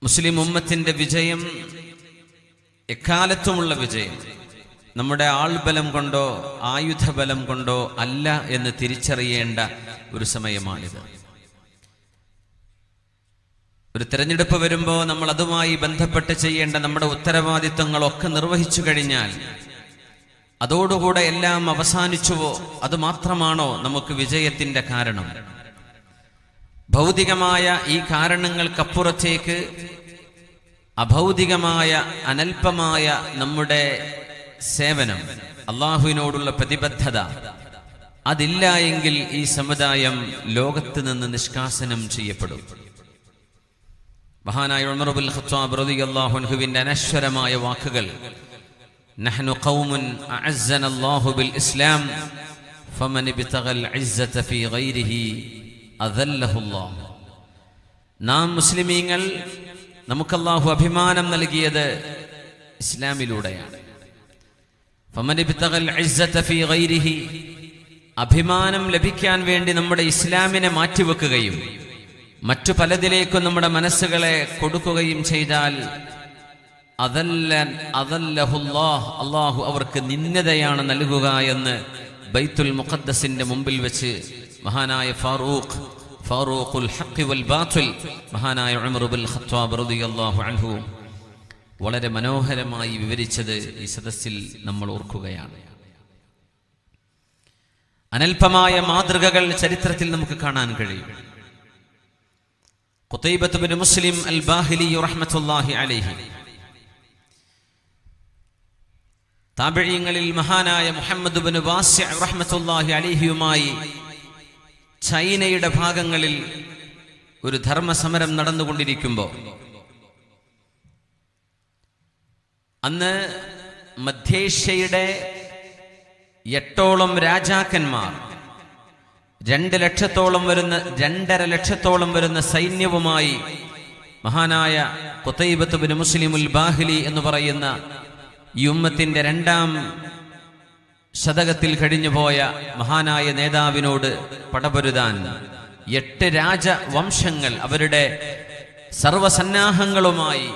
മുസ്ലിം ഉമ്മത്തിന്റെ വിജയം എക്കാലത്തുമുള്ള വിജയം നമ്മുടെ ആൾബലം കൊണ്ടോ ആയുധബലം കൊണ്ടോ അല്ല എന്ന് തിരിച്ചറിയേണ്ട ഒരു സമയമാണിത്. ഒരു തെരഞ്ഞെടുപ്പ് വരുമ്പോൾ നമ്മൾ അതുമായി ബന്ധപ്പെട്ട് ചെയ്യേണ്ട നമ്മുടെ ഉത്തരവാദിത്തങ്ങളൊക്കെ നിർവഹിച്ചു കഴിഞ്ഞാൽ അതോടുകൂടെ എല്ലാം അവസാനിച്ചുവോ? അതുമാത്രമാണോ നമുക്ക് വിജയത്തിന്റെ കാരണം? ഭൗതികമായ ഈ കാരണങ്ങൾക്കപ്പുറത്തേക്ക് അഭൗതികമായ അനൽപമായ നമ്മുടെ സേവനം, അള്ളാഹുവിനോടുള്ള പ്രതിബദ്ധത, അതില്ല എങ്കിൽ ഈ സമുദായം ലോകത്ത് നിന്ന് നിഷ്കാസനം ചെയ്യപ്പെടും. മഹാനായ ഉമർ ഇബ്നുൽ ഖത്താബ് റളിയല്ലാഹു അൻഹുവിന്റെ അനശ്വരമായ വാക്കുകൾ, നഹ്നു ഖൗമുൻ അഅസ്സന അല്ലാഹു ബിൽ ഇസ്ലാം ഫമൻ ഇബ്തഗൽ ഇസ്സത ഫീ ഗൈരിഹി അദല്ലഹു അല്ലാഹ്. നാം മുസ്ലിമീങ്ങൾ, നമുക്ക് അല്ലാഹു അഭിമാനം നൽകിയത് ഇസ്ലാമിലൂടെയാണ്. ഫമൻ ഇബ്തഗൽ ഇസ്സത ഫീ ഗൈരിഹി, അഭിമാനം ലഭിക്കാൻ വേണ്ടി നമ്മുടെ ഇസ്ലാമിനെ മാറ്റിവെക്കുകയും മറ്റു പലതിലേക്കും നമ്മുടെ മനസ്സുകളെ കൊടുക്കുകയും ചെയ്താൽ അല്ലാഹു അവർക്ക് നിന്ദതയാണ് നൽകുക എന്ന് ബൈത്തുൽ മുഖദ്ദസിന്റെ മുമ്പിൽ വെച്ച് മഹാനായ ഫാറൂഖുൽ ഹഖ് വൽ ബാത്തിൽ മഹാനായ ഉമർ ഇബ്നുൽ ഖത്താബ് റളിയല്ലാഹു അൻഹു വളരെ മനോഹരമായി വിവരിച്ചത് ഈ സദസ്സിൽ നമ്മൾ ഓർക്കുകയാണ്. അനൽപമായ മാതൃകകൾ ചരിത്രത്തിൽ നമുക്ക് കാണാൻ കഴിയും. ഖുതൈബത്ത് ബിൻ മുസ്ലിം അൽ ബാഹിലി റഹ്മത്തുള്ളാഹി അലൈഹി, താബിഈങ്ങളിൽ മഹാനായ മുഹമ്മദ് ബിൻ വാസിഅ റഹ്മത്തുള്ളാഹി അലൈഹിയുമായി ചൈനയുടെ ഭാഗങ്ങളിൽ ഒരു ധർമ്മസമരം നടന്നുകൊണ്ടിരിക്കുമ്പോൾ അന്ന് മധ്യേഷ്യയുടെ 8ഓളം രാജാക്കന്മാർ 2.5 ലക്ഷത്തോളം വരുന്ന സൈന്യവുമായി മഹാനായ ഖുതൈബത്ത് ബിൻ മുസ്ലിമുൽ ബാഹിലി എന്ന് പറയുന്ന ഈ ഉമ്മത്തിന്റെ 2ാം ശതകത്തിൽ കഴിഞ്ഞുപോയ മഹാനായ നേതാവിനോട് പടപൊരുതാൻ 8 രാജവംശങ്ങൾ അവരുടെ സർവസന്നാഹങ്ങളുമായി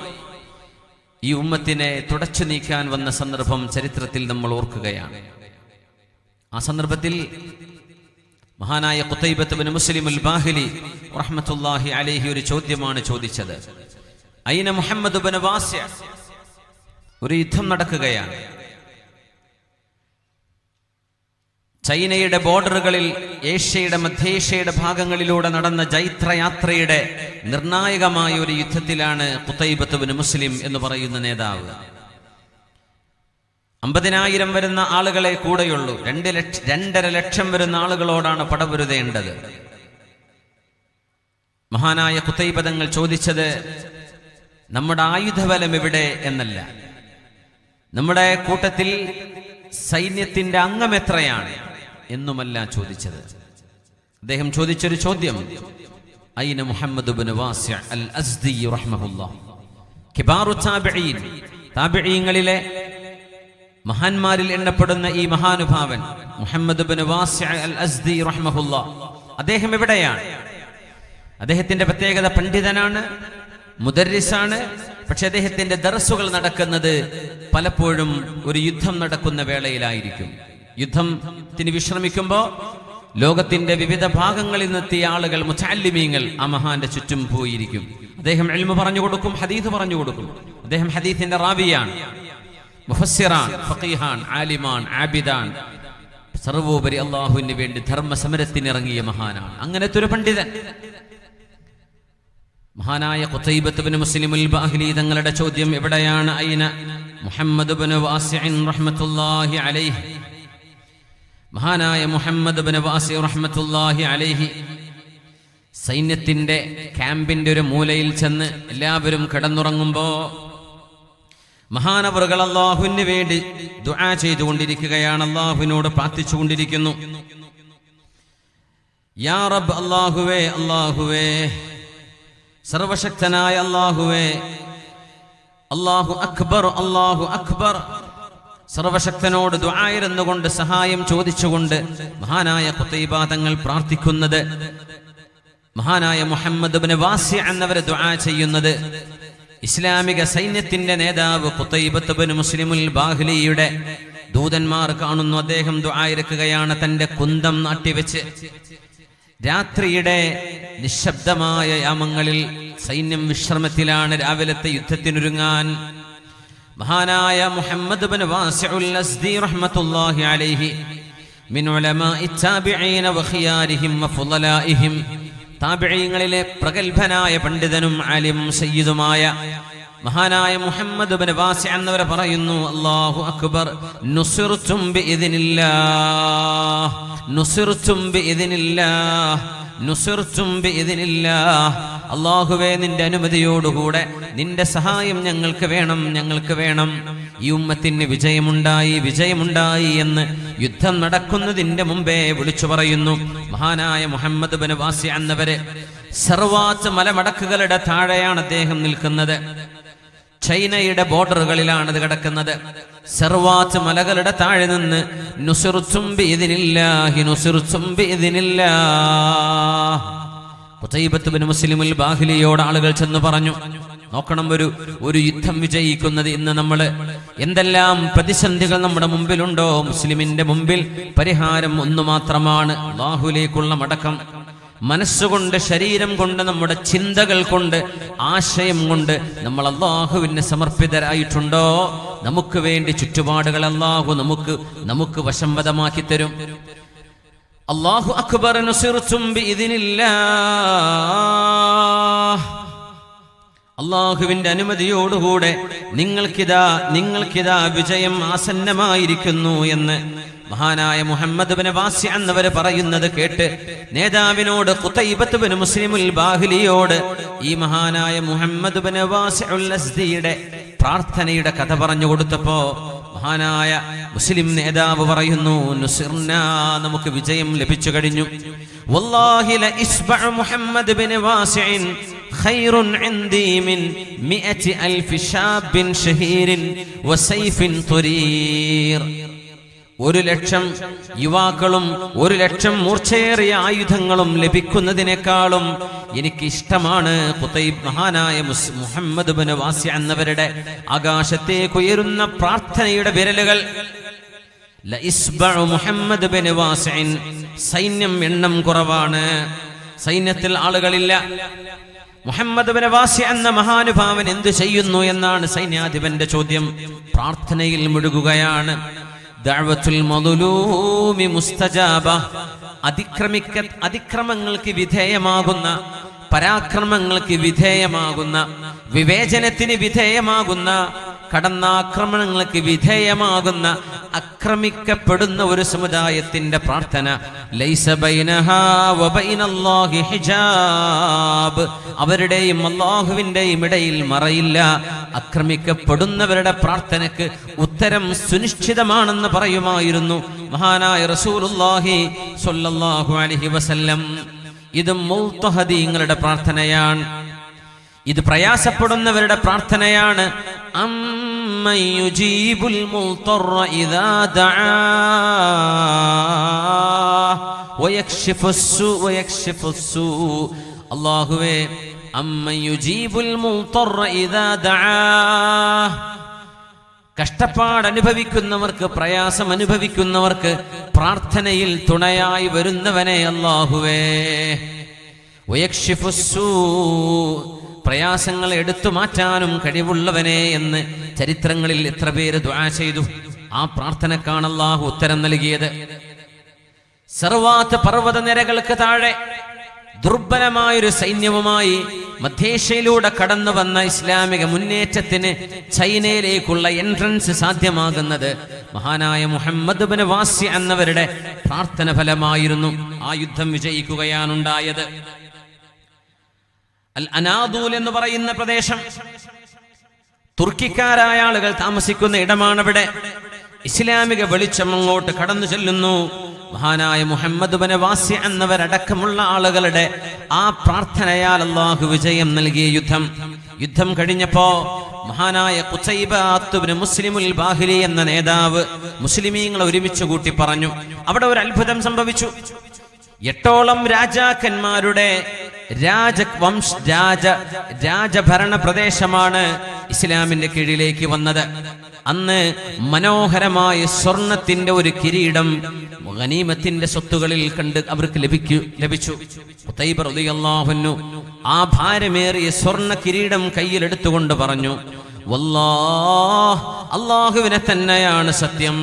ഈ ഉമ്മത്തിനെ തുടച്ചു നീക്കാൻ വന്ന സന്ദർഭം ചരിത്രത്തിൽ നമ്മൾ ഓർക്കുകയാണ്. ആ സന്ദർഭത്തിൽ മഹാനായ ഖുതൈബത്ത് ബിൻ മുസ്ലിമുൽ ബാഹിലി റഹ്മത്തുള്ളാഹി അലൈഹി ഒരു ചോദ്യമാണ് ചോദിച്ചത്. ഐന മുഹമ്മദ് ബിൻ വാസിഅ, ഒരു യുദ്ധം നടക്കുകയാണ്. ചൈനയുടെ ബോർഡറുകളിൽ ഏഷ്യയുടെ മധ്യേഷ്യയുടെ ഭാഗങ്ങളിലൂടെ നടന്ന ജൈത്രയാത്രയുടെ നിർണായകമായ ഒരു യുദ്ധത്തിലാണ് ഖുതൈബത്ത് ബിൻ മുസ്ലിം എന്ന് പറയുന്ന നേതാവ്. 50,000 വരുന്ന ആളുകളെ കൂടെയുള്ളൂ. 2.5 ലക്ഷം വരുന്ന ആളുകളോടാണ് പടപൊരുതേണ്ടത്. മഹാനായ ഖുതൈബ തങ്ങൾ ചോദിച്ചത് നമ്മുടെ ആയുധബലം എവിടെ എന്നല്ല, നമ്മുടെ കൂട്ടത്തിൽ സൈന്യത്തിന്റെ അംഗം എത്രയാണ് എന്നുമല്ല ചോദിച്ചത്. അദ്ദേഹം ചോദിച്ചൊരു ചോദ്യം, ഐന മുഹമ്മദ് ബിൻ വാസിഅ അൽ അസ്ദി റഹ്മഹുല്ലാഹ്, കിബാറു താബിഈൻ, താബിഈങ്ങളിലെ മഹാന്മാരിൽ എണ്ണപ്പെടുന്ന ഈ മഹാനുഭാവൻ മുഹമ്മദ് ബിൻ വാസിഅ അൽ അസ്ദി റഹ്മഹുല്ലാഹ്, അദ്ദേഹം എവിടെയാണ്? അദ്ദേഹത്തിന്റെ പ്രത്യേകത പണ്ഡിതനാണ്, മുദർരിസാണ്. പക്ഷെ അദ്ദേഹത്തിന്റെ ദർസുകൾ നടക്കുന്നത് പലപ്പോഴും ഒരു യുദ്ധം നടക്കുന്ന വേളയിലായിരിക്കും. യുദ്ധത്തിന് വിശ്രമിക്കുമ്പോൾ ലോകത്തിന്റെ വിവിധ ഭാഗങ്ങളിൽ നിന്നെത്തിയ ആളുകൾ, മുതഅല്ലിമീങ്ങൾ ആ മഹാന്റെ ചുറ്റും പോയിരിക്കും. അദ്ദേഹം ഇൽമു പറഞ്ഞു കൊടുക്കും, ഹദീസ് പറഞ്ഞു കൊടുക്കും. അദ്ദേഹം ഹദീസിന്റെ റാവിയാണ്, മുഫസ്സിറാൻ, ഫഖീഹാൻ, ആലിമാൻ, ആബിദാൻ. സർവോപരി അല്ലാഹുവിന് വേണ്ടി ധർമ്മ സമരത്തിനിറങ്ങിയ മഹാനാണ്. അങ്ങനത്തെ ഒരു പണ്ഡിതൻ മഹാനായ ഖുതൈബത്ത് ബിൻ മുസ്ലിമുൽ ബാഹിലി തങ്ങളുടെ ചോദ്യം എവിടെയാണ്? ഐന മുഹമ്മദ് ബിൻ വാസിഅ റഹ്മത്തുള്ളാഹി അലൈഹി, മഹാനായ മുഹമ്മദ് ബിൻ വാസിഅ റഹ്മത്തുള്ളാഹി അലൈഹി സൈന്യത്തിന്റെ ക്യാമ്പിന്റെ ഒരു മൂലയിൽ ചെന്ന് എല്ലാവരും കിടന്നുറങ്ങുമ്പോ മഹാനവറുകൾ അല്ലാഹുവിന് വേണ്ടി ദുആ ചെയ്തുകൊണ്ടിരിക്കുകയാണ്, അല്ലാഹുവിനോട് പ്രാർത്ഥിച്ചുകൊണ്ടിരിക്കുന്നു. യാ റബ്ബ്, അല്ലാഹുവേ, അല്ലാഹുവേ, സർവശക്തനായ അല്ലാഹുവേ, അല്ലാഹു അക്ബർ, അല്ലാഹു അക്ബർ. സർവശക്തനോട് ദുആയിരുന്നുകൊണ്ട് സഹായം ചോദിച്ചുകൊണ്ട് മഹാനായ ഖുതൈബ തങ്ങൾ പ്രാർത്ഥിക്കുന്നത്, മഹാനായ മുഹമ്മദ് ഇബ്നു വാസിഅ എന്നവരെ ദുആ ചെയ്യുന്നത് ഇസ്ലാമിക സൈന്യത്തിന്റെ നേതാവ് ഖുതൈബത്ത് ഇബ്നു മുസ്ലിമുൽ ബാഹിലിയുടെ ദൂതന്മാർ കാണുന്നു. അദ്ദേഹം ദുആ ഇറക്കുകയാണ്. തന്റെ കുന്തം നാട്ടിവെച്ച് രാത്രിയുടെ നിശബ്ദമായ യാമങ്ങളിൽ സൈന്യം വിശ്രമത്തിലാണ്. രാവിലത്തെ യുദ്ധത്തിനൊരുങ്ങാൻ മഹാനായ മുഹമ്മദ് ഇബ്നു വാസിഉൽ അസ്ദി റഹ്മത്തുള്ളാഹി അലൈഹി മിൻ ഉലമാഇ താബിഈന വഖിയാരിഹിം വഫുളലാഇഹിം, താബിഈങ്ങളിലെ പ്രഗൽഭനായ പണ്ഡിതനും ആലിം സയ്യിദുമായ മഹാനായ മുഹമ്മദ് ഇബ്നു വാസി എന്നവർ പറയുന്നു, അല്ലാഹു അക്ബർ, നുസിർതും ബിഇദ്നില്ലാഹ്, നുസിർതും ബിഇദ്നില്ലാഹ്, നുസിർതും ബിഇദ്നില്ലാഹ്. അല്ലാഹുവേ, നിന്റെ അനുമതിയോടുകൂടെ നിന്റെ സഹായം ഞങ്ങൾക്ക് വേണം, ഞങ്ങൾക്ക് വേണം. ഈ ഉമ്മത്തിന് വിജയമുണ്ടായി, വിജയമുണ്ടായി എന്ന് യുദ്ധം നടക്കുന്നതിന്റെ മുമ്പേ വിളിച്ചു പറയുന്നു മഹാനായ മുഹമ്മദ് ഇബ്നു വാസി എന്നവരെ. സർവാത്ത് മലമടക്കുകളുടെ താഴെയാണ് അദ്ദേഹം നിൽക്കുന്നത്. ചൈനയുടെ ബോർഡറുകളിലാണ് ഇത് കിടക്കുന്നത്. സർവാത്ത് മലകളുടെ താഴെ നിന്ന് നുസിർതും ബിഇദ്നില്ലാഹി, നുസിർതും ബിഇദ്നില്ലാഹ്. ഖുതൈബത്ത് ഇബ്നു മുസ്ലിമുൽ ബാഹിലിയോട് ആളുകൾ ചെന്ന് പറഞ്ഞു, നോക്കണം, ഒരു യുദ്ധം വിജയിക്കുന്നത് ഇന്ന് നമ്മൾ എന്തെല്ലാം പ്രതിസന്ധികൾ നമ്മുടെ മുമ്പിലുണ്ടോ, മുസ്ലിമിന്റെ മുമ്പിൽ പരിഹാരം ഒന്നു മാത്രമാണ്, അല്ലാഹുവിലേക്കുള്ള മടക്കം. മനസ്സുകൊണ്ട്, ശരീരം കൊണ്ട്, നമ്മുടെ ചിന്തകൾ കൊണ്ട്, ആശയം കൊണ്ട് നമ്മൾ അല്ലാഹുവിന് സമർപ്പിതരായിട്ടുണ്ടോ, നമുക്ക് വേണ്ടി ചുറ്റുപാടുകൾ അല്ലാഹു നമുക്ക് വശംവദമാക്കി തരും. അല്ലാഹു അക്ബർ, നുസിർതും ബിഇദ്നില്ലാഹ്. അല്ലാഹുവിന്റെ അനുമതിയോടുകൂടെ നിങ്ങൾക്കിതാ വിജയം ആസന്നമായിരിക്കുന്നു എന്ന് മഹാനായ മുഹമ്മദ് ഇബ്നു വാസി എന്നവർ പറയുന്നത് കേട്ട് നേതാവിനോട്, ഖുതൈബത്ത് ഇബ്നു മുസ്ലിമുൽ ബാഹിലിയോട് ഈ മഹാനായ മുഹമ്മദ് ഇബ്നു വാസിഉൽ അസ്ദിയുടെ പ്രാർത്ഥനയുടെ കഥ പറഞ്ഞു കൊടുത്തപ്പോ മഹാനായ മുസ്ലിം നേതാവ് പറയുന്നു, നുസിർനാ, നമുക്ക് വിജയം ലഭിച്ചു കഴിഞ്ഞു. വല്ലാഹി ല ഇസ്ബഉ മുഹമ്മദ് ഇബ്നു വാസിഇൻ ഖൈറുൻ ഇൻദി മിൻ 100,000 ശാബിൻ ഷഹീരിൻ വസൈഫിൻ തുരീർ. 1,00,000 യുവാക്കളും 1,00,000 മൂർച്ചയേറിയ ആയുധങ്ങളും ലഭിക്കുന്നതിനേക്കാളും എനിക്ക് ഇഷ്ടമാണ് മഹാനായ മുഹമ്മദ് ഇബ്നു വാസി എന്നവരുടെ ആകാശത്തേക്ക് ഉയരുന്ന പ്രാർത്ഥനയുടെ വിരലുകൾ. ലഇസ്ബഉ മുഹമ്മദ് ഇബ്നു വാസിഇൻ, സൈന്യം എണ്ണം കുറവാണ്, സൈന്യത്തിൽ ആളുകളില്ല. മുഹമ്മദ് ഇബ്നു വാസി എന്ന മഹാനുഭാവൻ എന്തു ചെയ്യുന്നു എന്നാണ് സൈന്യാധിപന്റെ ചോദ്യം. പ്രാർത്ഥനയിൽ മുഴുകുകയാണ്. ദഅവത്തുൽ മദ്ലൂമി മുസ്തജാബ, അതിക്രമങ്ങൾക്ക് വിധേയമാകുന്ന, പരാക്രമങ്ങൾക്ക് വിധേയമാകുന്ന, വിവേചനത്തിന് വിധേയമാകുന്ന, കടന്നാക്രമണങ്ങൾക്ക് വിധേയമാകുന്ന, ആക്രമിക്കപ്പെടുന്ന ഒരു സമുദായത്തിന്റെ പ്രാർത്ഥന. ലൈസ ബൈനഹാ വബൈനല്ലാഹി ഹിജാബ്, അവരുടെയും അല്ലാഹുവിന്റെയും ഇടയിൽ മറയില്ല. ആക്രമിക്കപ്പെടുന്നവരുടെ പ്രാർത്ഥനയ്ക്ക് ഉത്തരം സുനിശ്ചിതമാണെന്ന് പറയുമായിരുന്നു മഹാനായ റസൂലുള്ളാഹി സ്വല്ലല്ലാഹു അലൈഹി വസല്ലം. ഇത് മുൽത്തഹദീങ്ങളുടെ പ്രാർത്ഥനയാണ്, ഇത് പ്രയാസപ്പെടുന്നവരുടെ പ്രാർത്ഥനയാണ്. അമ്മൻ യുജീബുൽ മുൽത്തറ ഇദാ ദആ വയക്ഷിഫുസ്സൂ. അല്ലാഹുവേ, അമ്മൻ യുജീബുൽ മുൽത്തറ ഇദാ ദആ, കഷ്ടപ്പാട് അനുഭവിക്കുന്നവർക്ക്, പ്രയാസം അനുഭവിക്കുന്നവർക്ക് പ്രാർത്ഥനയിൽ തുണയായി വരുന്നവനെ അല്ലാഹുവേ. വയക്ഷിഫുസ്സൂ, പ്രയാസങ്ങൾ എടുത്തു മാറ്റാനും കഴിവുള്ളവനെ എന്ന് ചരിത്രങ്ങളിൽ എത്ര പേര് ദുആ ചെയ്തു. ആ പ്രാർത്ഥനക്കാണ് അല്ലാഹു ഉത്തരം നൽകിയത്. സർവാത്ത് പർവ്വത നിരകൾക്ക് താഴെ ദുർബലമായൊരു സൈന്യവുമായി മധ്യേഷ്യയിലൂടെ കടന്നു വന്ന ഇസ്ലാമിക മുന്നേറ്റത്തിന് ചൈനയിലേക്കുള്ള എൻട്രൻസ് സാധ്യമാകുന്നത് മഹാനായ മുഹമ്മദ് ഇബ്നു വാസി എന്നവരുടെ പ്രാർത്ഥന ഫലമായിരുന്നു. ആ യുദ്ധം വിജയിക്കുകയാണുണ്ടായത്. അൽ അനാദൂൽ എന്ന് പറയുന്ന പ്രദേശം തുർക്കിക്കാരായ ആളുകൾ താമസിക്കുന്ന ഇടമാണവിടെ. ഇസ്ലാമിക വെളിച്ചം അങ്ങോട്ട് കടന്നു ചെല്ലുന്നു. മഹാനായ മുഹമ്മദ് ഇബ്നു വാസി എന്നവരടക്കമുള്ള ആളുകളുടെ ആ പ്രാർത്ഥനയാൽ അല്ലാഹു വിജയം നൽകിയ യുദ്ധം കഴിഞ്ഞപ്പോ മഹാനായ ഖുതൈബത്ത് ഇബ്നു മുസ്ലിമുൽ ബാഹിലി എന്ന നേതാവ് മുസ്ലിമീങ്ങളെ ഒരുമിച്ച് കൂട്ടി പറഞ്ഞു. അവിടെ ഒരു അത്ഭുതം സംഭവിച്ചു. 8ഓളം രാജാക്കന്മാരുടെ രാജഭരണ പ്രദേശമാണ് ഇസ്ലാമിന്റെ കീഴിലേക്ക് വന്നത്. അന്ന് മനോഹരമായ സ്വർണത്തിന്റെ ഒരു കിരീടം ഗനീമത്തിന്റെ സ്വത്തുകളിൽ കണ്ട് അവർക്ക് ലഭിച്ചു. ഖുതൈബ റളിയല്ലാഹു അൻഹു ആ ഭാരമേറിയ സ്വർണ്ണ കിരീടം കയ്യിലെടുത്തുകൊണ്ട് പറഞ്ഞു, വല്ലാഹ്, അല്ലാഹുവിനെ തന്നെയാണ് സത്യം,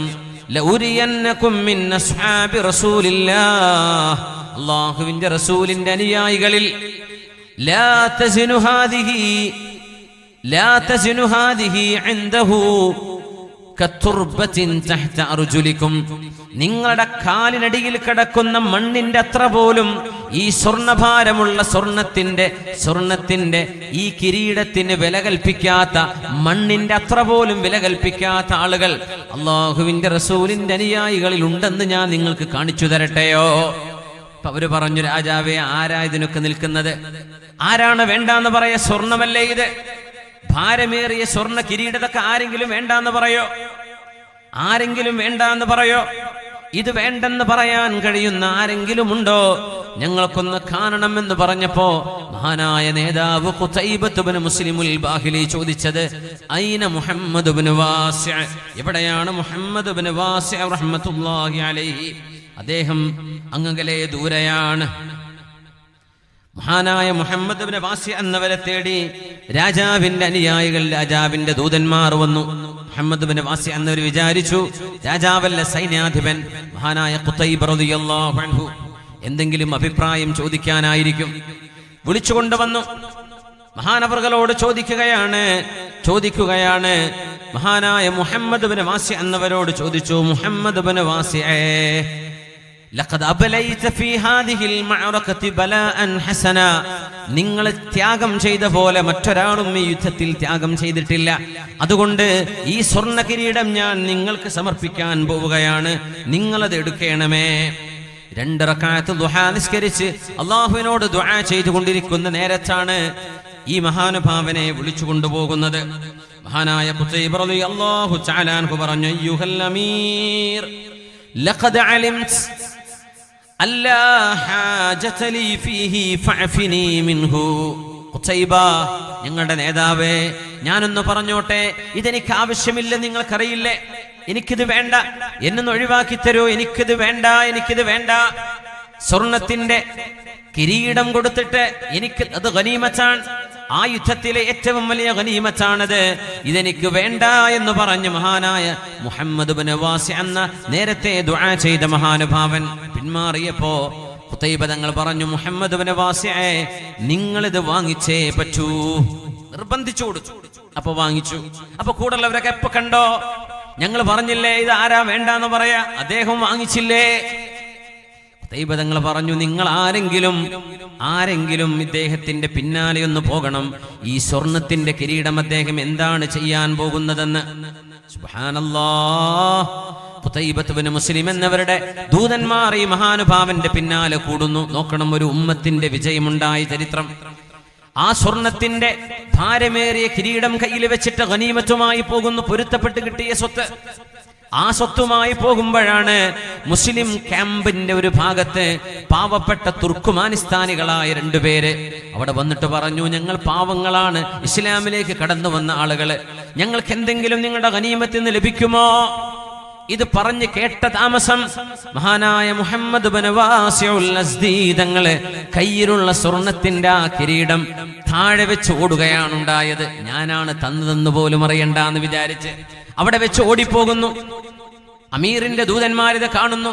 ലഉരിയന്നകും മിൻ അസ്ഹാബി റസൂലില്ലാഹ്, അല്ലാഹുവിന്റെ റസൂലിന്റെ അനുയായികളിൽ ലാ തസ്നു ഹാദിഹി ഇൻദഹു കതുർബത്തിൻ തഹ്ത അർജുലിക്കും, നിങ്ങളുടെ കാലിനടിയിൽ കിടക്കുന്ന മണ്ണിന്റെ അത്ര പോലും ഈ സ്വർണ്ണഭാരമുള്ള സ്വർണത്തിന്റെ ഈ കിരീടത്തിന് വില കൽപ്പിക്കാത്ത, മണ്ണിന്റെ അത്ര പോലും വില കൽപ്പിക്കാത്ത ആളുകൾ അള്ളാഹുവിന്റെ റസൂലിന്റെ അനുയായികളിൽ ഉണ്ടെന്ന് ഞാൻ നിങ്ങൾക്ക് കാണിച്ചു തരട്ടെയോ? അപ്പൊ അവര് പറഞ്ഞു, രാജാവേ, ആരാ ഇതിനൊക്കെ നിൽക്കുന്നത്? ആരാണ് വേണ്ടാന്ന് പറയാ? സ്വർണമല്ലേ ഇത്? ഭാരമേറിയ സ്വർണ്ണ കിരീടത്തൊക്കെ ആരെങ്കിലും വേണ്ടാന്ന് പറയോ? ആരെങ്കിലും വേണ്ടാന്ന് പറയോ? ഇത് വേണ്ടെന്ന് പറയാൻ കഴിയുന്ന ആരെങ്കിലും ഉണ്ടോ? ഞങ്ങൾക്കൊന്ന് കാണണമെന്ന് പറഞ്ഞപ്പോ മഹാനായ നേതാവ് ഖുതൈബത്ത് ഇബ്നു മുസ്ലിമുൽ ബാഹിലി ചോദിച്ചത്, ഐന മുഹമ്മദ് ഇബ്നു വാസിഅ, എവിടെയാണ് മുഹമ്മദ് ഇബ്നു വാസിഅ റഹ്മത്തുള്ളാഹി അലൈഹി? അദ്ദേഹം അങ്ങകലെ ദൂരെയാണ്. മഹാനായ മുഹമ്മദ് ഇബ്നു വാസിഅ എന്നവരെ തേടി രാജാവിന്റെ അനുയായികൾ, രാജാവിന്റെ ദൂതന്മാർ വന്നു. മുഹമ്മദ് ഇബ്നു വാസിഅ എന്നവർ വിചാരിച്ചു രാജാവല്ല, സൈന്യാധിപൻ മഹാനായ ഖുതൈബ റളിയല്ലാഹു അൻഹു എന്തെങ്കിലും അഭിപ്രായം ചോദിക്കാനായിരിക്കും. വിളിച്ചുകൊണ്ടുവന്നു മഹാനവറുകളോട് ചോദിക്കുകയാണ്. മഹാനായ മുഹമ്മദ് ഇബ്നു വാസിഅ എന്നവരോട് ചോദിച്ചു, മുഹമ്മദ് ഇബ്നു വാസിഅ, ലഖദ് അബ്ലൈത ഫീ ഹാദിഹിൽ മഅറകതി ബലാഅൻ ഹസന, നിങ്ങൾ ത്യാഗം ചെയ്ത പോലെ മറ്റൊരാളും ഈ യുദ്ധത്തിൽ ത്യാഗം ചെയ്തിട്ടില്ല. അതുകൊണ്ട് ഈ സ്വർണ്ണ കിരീടം ഞാൻ നിങ്ങൾക്ക് സമർപ്പിക്കാൻ പോവുകയാണ്, നിങ്ങളത് എടുക്കണമേ. 2 റക്അത്ത് ദുഹാ നിസ്കരിച്ച് അല്ലാഹുവിനോട് ദുആ ചെയ്തുകൊണ്ടിരിക്കുന്ന നേരത്താണ് ഈ മഹാനുഭാവനെ വിളിച്ചു കൊണ്ടുപോകുന്നത്. മഹാനായ ഖുതൈബ റളിയല്ലാഹു തആല അൻഹു പറഞ്ഞു, അയ്യുഹൽ അമീർ ലഖദ് അലിംത് അല്ലാ ഹാജത ലീ ഫീഹി ഫഅഫിനി മിൻഹു. ഖുതൈബ, ഞങ്ങളുടെ നേതാവേ, ഞാനൊന്ന് പറഞ്ഞോട്ടെ, ഇതെനിക്ക് ആവശ്യമില്ല, നിങ്ങൾക്കറിയില്ലേ, എനിക്കിത് വേണ്ട, എന്നൊന്ന് ഒഴിവാക്കി തരൂ, എനിക്കിത് വേണ്ട. സ്വർണത്തിന്റെ കിരീടം കൊടുത്തിട്ട് എനിക്ക് അത് ഗനീമത്താണ്, ആ യുദ്ധത്തിലെ ഏറ്റവും വലിയ ഗനീമത്താണത്, ഇതെനിക്ക് വേണ്ട എന്ന് പറഞ്ഞു മഹാനായ മുഹമ്മദ് ഇബ്നു വാസിഅ എന്ന നേരത്തെ ദുആ ചെയ്ത മഹാനുഭാവൻ പിന്മാറിയപ്പോ ഖുതൈബ തങ്ങൾ പറഞ്ഞു, മുഹമ്മദ് ഇബ്നു വാസിഅ, നിങ്ങളിത് വാങ്ങിച്ചേ പറ്റൂ. നിർബന്ധിച്ചു കൊടുത്തു. അപ്പൊ വാങ്ങിച്ചു. അപ്പൊ കൂടുള്ളവരൊക്കെ എപ്പോ കണ്ടോ, ഞങ്ങൾ പറഞ്ഞില്ലേ ഇത് ആരാ വേണ്ടാന്ന് പറയാ, അദ്ദേഹം വാങ്ങിച്ചില്ലേ? ഖുതൈബ തങ്ങൾ പറഞ്ഞു, നിങ്ങൾ ആരെങ്കിലും ഇദ്ദേഹത്തിന്റെ പിന്നാലെ ഒന്ന് പോകണം, ഈ സ്വർണത്തിന്റെ കിരീടം അദ്ദേഹം എന്താണ് ചെയ്യാൻ പോകുന്നതെന്ന്. സുബ്ഹാനല്ലാഹ്. ഖുതൈബത്ത് ഇബ്നു മുസ്ലിം എന്നവരുടെ ദൂതന്മാർ ഈ മഹാനുഭാവന്റെ പിന്നാലെ കൂടുന്നു. നോക്കണം, ഒരു ഉമ്മത്തിന്റെ വിജയമുണ്ടായ ചരിത്രം. ആ സ്വർണത്തിന്റെ ഭാരമേറിയ കിരീടം കയ്യിൽ വെച്ചിട്ട് ഗനീമത്തുമായി പോകുന്നു, പൊരുത്തപ്പെട്ട് കിട്ടിയ സ്വത്ത്. ആ സ്വത്തുമായി പോകുമ്പോഴാണ് മുസ്ലിം ക്യാമ്പിന്റെ ഒരു ഭാഗത്ത് പാവപ്പെട്ട തുർക്കുമാനിസ്ഥാനികളായ 2 പേര് അവിടെ വന്നിട്ട് പറഞ്ഞു, ഞങ്ങൾ പാവങ്ങളാണ്, ഇസ്ലാമിലേക്ക് കടന്നു വന്ന ആളുകള്, ഞങ്ങൾക്ക് എന്തെങ്കിലും നിങ്ങളുടെ ഗനീമത്തിൽ നിന്ന് ലഭിക്കുമോ? ഇത് പറഞ്ഞ് കേട്ട താമസം മഹാനായ മുഹമ്മദ് ഇബ്നു വാസിഉൽ അസ്ദി തങ്ങള് കയ്യിലുള്ള സ്വർണത്തിന്റെ ആ കിരീടം താഴെ വെച്ച് ഓടുകയാണ് ഉണ്ടായത്. ഞാനാണ് തന്നതെന്ന് പോലും അറിയണ്ടെന്ന് വിചാരിച്ച് അവിടെ വെച്ച് ഓടിപ്പോകുന്നു. അമീറിന്റെ ദൂതന്മാരിത് കാണുന്നു.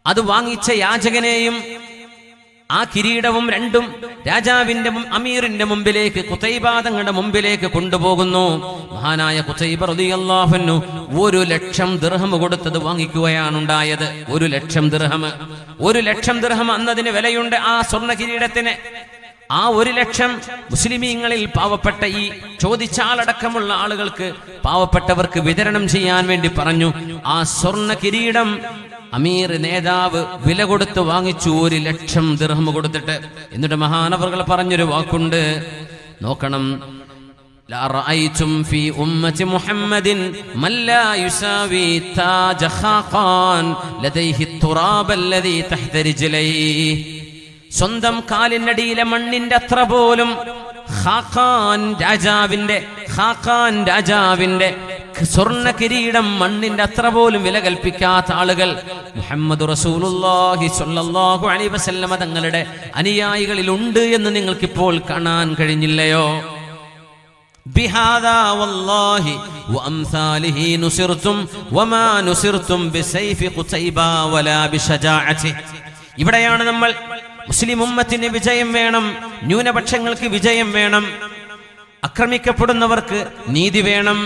അത് വാങ്ങിച്ച യാചകനെയും ആ കിരീടവും രണ്ടും രാജാവിന്റെ അമീറിന്റെ മുമ്പിലേക്ക്, ഖുതൈബ തങ്ങളുടെ മുമ്പിലേക്ക് കൊണ്ടുപോകുന്നു. മഹാനായ ഖുതൈബ റളിയല്ലാഹു അൻഹു 1,00,000 ദിർഹം കൊടുത്തത് വാങ്ങിക്കുകയാണ് ഉണ്ടായത്. 1,00,000 ദിർഹം. 1,00,000 ദിർഹം അന്നതിന് വിലയുണ്ട് ആ സ്വർണ്ണ കിരീടത്തിന്. ആ 1,00,000 മുസ്ലിമീങ്ങളിൽ പാവപ്പെട്ട ഈ ചോദിച്ച ആളടക്കമുള്ള ആളുകൾക്ക്, പാവപ്പെട്ടവർക്ക് വിതരണം ചെയ്യാൻ വേണ്ടി പറഞ്ഞു. ആ സ്വർണ്ണ കിരീടം അമീർ നേതാവ് വില കൊടുത്ത് വാങ്ങിച്ചു, 1,00,000 ദിർഹം കൊടുത്തിട്ട്. എന്നിട്ട് മഹാനവറുകൾ പറഞ്ഞൊരു വാക്കുണ്ട്, നോക്കണം, ലാ റഅയ്തും ഫീ ഉമ്മത്തി മുഹമ്മദിൻ മൻ ലാ യുസാവി താജ ഖാഖാൻ ലദൈഹി തുറാബ് അല്ലദീ തഹ്ത റിജ്ലൈഹി. സ്വന്തം കാലിനടിയിലെ മണ്ണിന്റെ അത്ര പോലും ഖാഖാൻ രാജാവിന്റെ സ്വർണ്ണ കിരീടം മണ്ണിന്റെ അത്ര പോലും വില കൽപ്പിക്കാത്ത ആളുകൾ മുഹമ്മദ് റസൂലുള്ളാഹി സ്വല്ലല്ലാഹു അലൈഹി വസല്ലമ തങ്ങളുടെ അനുയായികളിൽ ഉണ്ട് എന്ന് നിങ്ങൾക്കിപ്പോൾ കാണാൻ കഴിഞ്ഞില്ലയോ? ബിഹാദാ വല്ലാഹി വഅംസാലിഹി നുസിർതും വമാ നുസിർതും ബിസൈഫി ഖുതൈബ വലാ ബിശജാഅതി. ഇവിടെയാണ് നമ്മൾ മുസ്ലിം ഉമ്മത്തിന് വിജയം വേണം, ന്യൂനപക്ഷങ്ങൾക്ക് വിജയം വേണം, ആക്രമിക്കപ്പെടുന്നവർക്ക് നീതി വേണം.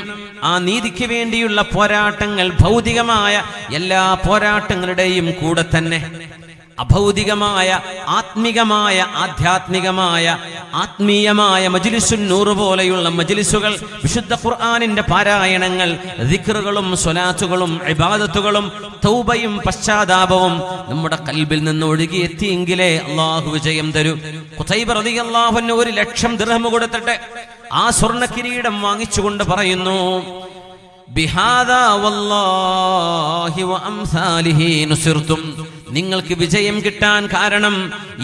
ആ നീതിക്ക് വേണ്ടിയുള്ള പോരാട്ടങ്ങൾ ഭൗതികമായ എല്ലാ പോരാട്ടങ്ങളുടെയും കൂടെ തന്നെ അഭൗതികമായ, ആത്മികമായ, ആധ്യാത്മികമായ, ആത്മീയമായ മജ്ലിസുൻ നൂർ പോലെയുള്ള മജ്ലിസുകൾ, വിശുദ്ധ ഖുർആനിന്റെ പാരായണങ്ങൾ, ദിക്റുകളും സ്വലാത്തുകളും ഇബാദത്തുകളും തൗബയും പശ്ചാത്താപവും നമ്മുടെ ഖൽബിൽ നിന്ന് ഒഴുകിയെത്തിയെങ്കിലേ അള്ളാഹു വിജയം തരൂ. ഖുതൈബ റളിയല്ലാഹു അൻഹു 1,00,000 ദിർഹം കൊടുത്തിട്ട് ആ സ്വർണ്ണ കിരീടം വാങ്ങിച്ചുകൊണ്ട് പറയുന്നു, ബിഹാദാ വല്ലാഹി വഅംസാലിഹി നുസിർതും. നിങ്ങൾക്ക് വിജയം കിട്ടാൻ കാരണം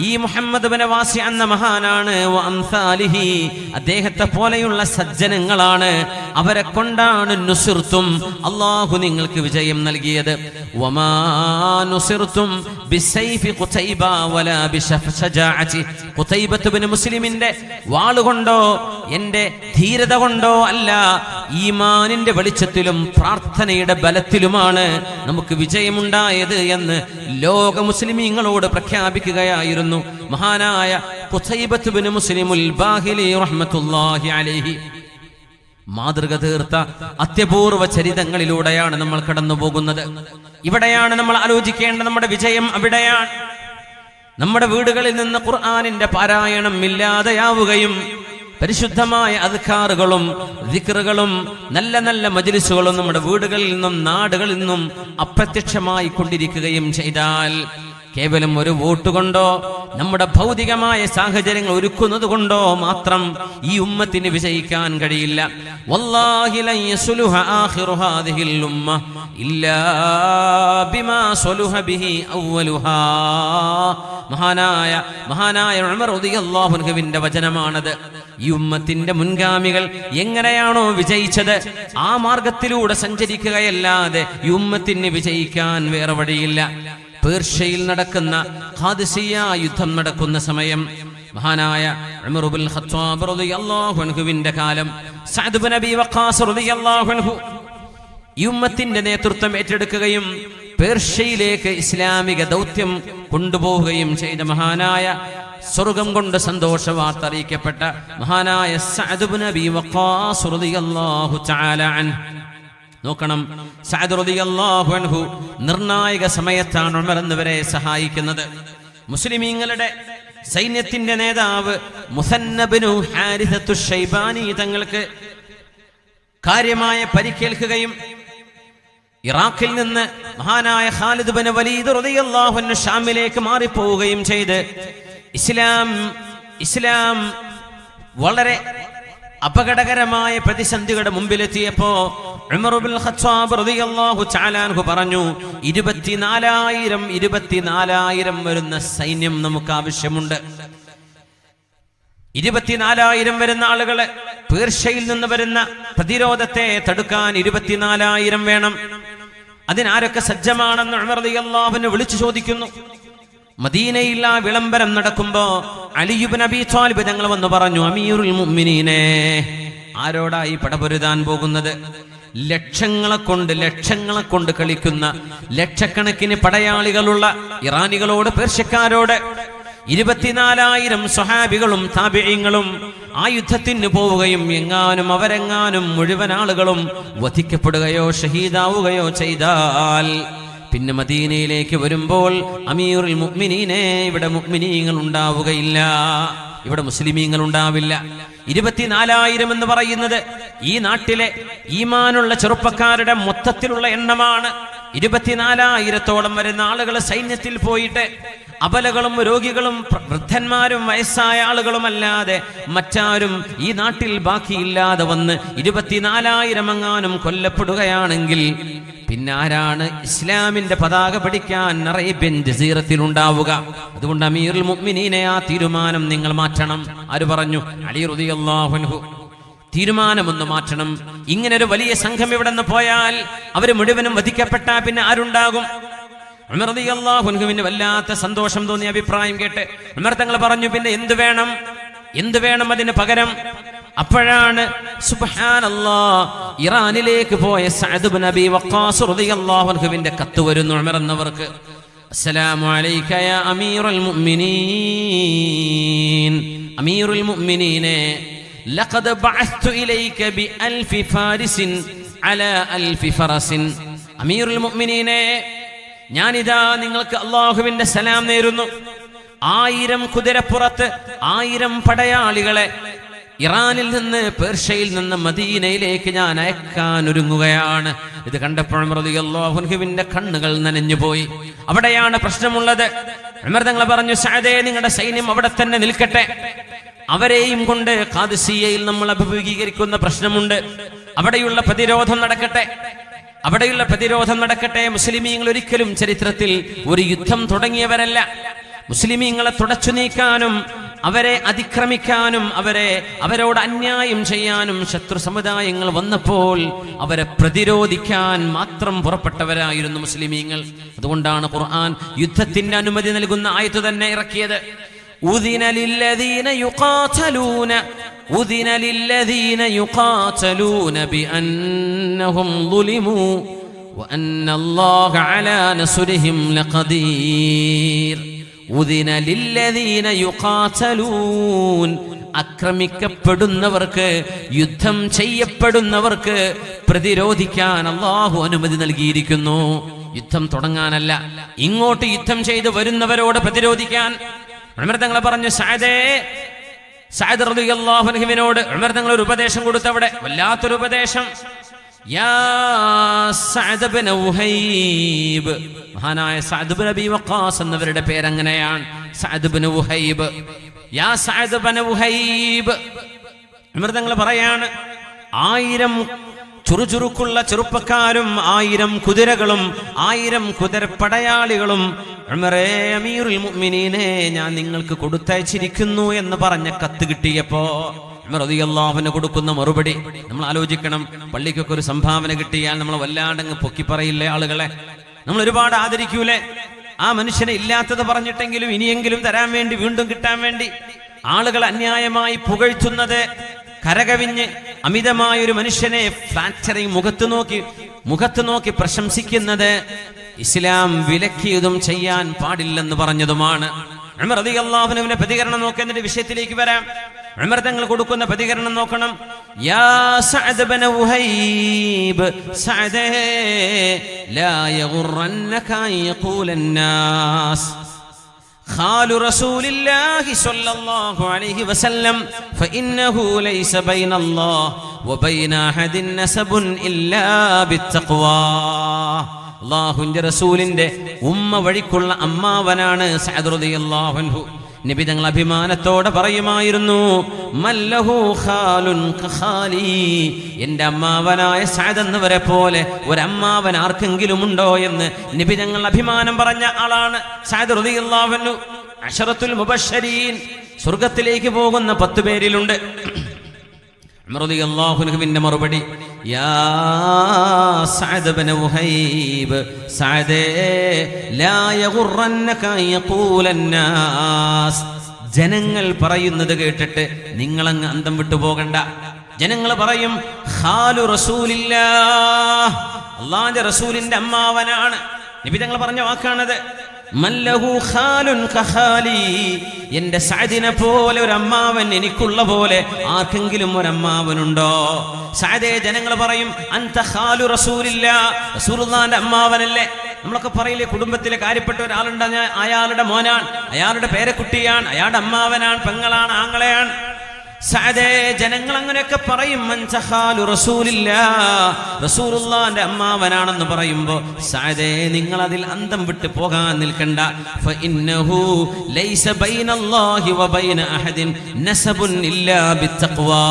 ഈ മുഹമ്മദ് ബിൻ വാസി എന്ന മഹാനാണ്. വഅംസാലിഹി, അദ്ദേഹത്തെ പോലെയുള്ള സജ്ജനങ്ങളാണ്, അവരെ കൊണ്ടാണ് നുസിർതും, അല്ലാഹു നിങ്ങൾക്ക് വിജയം നൽകിയത്. വമാ നുസിർതും ബിസൈഫി ഖുതൈബ വലാ ബിശജാഅതി. ഖുതൈബത്ത് ബിൻ മുസ്ലിമിന്റെ വാളുകൊണ്ടോ എന്റെ ധീരത കൊണ്ടോ അല്ല, ഈമാനിന്റെ വെളിച്ചത്തിലും പ്രാർത്ഥനയുടെ ബലത്തിലുമാണ് നമുക്ക് വിജയമുണ്ടായത് എന്ന് ലോക മുസ്ലിമീങ്ങളോട് പ്രഖ്യാപിക്കുകയായിരുന്നു മഹാനായ ഖുതൈബത്ത് ബിൻ മുസ്ലിമുൽ ബാഹിലി റഹ്മത്തുള്ളാഹി അലൈഹി. മാതൃക തീർത്ത അത്യപൂർവ ചരിതങ്ങളിലൂടെയാണ് നമ്മൾ കടന്നു പോകുന്നത്. ഇവിടെയാണ് നമ്മൾ ആലോചിക്കേണ്ട നമ്മുടെ വിജയം. അവിടെയാണ് നമ്മുടെ വീടുകളിൽ നിന്ന് ഖുർആനിന്റെ പാരായണം ഇല്ലാതെയാവുകയും പരിശുദ്ധമായ അദ്കാറുകളും ദിക്റുകളും നല്ല നല്ല മജ്ലിസുകളും നമ്മുടെ വീടുകളിൽ നിന്നും നാടുകളിൽ നിന്നും അപ്രത്യക്ഷമായി കൊണ്ടിരിക്കുകയും ചെയ്താൽ കേവലം ഒരു വോട്ട് കൊണ്ടോ നമ്മുടെ ഭൗതികമായ സാഹചര്യങ്ങൾ ഒരുക്കുന്നത് കൊണ്ടോ മാത്രം ഈ ഉമ്മത്തിന് വിജയിക്കാൻ കഴിയില്ല. വല്ലാഹി ലൻ യസ്ലുഹ ആഖിറു ഹാദിഹിൽ ഉമ്മ ഇല്ലാ ബിമാ സലുഹ ബിഹി അവ്വലുഹാ. മഹാനായ ഉമർ റളിയല്ലാഹു അൻഹുവിന്റെ വചനമാണത്. ഈ ഉമ്മത്തിന്റെ മുൻഗാമികൾ എങ്ങനെയാണോ വിജയിച്ചത് ആ മാർഗത്തിലൂടെ സഞ്ചരിക്കുകയല്ലാതെ ഈ ഉമ്മത്തിന് വിജയിക്കാൻ വേറെ വഴിയില്ല. പേർഷ്യയിൽ നടക്കുന്ന ഖാദിസിയ യുദ്ധം നടക്കുന്ന സമയം മഹാനായ ഉമർ ഇബ്നുൽ ഖത്താബ് റളിയല്ലാഹു അൻഹുവിന്റെ കാലം സഅദ് ഇബ്നു അബീ വഖാസ് റളിയല്ലാഹു അൻഹു ഈ ഉമ്മത്തിന്റെ നേതൃത്വം ഏറ്റെടുക്കുകയും പേർഷ്യയിലേക്ക് ഇസ്ലാമിക ദൗത്യം കൊണ്ടുപോവുകയും ചെയ്ത മഹാനായ, സ്വർഗം കൊണ്ട് സന്തോഷ വാർത്ത അറിയിക്കപ്പെട്ട മഹാനായ സഅദ് ഇബ്നു അബീ വഖാസ് റളിയല്ലാഹു തആല അൻഹു. നോക്കണം, സഅദ് റളിയല്ലാഹു അൻഹു നിർണായക സമയത്താണ് ഉമർ എന്നിവരെ സഹായിക്കുന്നത്. മുസ്ലിമീങ്ങളുടെ സൈന്യത്തിന്റെ നേതാവ് മുസന്ന ബിനു ഹാരിസത്തു ശൈബാനി തങ്ങൾക്ക് കാര്യമായ പരിക്കേൽക്കുകയും ഇറാഖിൽ നിന്ന് മഹാനായ ഖാലിദ് ബിൻ വലീദ് റളിയല്ലാഹു അൻഹു ഷാമിലേക്ക് മാറിപ്പോവുകയും ചെയ്ത് ഇസ്ലാം വളരെ അപകടകരമായ പ്രതിസന്ധികളുടെ മുമ്പിലെത്തിയപ്പോ ഉമർ ഇബ്നുൽ ഖത്താബ് റളിയല്ലാഹു തആല അൻഹു പറഞ്ഞു, 24,000 വരുന്ന സൈന്യം നമുക്ക് ആവശ്യമുണ്ട്. 24,000 വരുന്ന ആളുകളെ, പേർഷ്യയിൽ നിന്ന് വരുന്ന പ്രതിരോധത്തെ തടുക്കാൻ 24,000 വേണം. അതിനാരൊക്കെ സജ്ജമാണെന്ന് ഉമർ റളിയല്ലാഹു അൻഹു വിളിച്ചു ചോദിക്കുന്നു. മദീനയിൽ ആ വിളംബരം നടക്കുമ്പോ അലി ഇബ്നു അബീ ത്വാലിബ് തങ്ങൾ വന്ന് പറഞ്ഞു, അമീറുൽ മുഅ്മിനീനെ, ആരോടായി പടപൊരുതാൻ പോകുന്നത്? ലക്ഷങ്ങളെ കൊണ്ട് കളിക്കുന്ന ലക്ഷക്കണക്കിന് പടയാളികളുള്ള ഇറാനികളോട്, പേർഷ്യക്കാരോട് 24,000 സ്വഹാബികളും താബിഈങ്ങളും ആ യുദ്ധത്തിന് പോവുകയും അവരെങ്ങാനും മുഴുവൻ ആളുകളും വധിക്കപ്പെടുകയോ ഷഹീദാവുകയോ ചെയ്താൽ പിന്നെ മദീനയിലേക്ക് വരുമ്പോൾ അമീറുൽ മുഅ്മിനീനെ, ഇവിടെ മുഅ്മിനീങ്ങൾ ഉണ്ടാവുകയില്ല, ഇവിടെ മുസ്ലിമീങ്ങൾ ഉണ്ടാവില്ല. 24,000 എന്ന് പറയുന്നത് ഈ നാട്ടിലെ ഈമാനുള്ള ചെറുപ്പക്കാരുടെ മൊത്തത്തിലുള്ള എണ്ണമാണ്. 24,000-ഓളം വരുന്ന ആളുകൾ സൈന്യത്തിൽ പോയിട്ട് അബലകളും രോഗികളും വൃദ്ധന്മാരും വയസ്സായ ആളുകളുമല്ലാതെ മറ്റാരും ഈ നാട്ടിൽ ബാക്കിയില്ലാതെ വന്ന് 24,000 എങ്ങാനും കൊല്ലപ്പെടുകയാണെങ്കിൽ പിന്നെ ആരാണ് ഇസ്ലാമിന്റെ പതാക പിടിക്കാൻ അറേബ്യൻ ജസീറത്തിൽ ഉണ്ടാവുക? അതുകൊണ്ട് അമീറുൽ മുഅ്മിനീനെ ആ തീരുമാനം നിങ്ങൾ മാറ്റണം. ആര് പറഞ്ഞു? അലി റളിയല്ലാഹു അൻഹു. തീരുമാനമൊന്ന് മാറ്റണം. ഇങ്ങനെ ഒരു വലിയ സംഘം ഇവിടെ നിന്ന് പോയാൽ അവര് മുഴുവനും വധിക്കപ്പെട്ടാ പിന്നെ ആരുണ്ടാകും? ഉമർ റളിയല്ലാഹു അൻഹുവിന് വല്ലാത്ത സന്തോഷം തോന്നിയ അഭിപ്രായം കേട്ട് ഉമർ തങ്ങൾ പറഞ്ഞു, പിന്നെ എന്ത് വേണം അതിന് പകരം? അപ്പോഴാണ് സുബ്ഹാനല്ലാഹ് ഇറാനിലേക്ക് പോയ സഅദ് ഇബ്നു അബീ വഖാസ് റളിയല്ലാഹു അൻഹുവിന്റെ കത്ത് വരുന്നു ഉമർ എന്നവർക്ക്. അസ്സലാമു അലൈക യാ അമീറുൽ മുഅ്മിനീൻ, അമീറുൽ മുഅ്മിനീനെ ലഖദ് ബഅസ്തു ഇലൈക ബി അൽഫി ഫാരിസിൻ അലാ അൽഫി ഫറസിൻ. അമീറുൽ മുഅ്മിനീനെ, ഞാനിതാ നിങ്ങൾക്ക് അല്ലാഹുവിന്റെ സലാം നേരുന്നു. 1000 കുതിരപ്പുറത്ത് 1000 പടയാളികളെ ഇറാനിൽ നിന്ന്, പേർഷ്യയിൽ നിന്ന് മദീനയിലേക്ക് ഞാൻ അയക്കാൻ ഒരുങ്ങുകയാണ്. ഇത് കണ്ടപ്പോൾ ഉമർ റളിയല്ലാഹു അൻഹുവിന്റെ കണ്ണുകൾ നനഞ്ഞുപോയി. അവിടെയാണ് പ്രശ്നമുള്ളത്. ഉമർ തങ്ങൾ പറഞ്ഞു, സഅദേ, നിങ്ങളുടെ സൈന്യം അവിടെ തന്നെ നിൽക്കട്ടെ. അവരെയും കൊണ്ട് ഖാദിസിയയിൽ നമ്മൾ അഭിമുഖീകരിക്കുന്ന പ്രശ്നമുണ്ട്. അവിടെയുള്ള പ്രതിരോധം നടക്കട്ടെ. മുസ്ലിമീങ്ങൾ ഒരിക്കലും ചരിത്രത്തിൽ ഒരു യുദ്ധം തുടങ്ങിയവരല്ല. മുസ്ലിമീങ്ങളെ തുടച്ചു നീക്കാനും അവരെ അതിക്രമിക്കാനും അവരോട് അന്യായം ചെയ്യാനും ശത്രു സമുദായങ്ങൾ വന്നപ്പോൾ അവരെ പ്രതിരോധിക്കാൻ മാത്രം പുറപ്പെട്ടവരായിരുന്നു മുസ്ലിമീങ്ങൾ. അതുകൊണ്ടാണ് ഖുർആൻ യുദ്ധത്തിന്റെ അനുമതി നൽകുന്ന ആയത്ത് തന്നെ ഇറക്കിയത്. ഉദിന ലില്ലദീന യുഖാതലൂന ബിഅന്നഹും ളുലിമൂ വഅന്നല്ലാഹ അലാ നസ്രിഹിം ലഖദീർ. ഉദിന ലില്ലദീന യുഖാതലൂൻ, ആക്രമിക്കപ്പെടുന്നവർക്ക്, യുദ്ധം ചെയ്യപ്പെടുന്നവർക്ക് പ്രതിരോധിക്കാൻ അല്ലാഹു അനുമതി നൽകിയിരിക്കുന്നു. യുദ്ധം തുടങ്ങാനല്ല, ഇങ്ങോട്ട് യുദ്ധം ചെയ്ത് വരുന്നവരോട് പ്രതിരോധിക്കാൻ. ഉമർ തങ്ങൾ പറഞ്ഞു, സഅദ് റളിയല്ലാഹു അൻഹുവിനോട് ഉമർ തങ്ങൾ ഒരു ഉപദേശം കൊടുത്തവിടെ, വല്ലാത്തൊരു ഉപദേശം. യാ സഅദ് ഇബ്നു ഉഹൈബ്, മഹാനായ സഅദ് ഇബ്നു അബീ വഖാസ് എന്നവരുടെ പേരങ്ങനെയാണ്, സഅദ് ഇബ്നു ഉഹൈബ്. യാ സഅദ് ഇബ്നു ഉഹൈബ്, ഉമർ തങ്ങൾ പറയാണ്, 1000 ചുറുചുറുക്കുള്ള ചെറുപ്പക്കാരും 1000 കുതിരകളും 1000 കുതിരപ്പടയാളികളും ഉമറേ, അമീറുൽ മുഅ്മിനീനെ, ഞാൻ നിങ്ങൾക്ക് കൊടുത്തയച്ചിരിക്കുന്നു എന്ന് പറഞ്ഞ കത്ത് കിട്ടിയപ്പോ ഉമർ റളിയല്ലാഹു അൻഹു കൊടുക്കുന്ന മറുപടി നമ്മൾ ആലോചിക്കണം. പള്ളിക്കൊക്കെ ഒരു സംഭാവന കിട്ടിയാൽ നമ്മൾ വല്ലാണ്ടങ്ങ് പൊക്കി പറയില്ലേ ആളുകളെ? നമ്മൾ ഒരുപാട് ആദരിക്കൂലേ? ആ മനുഷ്യനെ ഇല്ലാത്തത് പറഞ്ഞിട്ടെങ്കിലും ഇനിയെങ്കിലും തരാൻ വേണ്ടി, വീണ്ടും കിട്ടാൻ വേണ്ടി ആളുകൾ അന്യായമായി പുകഴ്ത്തുന്നത്, കരകവിഞ്ഞ് അമിതമായ ഒരു മനുഷ്യനെ ഫ്ലാറ്ററിങ് മുഖത്ത് നോക്കി പ്രശംസിക്കുന്നത് ഇസ്ലാം വിലക്കിയതും ചെയ്യാൻ പാടില്ലെന്ന് പറഞ്ഞതുമാണ്. ഉമർ റളിയല്ലാഹു അൻഹുവിന്റെ പ്രതികരണം നോക്കേണ്ട വിഷയത്തിലേക്ക് വരാം. ഉമർ തങ്ങൾ കൊടുക്കുന്ന പ്രതികരണം നോക്കണം. യാ സഅദ് ഇബ്നു ഉഹൈബ്, സഅദേ, ലാ യഗുറന്നക യഖൂലൻ നാസ് ഖാലു റസൂലില്ലാഹി സ്വല്ലല്ലാഹു അലൈഹി വസല്ലം ഫഇന്നഹു ലൈസ ബൈനല്ലാഹി വബൈന അഹദിൻ നസബുൻ ഇല്ലാ ബിത്തഖ്വാ. അല്ലാഹുവിന്റെ റസൂലിന്റെ ഉമ്മ വഴിക്കുള്ള അമ്മാവനാണ് സഅദ് റളിയല്ലാഹു അൻഹു. നബി തങ്ങൾ അഭിമാനത്തോടെ പറയുമായിരുന്നു, മല്ലഹു ഖാലുൻ ഖാലി, എൻ്റെ അമ്മാവനായ സഅദ് എന്നവരെ പോലെ ഒരമ്മാവൻ ആർക്കെങ്കിലും ഉണ്ടോ എന്ന് നബി തങ്ങൾ അഭിമാനം പറഞ്ഞ ആളാണ് സഅദ് റളിയല്ലാഹു അൻഹു. അശറത്തുൽ മുബശ്ശരീൻ, സ്വർഗ്ഗത്തിലേക്ക് പോകുന്ന 10 പേരിലുണ്ട്. ഉമർ റളിയല്ലാഹു അൻഹുവിന്റെ മറുപടി, യാ സഅദ് ഇബ്നു ഉഹൈബ്, സഅദേ, ലാ യഗുറന്നക യഖൂലൻ നാസ്. ജനങ്ങൾ പറയുന്നത് കേട്ടിട്ട് നിങ്ങളങ്ങ് അന്തം വിട്ടു പോകണ്ട. ജനങ്ങൾ പറയും, ഖാലു റസൂലില്ലാഹ്, അല്ലാഹുവിന്റെ റസൂലിന്റെ അമ്മാവനാണ്. നബി തങ്ങൾ പറഞ്ഞ വാക്കാണത്. മല്ലഹു ഖാലുൻ ഖാലി, എൻ്റെ സഅദിനെ പോലെ ഒരു അമ്മാവൻ എനിക്കുള്ള പോലെ ആർക്കെങ്കിലും ഒരു അമ്മാവനുണ്ടോ? സഅദേ, ജനങ്ങൾ പറയും, അൻത ഖാലു റസൂലില്ലാഹ്, റസൂലുള്ളാഹിന്റെ അമ്മാവനല്ലേ? നമ്മളൊക്കെ പറയില്ലേ, കുടുംബത്തിലെ കാര്യപ്പെട്ട ഒരാളുണ്ട്, അയാളുടെ മോനാണ്, അയാളുടെ പേരക്കുട്ടിയാണ്, അയാളുടെ അമ്മാവനാണ്, പെങ്ങളാണ്, ആങ്ങളെയാണ്. സഅദേ, ജനങ്ങൾ അങ്ങനെയൊക്കെ പറയും, മൻസഹാലു റസൂലില്ലാ, റസൂലുള്ളാഹിന്റെ അമ്മാവനാണെന്ന് പറയുമ്പോ സഅദേ നിങ്ങൾ അതിൽ അന്തം വിട്ട് പോകാൻ നിൽക്കണ്ട. ഫഇന്നഹു ലൈസ ബൈനല്ലാഹി വബൈന അഹദിൻ നസബുൻ ഇല്ലാ ബിത്തഖ്വാ.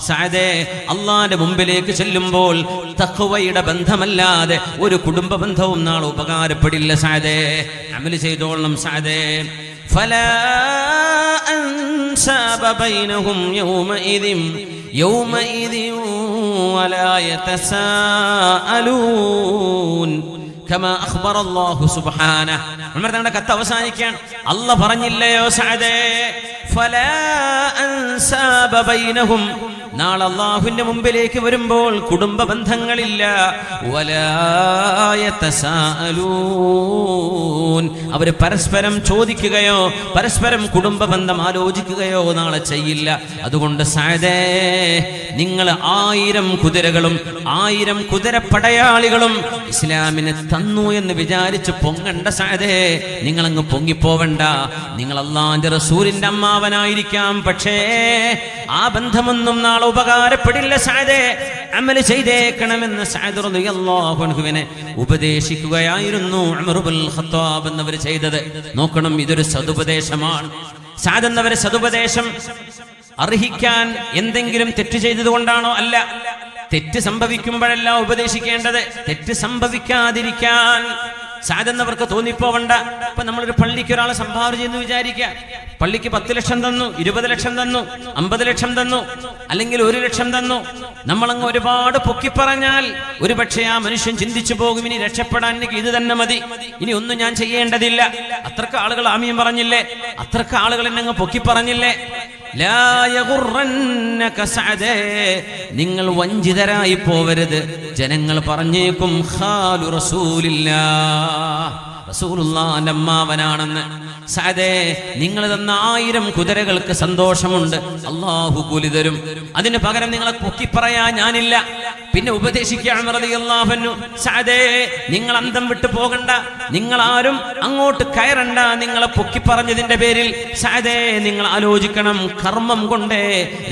സഅദേ, അല്ലാഹുവിന്റെ മുമ്പിലേക്ക് ചെല്ലുമ്പോൾ തഖ്വയുടെ ബന്ധമല്ലാതെ ഒരു കുടുംബ ബന്ധവും നാളെ ഉപകാരപ്പെടില്ല. സഅദേ, അമൽ ചെയ്തോളണം. സഅദേ, ഫലാ أنساب بينهم يومئذ ولا يتساءلون كما أخبر الله سبحانه. ഉമർ തങ്ങളുടെ കത്ത് അവസാനിക്കുകയാണ്. അല്ലാഹ് പറഞ്ഞില്ലയോ സഅദേ, ഫലാ അൻസാബ ബൈനഹും, നാളെ അല്ലാഹുവിന്റെ മുമ്പിലേക്ക് വരുമ്പോൾ കുടുംബ ബന്ധങ്ങളില്ല. വലാ യതസാഅലൂൻ, അവർ പരസ്പരം ചോദിക്കുകയോ പരസ്പരം കുടുംബ ബന്ധം ആലോചിക്കുകയോ നാളെ ചെയ്യില്ല. അതുകൊണ്ട് സഅദേ, നിങ്ങൾ 1000 കുതിരകളും 1000 കുതിരപ്പടയാളികളും ഇസ്ലാമിന് തന്നു എന്ന് വിചാരിച്ച് പൊങ്ങണ്ട സഅദേ. നിങ്ങളങ്ങ് പൊങ്ങിപ്പോവണ്ട. നിങ്ങൾ അല്ലാഹുവിന്റെ റസൂലിന്റെ അമ്മാവനായിരിക്കാം, പക്ഷേ ആ ബന്ധമൊന്നും നാളെ ഉപകാരപ്പെടില്ല സഅദേ. അമൽ ചെയ്തേക്കണമെന്ന് സഅദ് റളിയല്ലാഹു അൻഹുവിനെ ഉപദേശിക്കുകയായിരുന്നു ഉമർ ഇബ്നുൽ ഖത്താബ് എന്നവർ ചെയ്തത്. നോക്കണം, ഇതൊരു സദുപദേശമാണ്. സഅദ് എന്നവർ സദുപദേശം അർഹിക്കാൻ എന്തെങ്കിലും തെറ്റ് ചെയ്തതുകൊണ്ടാണോ? അല്ല. തെറ്റ് സംഭവിക്കുമ്പോഴല്ല ഉപദേശിക്കേണ്ടത്, തെറ്റ് സംഭവിക്കാതിരിക്കാൻ സഅദ് എന്നവർക്ക് തോന്നിപ്പോവണ്ട. ഇപ്പൊ നമ്മളൊരു പള്ളിക്ക് ഒരാളെ സംഭാവന ചെയ്യുന്നു വിചാരിക്കുക. പള്ളിക്ക് 10 ലക്ഷം തന്നു, 20 ലക്ഷം തന്നു, 50 ലക്ഷം തന്നു, അല്ലെങ്കിൽ 1 ലക്ഷം തന്നു. നമ്മളങ്ങ് ഒരുപാട് പൊക്കിപ്പറഞ്ഞാൽ ഒരുപക്ഷെ ആ മനുഷ്യൻ ചിന്തിച്ചു പോകും, ഇനി രക്ഷപ്പെടാൻ എനിക്ക് ഇത് തന്നെ മതി, ഇനി ഒന്നും ഞാൻ ചെയ്യേണ്ടതില്ല. അത്രക്ക് ആളുകൾ ആമീൻ പറഞ്ഞില്ലേ, അത്രക്ക് ആളുകൾ എന്നെ അങ്ങ് പൊക്കിപ്പറഞ്ഞില്ലേ. ലാ യഗുറന്നക സഅദേ, നിങ്ങൾ വഞ്ചിതരായി പോവരുത്. ജനങ്ങൾ പറഞ്ഞേക്കും ഖാലു റസൂലില്ലാഹ്, റസൂലുള്ളാഹിന്റെ അമ്മാവനാണെന്ന്. സഅദേ, നിങ്ങൾ തന്ന 1000 കുതിരകൾക്ക് സന്തോഷമുണ്ട്, അല്ലാഹു കൂലി തരും. അതിന് പകരം നിങ്ങളെ പൊക്കിപ്പറയാൻ ഞാനില്ല. പിന്നെ ഉപദേശിക്കാൻ റളിയല്ലാഹു അൻഹു, സഅദേ, നിങ്ങൾ അന്തം വിട്ടു പോകണ്ട, നിങ്ങൾ ആരും അങ്ങോട്ട് കയറണ്ട. നിങ്ങളെ പൊക്കിപ്പറഞ്ഞതിന്റെ പേരിൽ സഅദേ നിങ്ങൾ ആലോചിക്കണം, കർമ്മം കൊണ്ടേ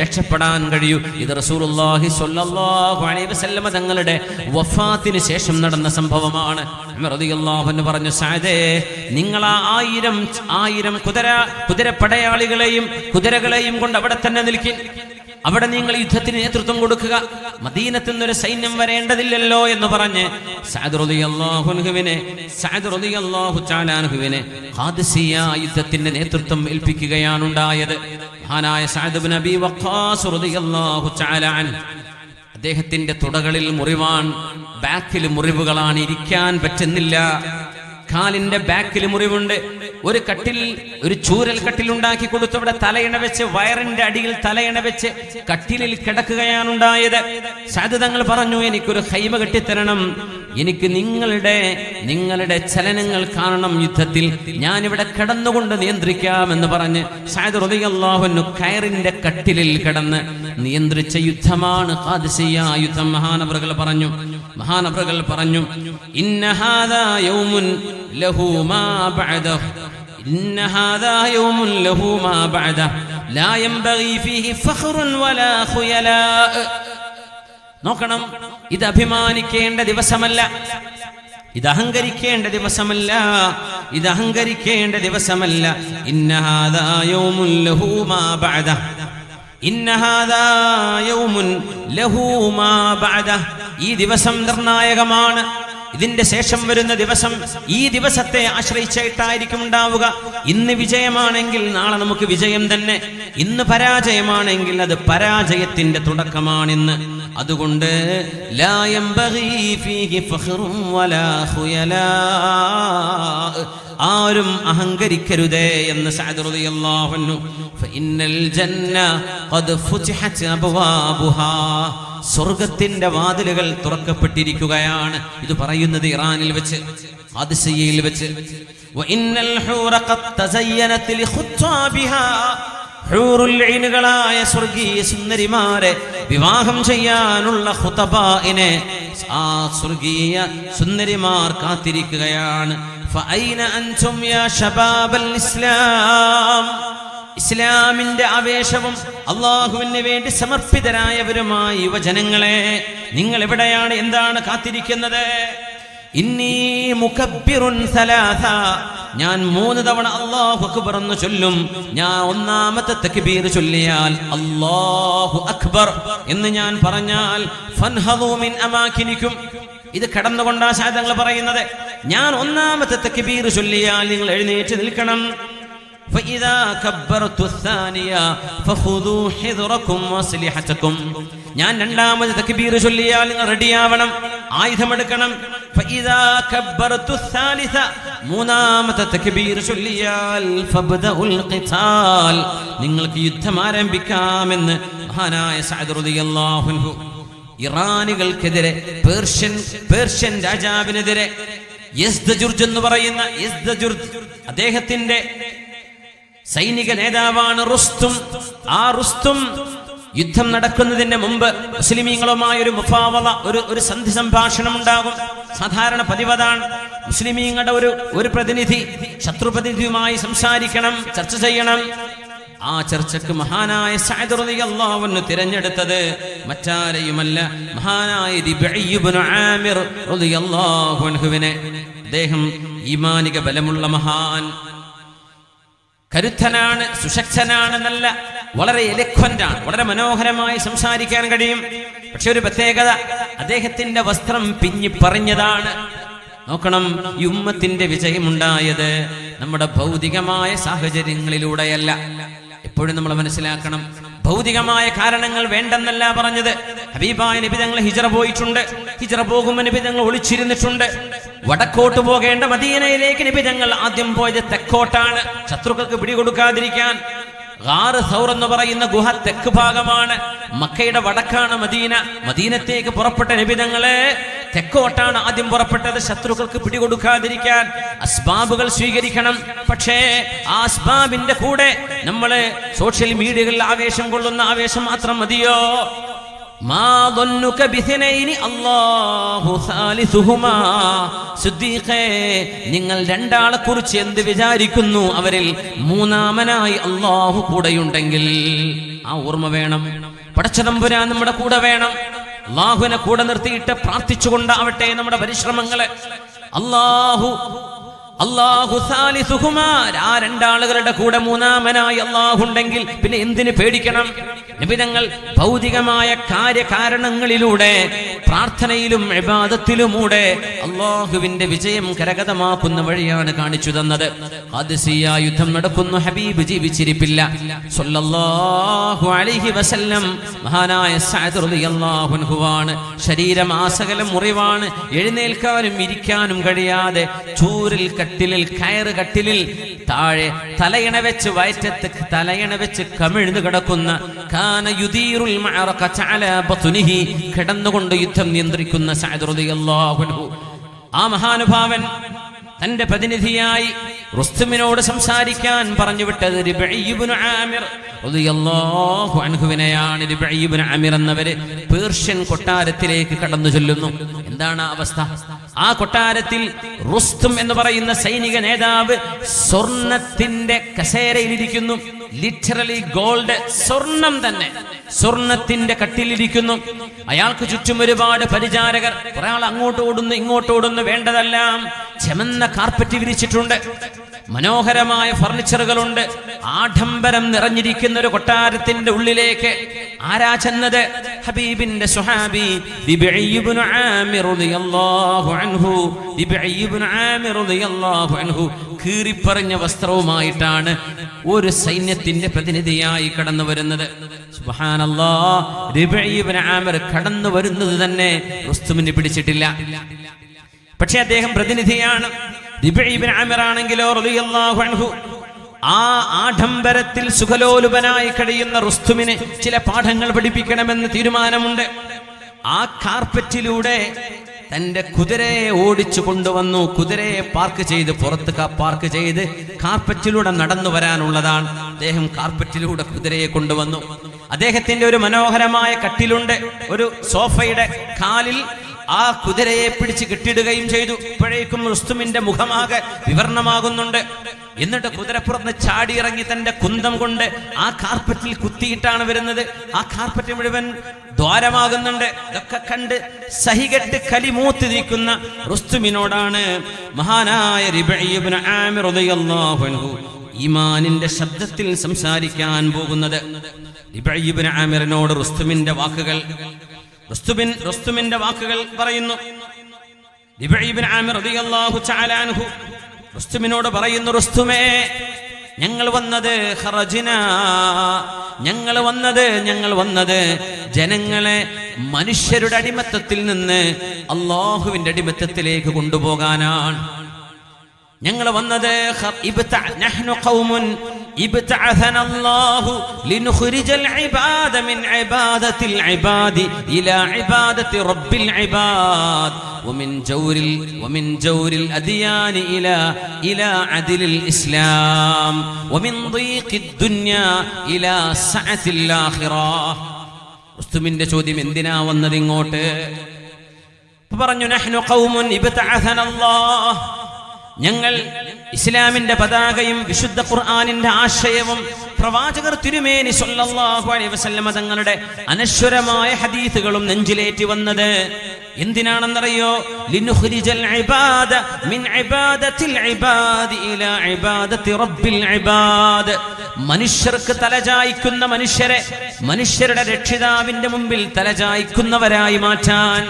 രക്ഷപ്പെടാൻ കഴിയൂ. ഇത് റസൂലുള്ളാഹി സ്വല്ലല്ലാഹു അലൈഹി വസല്ലമ തങ്ങളുടെ വഫാത്തിന് ശേഷം നടന്ന സംഭവമാണ്. ഉമർ റളിയല്ലാഹു അൻഹു പറഞ്ഞു, സഅദേ, നിങ്ങൾ ആ 1000 കുതിരപ്പടയാളികളെയും കുതിരകളെയും കൊണ്ട് അവിടെ തന്നെ നിൽക്കും. അവിടെ നിങ്ങൾ യുദ്ധത്തിന് നേതൃത്വം കൊടുക്കുക. മദീനത്തിൽ നിന്നൊരു സൈന്യം വരേണ്ടതില്ലല്ലോ എന്ന് പറഞ്ഞ് സഅദ് റളിയല്ലാഹു തആല അൻഹുവിനെ ഖാദിസിയ യുദ്ധത്തിന്റെ നേതൃത്വം ഏൽപ്പിക്കുകയാണ് ഉണ്ടായത്. മഹാനായ സഅദ് ഇബ്നു അബീ വഖാസ് റളിയല്ലാഹു തആല അൻഹു, അദ്ദേഹത്തിന്റെ തുടകളിൽ മുറിവാൻ, ബാക്കിൽ മുറിവുകളാണ്, ഇരിക്കാൻ പറ്റുന്നില്ല. കാലിന്റെ ബാക്കിൽ മുറിവുണ്ട്. ഒരു കട്ടിൽ, ഒരു ചൂരൽ കട്ടിൽ ഉണ്ടാക്കി കൊടുത്തു. അവിടെ തലയിണ വെച്ച്, വയറിന്റെ അടിയിൽ തലയിണ വെച്ച് കട്ടിലിൽ കിടക്കുകയാണ് ഉണ്ടായത്. സഅദ് തങ്ങൾ പറഞ്ഞു, എനിക്കൊരു ഖൈമ കെട്ടിത്തരണം, എനിക്ക് നിങ്ങളുടെ ചലനങ്ങൾ കാണണം യുദ്ധത്തിൽ, ഞാനിവിടെ കിടന്നുകൊണ്ട് നിയന്ത്രിക്കാമെന്ന് പറഞ്ഞ് സഅദ് റളിയല്ലാഹു അൻഹു കയറിന്റെ കട്ടിലിൽ കിടന്ന് നിയന്ത്രിച്ച യുദ്ധമാണ് ഖാദിസിയ യുദ്ധം. മഹാനവറുകൾ പറഞ്ഞു, ഇന്ന ഹാദാ യൗമുൻ ലഹു മാ ബഅദഹു, ഇന്ന ഹാദാ യൗമുൻ ലഹു മാ ബഅദഹു ലാ യൻബഗി ഫീഹി ഫഖ്റുൻ വലാ ഖുയലാ. നോക്കണം, ഇത് അഭിമാനിക്കേണ്ട ദിവസമല്ല, ഇത് അഹങ്കരിക്കേണ്ട ദിവസമല്ല, ഇത് അഹങ്കരിക്കേണ്ട ദിവസമല്ല. ഇന്ന ഹാദാ യൗമുൻ ലഹു മാ ബഅദഹു, ഇന്ന ഹാദാ യൗമുൻ ലഹു മാ ബഅദഹു. ഈ ദിവസം നിർണായകമാണ്. ഇതിന്റെ ശേഷം വരുന്ന ദിവസം ഈ ദിവസത്തെ ആശ്രയിച്ചായിട്ടായിരിക്കും ഉണ്ടാവുക. ഇന്ന് വിജയമാണെങ്കിൽ നാളെ നമുക്ക് വിജയം തന്നെ, ഇന്ന് പരാജയമാണെങ്കിൽ അത് പരാജയത്തിന്റെ തുടക്കമാണിന്ന്. അതുകൊണ്ട് ലാ യംബഗി ഫീഹി ഫഖ്റുൻ വലാ ഖുയലാ, ആരും അഹങ്കരിക്കരുതേ എന്ന് സഅദ് റളിയല്ലാഹു അൻഹു. ഫഇന്നൽ ജന്ന ഖദ് ഫുതിഹത് അബ്വാബുഹാ, സ്വർഗത്തിന്റെ വാതിലുകൾ തുറക്കപ്പെട്ടിരിക്കുകയാണ്. ഇത് പറയുന്നത് ഇറാനിൽ വെച്ച്, ഖാദിസിയയിൽ വെച്ച്. വഇന്നൽ ഹൂറ ഖദ് തസയ്യനത് ലിഖുത്താബിഹാ, ഹൂറുൽ ഐനുകളായ സ്വർഗീയ സുന്ദരിമാരെ വിവാഹം ചെയ്യാനുള്ള ഖുതബാഇനെ ആ സ്വർഗീയ സുന്ദരിമാർ കാത്തിരിക്കുകയാണ്. ഫഅൈന അൻതും യാ ശബാബൽ ഇസ്ലാം, ഇസ്ലാമിന്റെ ആവേശവും അള്ളാഹുവിന് വേണ്ടി സമർപ്പിതരായവരുമായ യുവജനങ്ങളെ, നിങ്ങൾ എവിടെയാണ്? എന്താണ് കാത്തിരിക്കുന്നത്? ഇന്നി മുകബ്ബിറുൻ സലാസ, ഞാൻ 3 തവണ അല്ലാഹു അക്ബർ എന്ന് ചൊല്ലും. ഞാൻ ഒന്നാമത്തെ തക്ബീർ ചൊല്ലിയാൽ അല്ലാഹു അക്ബർ എന്ന് ഞാൻ പറഞ്ഞാൽ ഫൻഹദൂ മിൻ അമാകിനിക്കും, ഇത് കടന്നുകൊണ്ടാ ശാദങ്ങൾ പറയുന്നത്. ഞാൻ ഒന്നാമത്തെ തക്ബീർ ചൊല്ലിയാൽ നിങ്ങൾ എഴുന്നേറ്റ് നിൽക്കണം. فإذا كبرت الثانية فخذوا حذركم وأسلحتكم, ഞാൻ രണ്ടാമത്തെ തക്ബീർ ചൊല്ലിയാൽ നിങ്ങൾ റെഡിയാവണം, ആയുധമെടുക്കണം. فإذا كبرت الثالثة, മൂന്നാമത്തെ തക്ബീർ ചൊല്ലിയാൽ فابدأوا القتال, നിങ്ങൾക്ക് യുദ്ധം ആരംഭിക്കാമെന്ന് മഹാനായ സഅദ് റളിയല്ലാഹു അൻഹു ഇറാനികൾക്കെതിരെ പേർഷ്യൻ രാജാവിനെതിരെ യസ്ദജുർജ് എന്ന് പറയുന്ന യസ്ദജുർജ്, അദ്ദേഹത്തിന്റെ സൈനിക നേതാവാണ് റുസ്തും. ആ റുസ്തും യുദ്ധം നടക്കുന്നതിന് മുമ്പ് മുസ്ലിമീങ്ങളുമായ ഒരു മുഫാവള, ഒരു സന്ധി സംഭാഷണം ഉണ്ടാകും. സാധാരണ പതിവതാണ്. മുസ്ലിമീങ്ങളുടെ ഒരു പ്രതിനിധി ശത്രുപ്രതിനിധിയുമായി സംസാരിക്കണം, ചർച്ച ചെയ്യണം. ആ ചർച്ചക്ക് മഹാനായ സഅദ് റളിയല്ലാഹു അൻഹു തിരഞ്ഞെടുത്തത് മറ്റാരെയുമല്ല, മഹാനായ റിബഈ ഇബ്നു ആമിർ റളിയല്ലാഹു അൻഹുവിനെ. അദ്ദേഹം ഈമാനിക ബലമുള്ള മഹാൻ, കരുത്തനാണ്, സുശക്തനാണ്, നല്ല വളരെ എലക്വന്റ് ആണ്, വളരെ മനോഹരമായി സംസാരിക്കാൻ കഴിയും. പക്ഷെ ഒരു പ്രത്യേകത, അദ്ദേഹത്തിന്റെ വസ്ത്രം പിഞ്ഞി പറഞ്ഞതാണ്. നോക്കണം, ഈ ഉമ്മത്തിന്റെ വിജയമുണ്ടായത് നമ്മുടെ ഭൗതികമായ സാഹചര്യങ്ങളിലൂടെയല്ല. എപ്പോഴും നമ്മൾ മനസ്സിലാക്കണം, ഭൗതികമായ കാരണങ്ങൾ വേണ്ടെന്നല്ല പറഞ്ഞത്. ഹബീബായ നബി തങ്ങൾ ഹിജ്റ പോയിട്ടുണ്ട്. ഹിജ്റ പോകുമ്പോൾ നബി തങ്ങൾ ഒളിച്ചിരുന്നിട്ടുണ്ട്. വടക്കോട്ട് പോകേണ്ട മദീനയിലേക്ക് നബി തങ്ങൾ ആദ്യം പോയത് തെക്കോട്ടാണ്, ശത്രുക്കൾക്ക് പിടികൊടുക്കാതിരിക്കാൻ. ഗാർ സൗർ എന്ന് പറയുന്ന ഗുഹ തെക്ക് ഭാഗമാണ്. മക്കയുടെ വടക്കാണ് മദീന. മദീനത്തേക്ക് പുറപ്പെട്ട നബി തങ്ങളെ തെക്കോട്ടാണ് ആദ്യം പുറപ്പെട്ടത്, ശത്രുക്കൾക്ക് പിടികൊടുക്കാതിരിക്കാൻ. അസ്ബാബുകൾ സ്വീകരിക്കണം. പക്ഷേ ആ അസ്ബാബിന്റെ കൂടെ നമ്മള് സോഷ്യൽ മീഡിയകളിൽ ആവേശം കൊള്ളുന്ന ആവേശം മാത്രം മതിയോ? നിങ്ങൾ രണ്ടാളെ കുറിച്ച് എന്ത് വിചാരിക്കുന്നു? അവരിൽ മൂന്നാമനായി അല്ലാഹു കൂടെയുണ്ടെങ്കിൽ ആ ഓർമ്മ വേണം. പടച്ചതമ്പുരാൻ നമ്മുടെ കൂടെ വേണം. അല്ലാഹുവിനെ കൂടെ നിർത്തിയിട്ട് പ്രാർത്ഥിച്ചുകൊണ്ടാവട്ടെ നമ്മുടെ പരിശ്രമങ്ങള്. അല്ലാഹു സാലിസുഹുമാ, ആ രണ്ടാളുകളുടെ കൂടെ മൂന്നാമനായി അല്ലാഹു ഉണ്ടെങ്കിൽ പിന്നെ എന്തിന് പേടിക്കണം? നബി തങ്ങൾ ഭൗതികമായ കാര്യകാരണങ്ങളിലൂടെ, പ്രാർത്ഥനയിലും ഇബാദത്തിലുമൂടെ അല്ലാഹുവിന്റെ വിജയം കരഗതമാക്കുന്ന വഴിയാണ് കാണിച്ചു തന്നത്. ഖാദിസിയ യുദ്ധം നടക്കുന്നു, ഹബീബ് ജീവിച്ചിരിപ്പില്ല സ്വല്ലല്ലാഹു അലൈഹി വസല്ലം. മഹാനായ സഅദ് റളിയല്ലാഹു അൻഹുവാണ്. ശരീരം ആസകലം മുറിവാണ്, എഴുന്നേൽക്കാനും ഇരിക്കാനും കഴിയാതെ ചൂരിൽ കയറ് കട്ടിലിൽ താഴെ തലയണ വെച്ച് വയറ്റത്ത് തലയണ വെച്ച് കമിഴ്ന്നു കിടക്കുന്ന കിടന്നുകൊണ്ട് യുദ്ധം നിയന്ത്രിക്കുന്ന സഅദ് റളിയല്ലാഹു അൻഹു. ആ മഹാനുഭാവൻ തന്റെ പ്രതിനിധിയായി റുസ്തുമിനോട് സംസാരിക്കാൻ പറഞ്ഞു വിട്ടത് റിബഈ ഇബ്നു ആമിർ റളിയല്ലാഹു അൻഹുവിനെയാണ്. റിബഈ ഇബ്നു ആമിർ എന്നവര് പേർഷ്യൻ കൊട്ടാരത്തിലേക്ക് കടന്നു ചെല്ലുന്നു. എന്താണ് അവസ്ഥ? ആ കൊട്ടാരത്തിൽ റുസ്തും എന്ന് പറയുന്ന സൈനിക നേതാവ് സ്വർണത്തിന്റെ കസേരയിലിരിക്കുന്നു. ലിറ്ററലി ഗോൾഡ്, സ്വർണം തന്നെ, സ്വർണത്തിന്റെ കട്ടിലിരിക്കുന്നു. അയാൾക്ക് ചുറ്റും ഒരുപാട് പരിചാരകർ. ഒരാൾ അങ്ങോട്ടോടുന്നു ഇങ്ങോട്ടോടുന്നു, വേണ്ടതെല്ലാം ചെമന്ന കാർപ്പറ്റ് വിരിച്ചിട്ടുണ്ട്. മനോഹരമായ ഫർണിച്ചറുകളുണ്ട്. ആഡംബരം നിറഞ്ഞിരിക്കുന്ന ഒരു കൊട്ടാരത്തിന്റെ ഉള്ളിലേക്ക് ആരാ ചെന്നത്? ഹബീബിന്റെ സ്വഹാബി റിബഈ ഇബ്നു ആമിർ റളിയല്ലാഹു അൻഹു. റിബഈ ഇബ്നു ആമിർ റളിയല്ലാഹു അൻഹു കീറിപ്പറഞ്ഞ വസ്ത്രവുമായിട്ടാണ് ഒരു സൈന്യത്തിന്റെ പ്രതിനിധിയായി കടന്നു വരുന്നത്. സുബ്ഹാനല്ലാഹ്, റിബഈ ഇബ്നു ആമിർ കടന്നു വരുന്നത് തന്നെ റുസ്തുമിനെ പിടിച്ചിട്ടില്ല. പക്ഷെ അദ്ദേഹം പ്രതിനിധിയാണ്. റിബഈ ഇബ്നു ആമിർ ആണെങ്കിലോ റളിയല്ലാഹു അൻഹു, ആ ആഡംബരത്തിൽ സുഖലോലുപനായി കഴിയുന്ന റുസ്തുമിന് ചില പാഠങ്ങൾ പഠിപ്പിക്കണമെന്ന് തീരുമാനമുണ്ട്. ആ കാർപ്പറ്റിലൂടെ തന്റെ കുതിരയെ ഓടിച്ചു കൊണ്ടുവന്നു. കുതിരയെ പുറത്ത് പാർക്ക് ചെയ്ത് കാർപ്പറ്റിലൂടെ നടന്നു വരാനുള്ളതാണ്. അദ്ദേഹം കാർപ്പറ്റിലൂടെ കുതിരയെ കൊണ്ടുവന്നു. അദ്ദേഹത്തിന്റെ ഒരു മനോഹരമായ കട്ടിലുണ്ട്. ഒരു സോഫയുടെ കാലിൽ ആ കുതിരയെ പിടിച്ച് കെട്ടിടുകയും ചെയ്തു. ഇപ്പോഴേക്കും റുസ്തുമിന്റെ മുഖമാകെ വിവരണമാകുന്നുണ്ട്. എന്നിട്ട് കുതിരപ്പുറത്ത് ചാടിയിറങ്ങി തന്റെ കുന്തം കൊണ്ട് ആ കാർപ്പറ്റിൽ കുത്തിയിട്ടാണ് വരുന്നത്. ആ കാർപ്പറ്റ് മുഴുവൻ ദ്വാരമാകുന്നുണ്ട്. ഇതൊക്കെ കണ്ട് സഹികെട്ട് കലിമൂത്ത് നിൽക്കുന്ന റുസ്തുമിനോടാണ് മഹാനായ റിബഈ ഇബ്നു ആമിർ റളിയല്ലാഹു അൻഹു ഈമാനിന്റെ ശബ്ദത്തിൽ സംസാരിക്കാൻ പോകുന്നത്. റിബഈ ഇബ്നു ആമിറിനോട് റുസ്തുമിന്റെ വാക്കുകൾ പറയുന്നു. റിബഈ ഇബ്നു ആമിർ റളിയല്ലാഹു തആല അൻഹു റുസ്തുമിനോട് പറയുന്നു, റുസ്തുമേ, ഞങ്ങൾ വന്നത് ജനങ്ങളെ മനുഷ്യരുടെ അടിമത്തത്തിൽ നിന്ന് അല്ലാഹുവിന്റെ അടിമത്തത്തിലേക്ക് കൊണ്ടുപോകാനാണ്. ഞങ്ങൾ വന്നത് നഹ്നു ഖൗമുൻ ഇബ്തഅസന അല്ലാഹു ലിനുഖ്രിജൽ ഇബാദ മിൻ ഇബാദത്തിൽ ഇബാദി ഇലാ ഇബാദത്തി റബ്ബിൽ ഇബാദ് ومن جور الأديان إلى عدل الإسلام ومن ضيق الدنيا إلى سعة الآخرة. റുസ്തുമിന്റെ ചോദ്യം, എന്തിനാ വന്നത് ഇങ്ങോട്ട്? പറഞ്ഞു, നഹ്നു ഖൗമുൻ ഇബ്തഅസന അല്ലാഹ്, ഞങ്ങൾ ഇസ്ലാമിന്റെ പതാകയും വിശുദ്ധ ഖുർആനിന്റെ ആശയവും പ്രവാചകർ തിരുമേനി സ്വല്ലല്ലാഹു അലൈഹി വസല്ലമ തങ്ങളുടെ അനശ്വരമായ ഹദീസുകളും നെഞ്ചിലേറ്റി വന്നത് എന്തിനാണെന്നറിയോ? ലിനുഖ്രിജൽ ഇബാദ മിൻ ഇബാദത്തിൽ ഇബാദി ഇലാ ഇബാദത്തി റബ്ബിൽ ഇബാദ്. മനുഷ്യർക്ക് തലചായ്ക്കുന്ന മനുഷ്യരുടെ രക്ഷിതാവിന്റെ മുമ്പിൽ തലചായ്ക്കുന്നവരായി മാറ്റാൻ,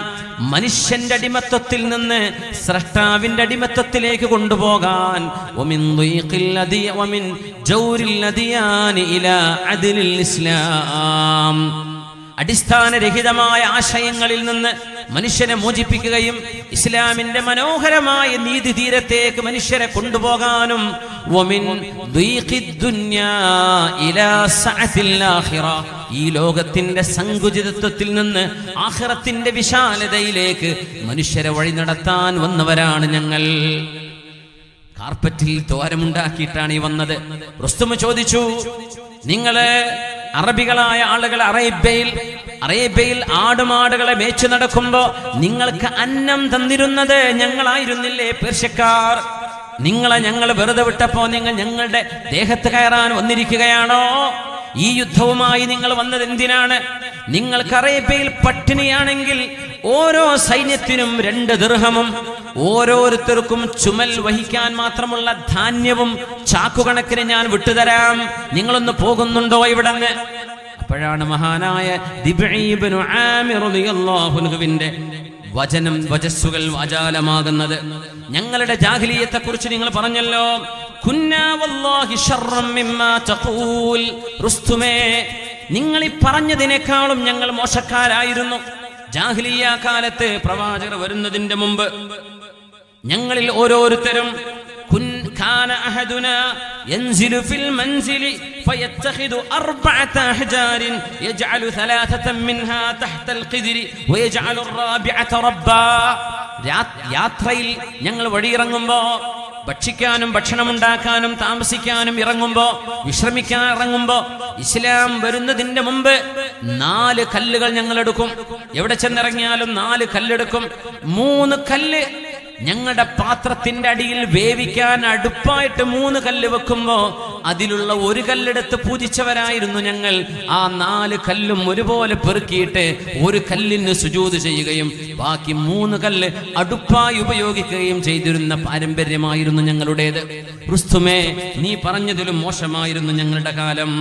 മനുഷ്യന്റെ അടിമത്തത്തിൽ നിന്ന് സ്രഷ്ടാവിന്റെ അടിമത്തത്തിലേക്ക് കൊണ്ടുപോകാൻ, വമിൻ ജൗരിൽ അദിയാനി ഇലാ അദ്ലിൽ ഇസ്ലാം, അടിസ്ഥാനരഹിതമായ ആശയങ്ങളിൽ നിന്ന് മനുഷ്യനെ മോചിപ്പിക്കുകയും ഇസ്ലാമിന്റെ മനോഹരമായ നീതി തീരത്തേക്ക് മനുഷ്യരെ കൊണ്ടുപോകാനും, ഈ ലോകത്തിന്റെ സങ്കുചിതത്വത്തിൽ നിന്ന് ആഖിറത്തിന്റെ വിശാലതയിലേക്ക് മനുഷ്യരെ വഴി നടത്താൻ വന്നവരാണ് ഞങ്ങൾ. കാർപ്പറ്റിൽ ദ്വാരമുണ്ടാക്കിയിട്ടാണ് ഈ വന്നത്. റുസ്തും ചോദിച്ചു, നിങ്ങള് അറബികളായ ആളുകൾ അറേബ്യയിൽ ആടുമാടുകളെ മേച്ചു നടക്കുമ്പോ നിങ്ങൾക്ക് അന്നം തന്നിരുന്നത് ഞങ്ങളായിരുന്നില്ലേ പേർഷ്യക്കാർ? ഞങ്ങൾ വെറുതെ വിട്ടപ്പോ നിങ്ങൾ ഞങ്ങളുടെ ദേഹത്ത് കയറാൻ വന്നിരിക്കുകയാണോ? ഈ യുദ്ധവുമായി നിങ്ങൾ വന്നത് എന്തിനാണ്? നിങ്ങൾക്ക് അറേബ്യയിൽ പട്ടിണിയാണെങ്കിൽ ഓരോ സൈന്യത്തിനും 2 ദിർഹമും ഓരോരുത്തർക്കും ചുമൽ വഹിക്കാൻ മാത്രമുള്ള ധാന്യവും ചാക്കുകണക്കിന് ഞാൻ വിട്ടുതരാം. നിങ്ങളൊന്ന് പോകുന്നുണ്ടോ ഇവിടെന്ന്? അപ്പോഴാണ് മഹാനായ റിബഈ ഇബ്നു ആമിർ റളിയല്ലാഹു അൻഹുവിന്റെ വചസ്സുകൾ വാചാലമാകുന്നത്. ഞങ്ങളുടെ ജാഹിലിയ്യത്തെ കുറിച്ച് നിങ്ങൾ പറഞ്ഞല്ലോ, കുന്നാ വല്ലാഹി ശർറൻ മിമ്മാ തഖൂൽ. റുസ്തുമേ, നിങ്ങൾ ഈ പറഞ്ഞതിനേക്കാളും ഞങ്ങൾ മോശക്കാരായിരുന്നു. ജാഹിലിയ്യ കാലത്ത് പ്രവാചകർ വരുന്നതിന്റെ മുമ്പ് ഞങ്ങളിൽ ഓരോരുത്തരും كان أحدنا ينزل في المنزل فيتخذ 4 أحجار يجعل 3 منها تحت القدر ويجعل 4 ربا. യാത്രയിൽ ഞങ്ങൾ വഴിയിറങ്ങുമ്പോ, ഭക്ഷിക്കാനും ഭക്ഷണമുണ്ടാക്കാനും താമസിക്കാനും ഇറങ്ങുമ്പോ, വിശ്രമിക്കാൻ ഇറങ്ങുമ്പോ, ഇസ്ലാം വരുന്നതിന്റെ മുമ്പ് 4 കല്ലുകൾ ഞങ്ങൾ എടുക്കും. എവിടെ ചെന്നിറങ്ങിയാലും 4 കല്ലെടുക്കും. 3 കല്ല് ഞങ്ങളുടെ പാത്രത്തിന്റെ അടിയിൽ വേവിക്കാൻ അടുപ്പായിട്ട് 3 കല്ല് വെക്കുമ്പോ അതിലുള്ള 1 കല്ലെടുത്ത് പൂജിച്ചവരായിരുന്നു ഞങ്ങൾ. ആ 4 കല്ലും ഒരുപോലെ പെറുക്കിയിട്ട് 1 കല്ലിന് സുജൂദ് ചെയ്യുകയും ബാക്കി 3 കല്ല് അടുപ്പായി ഉപയോഗിക്കുകയും ചെയ്തിരുന്ന പാരമ്പര്യമായിരുന്നു ഞങ്ങളുടേത്. റുസ്തുമേ, നീ പറഞ്ഞതിലും മോശമായിരുന്നു ഞങ്ങളുടെ കാലം.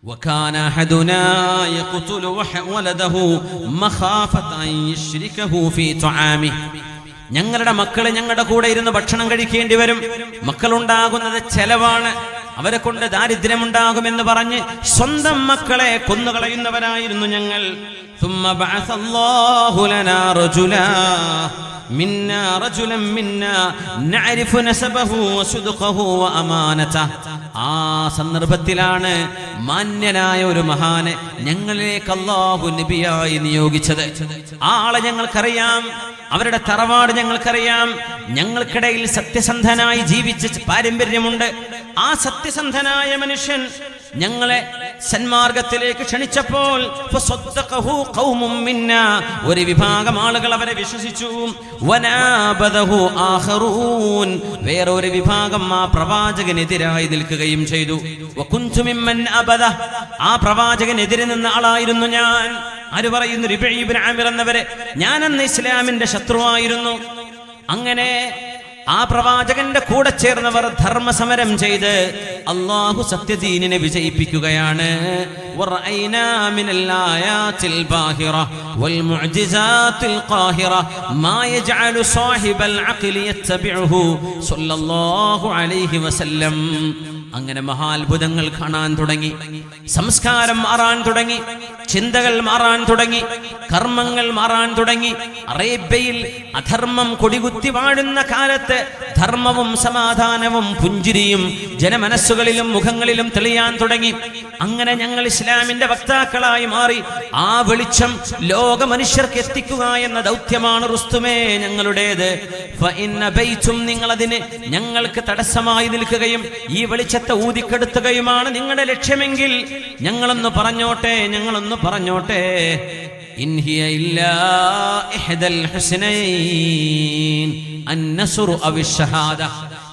وكان أحدنا يقتل ولده مخافة أن يشركه في طعامه. ഞങ്ങളുടെ മക്കള് ഞങ്ങളുടെ കൂടെ ഇരുന്ന് ഭക്ഷണം കഴിക്കേണ്ടി വരും. മക്കളുണ്ടാകുന്നത് ചെലവാണ്, അവരെ കൊണ്ട് ദാരിദ്ര്യമുണ്ടാകുമെന്ന് പറഞ്ഞ് സ്വന്തം മക്കളെ കൊന്നുകളയുന്നവരായിരുന്നു ഞങ്ങൾ. ثم بعث الله لنا رجلا منا نعرف نسبه وصدقه وأمانته. ആ സന്ദർഭത്തിലാണ് മാന്യനായ ഒരു മഹാനെ ഞങ്ങളിലേക്ക് അല്ലാഹു നബിയായി നിയോഗിച്ചത്. ആ ആളെ ഞങ്ങൾക്കറിയാം, അവരുടെ തറവാട് ഞങ്ങൾക്കറിയാം. ഞങ്ങൾക്കിടയിൽ സത്യസന്ധനായി ജീവിച്ച പാരമ്പര്യമുണ്ട്. ആ സത്യസന്ധനായ മനുഷ്യൻ ഞങ്ങളെ സന്മാർഗത്തിലേക്ക് ക്ഷണിച്ചപ്പോൾ ഫസദ്ദഖഹു ഖൗമും മിന്നാ, ഒരു വിഭാഗം ആളുകൾ അവരെ വിശ്വസിച്ചു. വനാബദഹു ആഖറൂൻ, വേറൊരു വിഭാഗം ആ പ്രവാചകനെതിരായി നിൽക്കുകയും ചെയ്തു. വകുൻതു മിമ്മൻ അബദ, ആ പ്രവാചകനെതിരെ നിന്ന ആളായിരുന്നു ഞാൻ. ആര് പറയുന്നു? റിബഈ ഇബ്നു ആമിർ എന്നവരെ. ഞാനന്ന് ഇസ്ലാമിന്റെ ശത്രുവായിരുന്നു. അങ്ങനെ ആ പ്രവാചകന്റെ കൂടെ ചേർന്നവർ ധർമ്മസമരം ചെയ്ത് അല്ലാഹു സത്യദീനിനെ വിജയിപ്പിക്കുകയാണ്. വറഅയ്നാ മിനൽ ആയാതിൽ ബാഹിറ വൽ മുഅ്ജിസാതിൽ ഖാഹിറ മാ യജ്അലു സാഹിബൽ അഖ്ലി യത്തബിഉഹു സ്വല്ലല്ലാഹു അലൈഹി വസല്ലം. അങ്ങനെ മഹാത്ഭുതങ്ങൾ കാണാൻ തുടങ്ങി, സംസ്കാരം മാറാൻ തുടങ്ങി, ചിന്തകൾ മാറാൻ തുടങ്ങി, കർമ്മങ്ങൾ മാറാൻ തുടങ്ങി. അറേബ്യയിൽ അധർമ്മം കൊടികുത്തി വാഴുന്ന കാലത്ത് ധർമ്മവും സമാധാനവും പുഞ്ചിരിയും ജനമനസ്സുകളിലും മുഖങ്ങളിലും തെളിയാൻ തുടങ്ങി. അങ്ങനെ ഞങ്ങൾ ഇസ്ലാമിന്റെ വക്താക്കളായി മാറി. ആ വെളിച്ചം ലോക മനുഷ്യർക്ക് എത്തിക്കുക എന്ന ദൗത്യമാണ് റുസ്തുമേ ഞങ്ങളുടേത്. നിങ്ങളതിന് ഞങ്ങൾക്ക് തടസ്സമായി നിൽക്കുകയും ഈ വെളിച്ചത്തെ ഊതിക്കെടുത്തുകയുമാണ് നിങ്ങളുടെ ലക്ഷ്യമെങ്കിൽ ഞങ്ങളൊന്ന് പറഞ്ഞോട്ടെ, ഞങ്ങളൊന്ന് പറഞ്ഞോട്ടെ. ഇൻ ഹിയ ഇല്ലാ ഇഹ്ദൽ ഹുസ്നൈൻ അൻ-നസ്റു അവി-ഷഹാദ.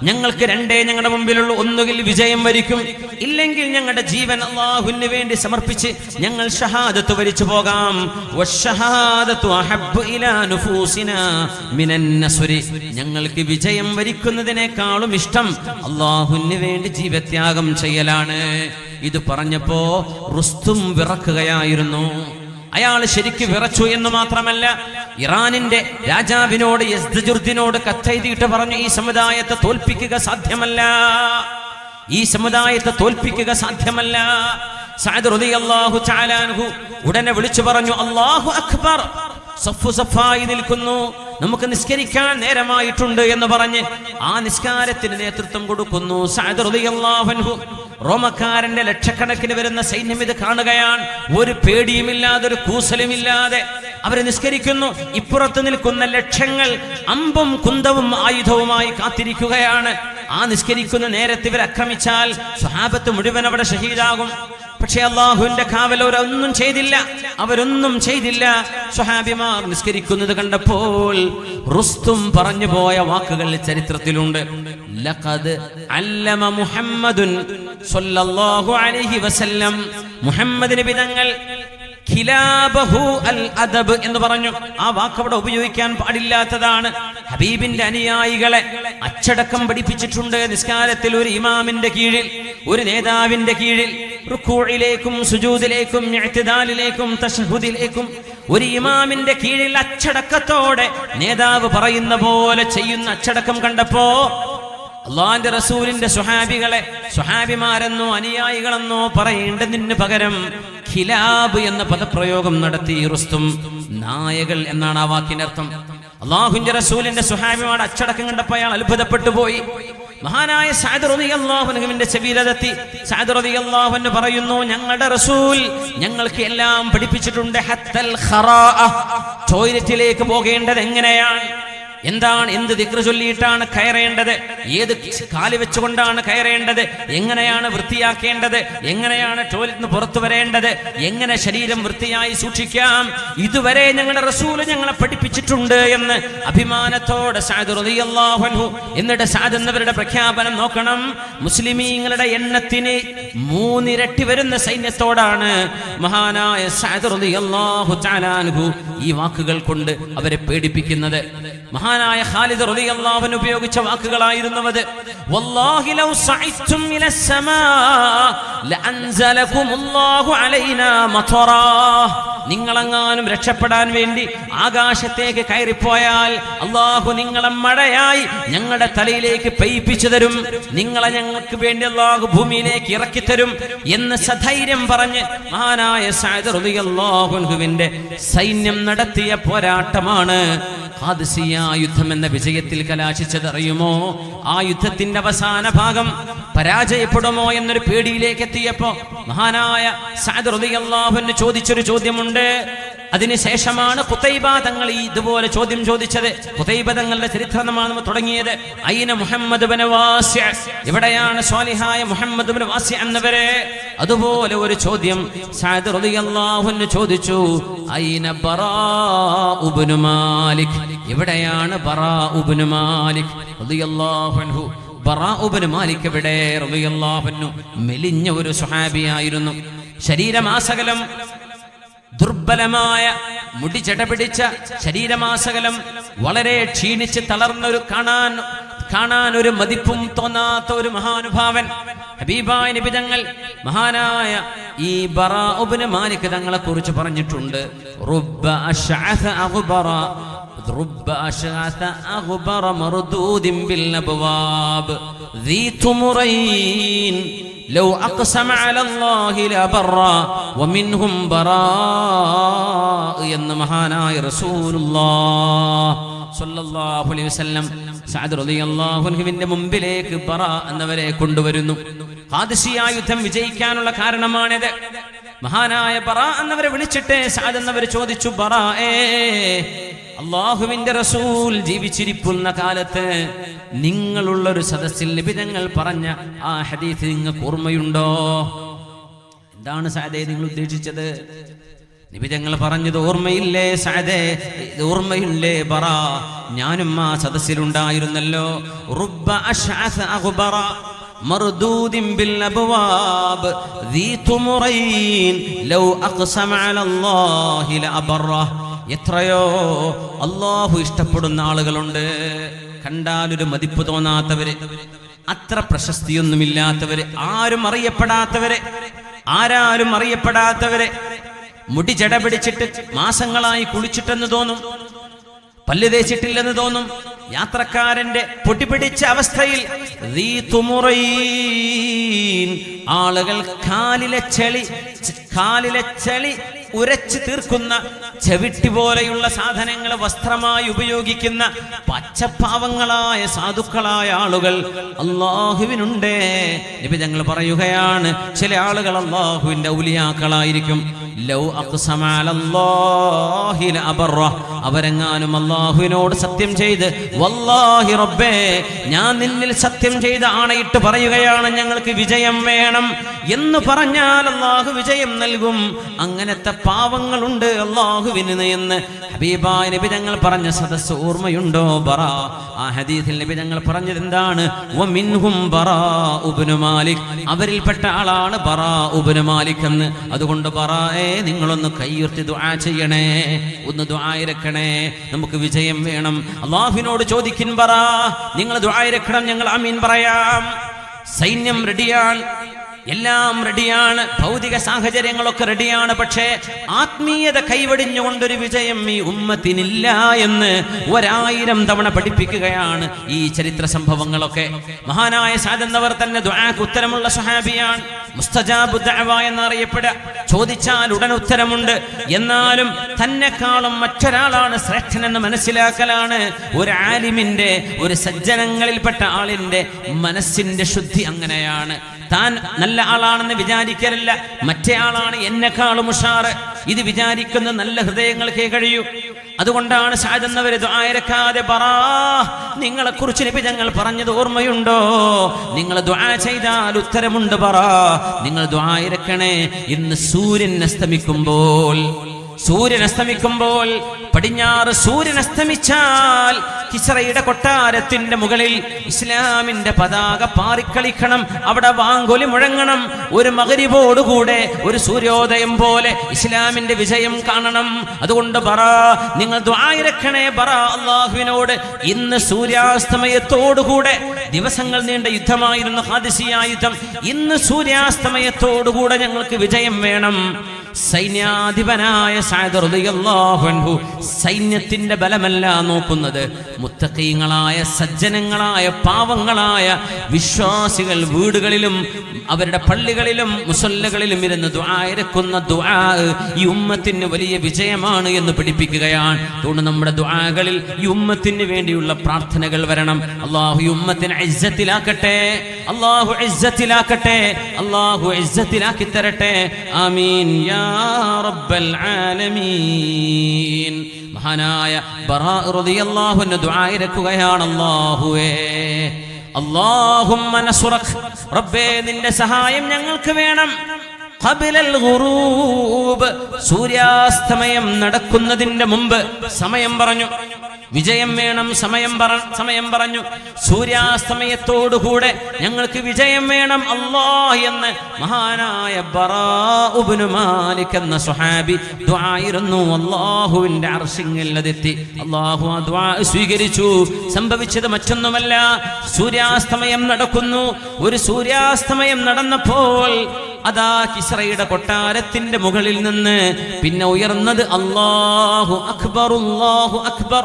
ഞങ്ങൾക്ക് രണ്ടേ ഞങ്ങളുടെ മുമ്പിലുള്ള, ഒന്നുകിൽ വിജയം വരിക്കും, ഇല്ലെങ്കിൽ ഞങ്ങളുടെ ജീവൻ അല്ലാഹുവിന് വേണ്ടി സമർപ്പിച്ച് ഞങ്ങൾ ഷഹാദത്ത് വരിച്ചു പോകാം. വശഹാദത്തു അഹബ്ബു ഇലാ നുഫൂസിനാ മിനൻ നസ്രി. ഞങ്ങൾക്ക് വിജയം വരിക്കുന്നതിനേക്കാളും ഇഷ്ടം അല്ലാഹുവിന് വേണ്ടി ജീവത്യാഗം ചെയ്യലാണ്. ഇത് പറഞ്ഞപ്പോ റുസ്തും വിറക്കുകയായിരുന്നു. അയാൾ ശരിക്ക് വിറച്ചു എന്ന് മാത്രമല്ല, ഇറാനിന്റെ രാജാവിനോട് യസ്ദജുർദിനോട് കത്തെഴുതിയിട്ട് പറഞ്ഞു, ഈ സമുദായത്തെ തോൽപ്പിക്കുക സാധ്യമല്ല, ഈ സമുദായത്തെ തോൽപ്പിക്കുക സാധ്യമല്ല. സഅദ് റളിയല്ലാഹു തആല അൻഹു ഉടനെ വിളിച്ചു പറഞ്ഞു, അല്ലാഹു അക്ബർ, സഫു സഫായി നിൽക്കുന്നു, നമുക്ക് നിസ്കരിക്കാൻ നേരമായിട്ടുണ്ട് എന്ന് പറഞ്ഞ് ആ നിസ്കാരത്തിന് നേതൃത്വം കൊടുക്കുന്നു സഅദ് റളിയല്ലാഹു അൻഹു. റോമക്കാരന്റെ ലക്ഷക്കണക്കിന് വരുന്ന സൈന്യം ഇത് കാണുകയാണ്. ഒരു പേടിയുമില്ലാതെ, ഒരു കൂസലുമില്ലാതെ അവര് നിസ്കരിക്കുന്നു. ഇപ്പുറത്ത് നിൽക്കുന്ന ലക്ഷങ്ങൾ അമ്പും കുന്തവും ആയുധവുമായി കാത്തിരിക്കുകയാണ്. ആ നിസ്കരിക്കുന്ന നേരത്തെ ഇവർ ആക്രമിച്ചാൽ സ്വഹാബത്ത് മുഴുവൻ അവിടെ ഷഹീദാകും. പക്ഷേ അല്ലാഹുവിന്റെ കാവൽ അവരൊന്നും ചെയ്തില്ല, അവരൊന്നും ചെയ്തില്ല. സ്വഹാബിമാർ നിസ്കരിക്കുന്നത് കണ്ടപ്പോൾ റുസ്തും പറഞ്ഞു പോയ വാക്കുകൾ ചരിത്രത്തിലുണ്ട്. ലഖദ് അല്ലമ മുഹമ്മദുൻ സ്വല്ലല്ലാഹു അലൈഹി വസല്ലം, മുഹമ്മദ് നബി തങ്ങൾ ഖിലാബഹു അൽ അദബ് എന്ന് പറഞ്ഞു. ആ വാക്ക് അവിടെ ഉപയോഗിക്കാൻ പാടില്ലാത്തതാണ്. ഹബീബിന്റെ അനുയായികളെ അച്ചടക്കം പഠിപ്പിച്ചിട്ടുണ്ട്. നിസ്കാരത്തിൽ ഒരു ഇമാമിന്റെ കീഴിൽ, ഒരു നേതാവിന്റെ കീഴിൽ, റുക്കൂഇലേക്കും സുജൂദിലേക്കും ഇഅ്തിദാലിലേക്കും തശഹുദിലേക്കും ഒരു ഇമാമിന്റെ കീഴിൽ അച്ചടക്കത്തോടെ നേതാവ് പറയുന്ന പോലെ ചെയ്യുന്ന അച്ചടക്കം കണ്ടപ്പോ അല്ലാഹുവിന്റെ റസൂലിന്റെ സ്വഹാബികളെ സ്വഹാബിമാരെന്നോ അനുയായികളെന്നോ പറയേണ്ടതിന് പകരം ഖിലാബ് എന്ന പദപ്രയോഗം നടത്തി റുസ്തും. നായകൾ എന്നാണ് ആ വാക്കിനർത്ഥം. അല്ലാഹുവിന്റെ റസൂലിന്റെ സ്വഹാബിമാരുടെ അച്ചടക്കം കണ്ടപ്പോൾ അയാൾ അത്ഭുതപ്പെട്ടു പോയി. മഹാനായ സഅദ് റളിയല്ലാഹു അൻഹുവിന്റെ ചെവിയിലെത്തി. സഅദ് റളിയല്ലാഹു അൻഹു പറയുന്നു, ഞങ്ങളുടെ റസൂൽ ഞങ്ങൾക്ക് എല്ലാം പഠിപ്പിച്ചിട്ടുണ്ട്. ഹത്തൽ ഖറാഅ, ടോയ്ലറ്റിലേക്ക് പോകേണ്ടത് എങ്ങനെയാണ്, എന്താണ്, എന്ത് ദിക്റ് ചൊല്ലിയിട്ടാണ് കയറേണ്ടത്, ഏത് കാല് വെച്ചുകൊണ്ടാണ് കയറേണ്ടത്, എങ്ങനെയാണ് വൃത്തിയാക്കേണ്ടത്, എങ്ങനെയാണ് ടോയ്ലറ്റിൽ നിന്ന് പുറത്തു വരേണ്ടത്, എങ്ങനെ ശരീരം വൃത്തിയായി സൂക്ഷിക്കാം, ഇതുവരെ ഞങ്ങളുടെ റസൂല് ഞങ്ങളെ പഠിപ്പിച്ചിട്ടുണ്ട് എന്ന് അഭിമാനത്തോടെ സഅദ് റളിയല്ലാഹു അൻഹു. എന്നിട്ട് സഅദ് എന്നവരുടെ പ്രഖ്യാപനം നോക്കണം, മുസ്ലിമീങ്ങളുടെ എണ്ണത്തിന് 3 ഇരട്ടി വരുന്ന സൈന്യത്തോടാണ് മഹാനായ സഅദ് റളിയല്ലാഹു തആല അൻഹു ഈ വാക്കുകൾ കൊണ്ട് അവരെ പേടിപ്പിക്കുന്നത്. മഹാനായ ഖാലിദ് റളിയല്ലാഹു അൻഹു ഉപയോഗിച്ച വാക്കുകളായിരുന്നത്. വല്ലാഹി ലൗ സഅയ്തും ഇലസ് സമാ ലഅൻസലകുമുല്ലാഹു അലൈനാ മതറാ. നിങ്ങളെങ്ങാനും രക്ഷപ്പെടാൻ വേണ്ടി ആകാശത്തേക്ക് കയറിപ്പോയാൽ അല്ലാഹു നിങ്ങളെ മഴയായി ഞങ്ങളുടെ തലയിലേക്ക് പെയ്യിപ്പിച്ചു തരും, നിങ്ങളെ ഞങ്ങൾക്ക് വേണ്ടി അല്ലാഹു ഭൂമിയിലേക്ക് ഇറക്കി തരും എന്ന് സധൈര്യം പറഞ്ഞ് മഹാനായ സഅദ് റളിയല്ലാഹു അൻഹുവിന്റെ സൈന്യം നടത്തിയ പോരാട്ടമാണ് ഖാദിസിയ യുദ്ധം എന്ന വിജയത്തിൽ കലാശിച്ചത്. അറിയുമോ? ആ യുദ്ധത്തിന്റെ അവസാന ഭാഗം പരാജയപ്പെടുമോ എന്നൊരു പേടിയിലേക്ക് എത്തിയപ്പോ മഹാനായ സഅദ് റളിയല്ലാഹു അൻഹു ചോദിച്ചൊരു ചോദ്യമുണ്ട്. അതിനുശേഷമാണ് ഖുതൈബ തങ്ങൾ ഇതുപോലെ ചോദ്യം ചോദിച്ചത്. ഖുതൈബ തങ്ങളുടെ ചരിത്രമാണ് തുടങ്ങിയത്. ഐന മുഹമ്മദ് ഇബ്നു വാസി', എവിടെയാണ് സ്വാലിഹായ മുഹമ്മദ് ഇബ്നു വാസി' എന്നവരെ? അതുപോലെ ഒരു ചോദ്യം സഅദ് റളിയല്ലാഹു അൻഹു ചോദിച്ചു. ഐന ബറാ ഇബ്നു മാലിക്, എവിടെയാണ് ബറാ ഇബ്നു മാലിക് റളിയല്ലാഹു അൻഹു? ബറാ ഇബ്നു മാലിക് എവിടെ റളിയല്ലാഹു അൻഹു? മെലിഞ്ഞ ഒരു സ്വഹാബിയായിരുന്നു. ശരീരമാസകലം ദുർബലമായ, മുടി ചടപിടിച്ച ശരീരമാസകലം, വളരെ ക്ഷീണിച്ച് തളർന്ന ഒരു കാണാൻ ഒരു മതിപ്പും തോന്നാത്ത ഒരു മഹാനുഭാവൻ. ഹബീബായ നബി തങ്ങൾ മഹാനായ ഈ ബറാ ഇബ്നു മാലിക് തങ്ങളെ കുറിച്ച് പറഞ്ഞിട്ടുണ്ട്. റുബ്ബ അശ്അസ അഗ്ബറ മർദൂദിൻ ബിൽ അബ്വാബ് ذي تمرين لو أقسم على الله لبرا ومنهم براء എന്ന് മഹാനായ റസൂലുള്ളാഹ് സ്വല്ലല്ലാഹു അലൈഹി വസല്ലം സഅദ് റളിയല്ലാഹു അൻഹുവിന്റെ മുമ്പിലേക്ക് ബറാ എന്നവരെ കൊണ്ടുവരുന്നു. ഖാദിസിയ യുദ്ധം വിജയിക്കാനുള്ള കാരണമാണിത്. മഹാനായ ബറാ എന്നവരെ വിളിച്ചിട്ട് സഅദ് എന്നവർ ചോദിച്ചു, ബറാഅേ, അല്ലാഹുവിന്റെ റസൂൽ ജീവിച്ചിരിക്കുന്ന കാലത്ത് നിങ്ങളുള്ളൊരു സദസ്സിൽ നബി തങ്ങൾ പറഞ്ഞ ആ ഹദീസ് നിങ്ങൾക്ക് ഓർമ്മയുണ്ടോ? എന്താണ് സഅദേ നിങ്ങൾ ഉദ്ദേശിച്ചത്? നബി തങ്ങൾ പറഞ്ഞത് ഓർമ്മയില്ലേ സഅദേ? ഓർമ്മയില്ലേ ബറാ? ഞാനും ആ സദസ്സിലുണ്ടായിരുന്നല്ലോ. റുബ്ബ അശ്അസ അഗ്ബറ മർദൂദിൻ ബിൽ അബ്വാബ് ذي تمرين لو أقسم على الله لأبره. എത്രയോ അല്ലാഹു ഇഷ്ടപ്പെടുന്ന ആളുകളുണ്ട്, കണ്ടാലൊരു മതിപ്പ് തോന്നാത്തവര്, അത്ര പ്രശസ്തിയൊന്നുമില്ലാത്തവര്, ആരും അറിയപ്പെടാത്തവരെ, മുടി ജട പിടിച്ചിട്ട് മാസങ്ങളായി കുളിച്ചിട്ടെന്ന് തോന്നും, പല്ല് തേച്ചിട്ടില്ലെന്ന് തോന്നും, യാത്രക്കാരന്റെ പൊട്ടിപ്പിടിച്ച അവസ്ഥയിൽ ആളുകൾ കാലിലെ ചെളി ഉരച്ചു തീർക്കുന്ന ചെവിട്ടി പോലെയുള്ള സാധനങ്ങൾ വസ്ത്രമായി ഉപയോഗിക്കുന്ന പച്ചപ്പാവങ്ങളായ സാധുക്കളായ ആളുകൾ അല്ലാഹുവിനുണ്ട്. നബി തങ്ങൾ പറയുകയാണ്, ചില ആളുകൾ അല്ലാഹുവിന്റെ ഔലിയാക്കളായിരിക്കും. ലൗ അഖ്സമ അലല്ലാഹി ലഅബറ, അവരെങ്ങാനും അല്ലാഹുവിനോട് സത്യം ചെയ്ത് വല്ലാഹി റബ്ബേ, ഞാൻ നിന്നിൽ സത്യം ചെയ്ത് ആണയിട്ട് പറയുകയാണ് ഞങ്ങൾക്ക് വിജയം വേണം എന്ന് പറഞ്ഞാൽ അല്ലാഹു വിജയം നൽകും. അങ്ങനത്തെ പാവങ്ങളുണ്ട് അല്ലാഹുവിന് എന്ന് ഹബീബായ നബി തങ്ങൾ പറഞ്ഞ സദസ്സ് ഓർമ്മയുണ്ടോ ബറാ? ആ ഹദീസിൽ നബി തങ്ങൾ പറഞ്ഞത് എന്താണ്? വമിൻഹും ബറാ ഇബ്നു മാലിക്, അവരിൽപ്പെട്ട ആളാണ് ബറാ ഇബ്നു മാലിക് എന്ന്. അതുകൊണ്ട് ബറായെ നിങ്ങളൊന്ന് കൈയുയർത്തി ദുആ ചെയ്യണേ, ഒന്ന് ദുആ ഇരക്കണേ, നമുക്ക് വിജയം വേണം. അല്ലാഹുവിനോട് ചോദിക്കിൻ ബറാ, നിങ്ങൾ ദുആ ഇരക്കണം, ഞങ്ങൾ ആമീൻ പറയാം. സൈന്യം റെഡിയാണ്, എല്ലാം റെഡിയാണ്, ഭൗതിക സാഹചര്യങ്ങളൊക്കെ റെഡിയാണ്. പക്ഷേ ആത്മീയത കൈവടിഞ്ഞുകൊണ്ടൊരു വിജയം ഈ ഉമ്മത്തിനില്ല എന്ന് 1000 തവണ പഠിപ്പിക്കുകയാണ് ഈ ചരിത്ര സംഭവങ്ങളൊക്കെ. മഹാനായ സഅദ് എന്നവർ തന്നെ ദുആക്ക് ഉത്തരമുള്ള സ്വഹാബിയാണ്, മുസ്തജാബു ദഅവ എന്നറിയപ്പെടുക. ചോദിച്ചാൽ ഉടൻ ഉത്തരമുണ്ട്. എന്നാലും തന്നെക്കാളും മറ്റൊരാളാണ് ശ്രേഷ്ഠനെന്ന് മനസ്സിലാക്കലാണ് ഒരു ആലിമിന്റെ, ഒരു സജ്ജനങ്ങളിൽപ്പെട്ട ആളിന്റെ മനസ്സിന്റെ ശുദ്ധി. അങ്ങനെയാണ്. താൻ നല്ല ആളാണെന്ന് വിചാരിക്കലല്ല, മറ്റേ ആളാണ് എന്നെക്കാളും ഉഷാറ്, ഇത് വിചാരിക്കുന്ന നല്ല ഹൃദയങ്ങൾക്കേ കഴിയൂ. അതുകൊണ്ടാണ് സഅദ് എന്നവർ ദുആ ഇരക്കാതെ ബറാ, നിങ്ങളെ കുറിച്ച് നബി തങ്ങൾ പറഞ്ഞത് ഓർമ്മയുണ്ടോ? നിങ്ങൾ ദുആ ചെയ്താൽ ഉത്തരമുണ്ട് ബറാ, നിങ്ങൾ ദുആ ഇരക്കണേ. ഇന്ന് സൂര്യൻ അസ്തമിക്കുമ്പോൾ പടിഞ്ഞാറ് സൂര്യൻ അസ്തമിച്ചാൽ കിസ്റയുടെ കൊട്ടാരത്തിന്റെ മുകളിൽ ഇസ്ലാമിന്റെ പതാക പാറിക്കളിക്കണം, അവിടെ വാങ്കൊലി മുഴങ്ങണം. ഒരു മഗ്രിബോടുകൂടെ ഒരു സൂര്യോദയം പോലെ ഇസ്ലാമിന്റെ വിജയം കാണണം. അതുകൊണ്ട് ബറാ, നിങ്ങൾ ദുആ ഇരക്കണേ ബറാ അല്ലാഹുവിനോട്. ഇന്ന് സൂര്യാസ്തമയത്തോടുകൂടെ, ദിവസങ്ങൾ നീണ്ട യുദ്ധമായിരുന്നു ഖാദിസിയ യുദ്ധം, ഇന്ന് സൂര്യാസ്തമയത്തോടുകൂടെ ഞങ്ങൾക്ക് വിജയം വേണം. സൈന്യാധിപനായ സഅദ് റളിയല്ലാഹു അൻഹു സൈന്യത്തിന്റെ ബലമല്ല നോക്കുന്നത്, മുത്തഖീങ്ങളായ സജ്ജനങ്ങളായ പാവങ്ങളായ വിശ്വാസികൾ വീടുകളിലും അവരുടെ പള്ളികളിലും മുസല്ലകളിലും ഇരുന്ന് ദുആ ഇരക്കുന്ന ദുആ ഈ ഉമ്മത്തിന് വലിയ വിജയമാണ് എന്ന് പഠിപ്പിക്കുകയാണ്. അതുകൊണ്ട് നമ്മുടെ ദുആകളിൽ ഈ ഉമ്മത്തിന് വേണ്ടിയുള്ള പ്രാർത്ഥനകൾ വരണം. അല്ലാഹു ഈ ഉമ്മത്തിനെ ഇസ്സത്തിലാക്കട്ടെ, അല്ലാഹു ഇസ്സത്തിലാക്കി തരട്ടെ. ആമീൻ യാ യാ റബ്ബൽ ആലമീൻ. മഹാനായ ബറാ റളിയല്ലാഹു അൻഹു ദുആ ഇറക്കുകയാണ്, അല്ലാഹുവേ അല്ലാഹുമ്മ നസ്റക്, റബ്ബേ നിന്റെ സഹായം ഞങ്ങൾക്ക് വേണം. ഖബലൽ ഗുറൂബ്, സൂര്യാസ്തമയം നടക്കുന്നതിന്റെ മുമ്പ് സമയം പറഞ്ഞു. വിജയം വേണം, സമയം പറഞ്ഞു. സൂര്യാസ്തമയത്തോടുകൂടെ ഞങ്ങൾക്ക് വിജയം വേണം അല്ലാഹ് എന്ന് മഹാനായ ബറാ ഇബ്നു മാലിക് എന്ന സ്വഹാബി ദുആയിരുന്നു. അല്ലാഹുവിന്റെ അർശിൽ അതെത്തി. അല്ലാഹു ആ ദുആ സ്വീകരിച്ചു. സംഭവിച്ചത് മറ്റൊന്നുമല്ല, സൂര്യാസ്തമയം നടക്കുന്നു. ഒരു സൂര്യാസ്തമയം നടന്നപ്പോൾ അതാ കിസ്റയുടെ കൊട്ടാരത്തിന്റെ മുകളിൽ നിന്ന് പിന്നെ ഉയർന്നത് അല്ലാഹു അക്ബർ, അല്ലാഹു അക്ബർ,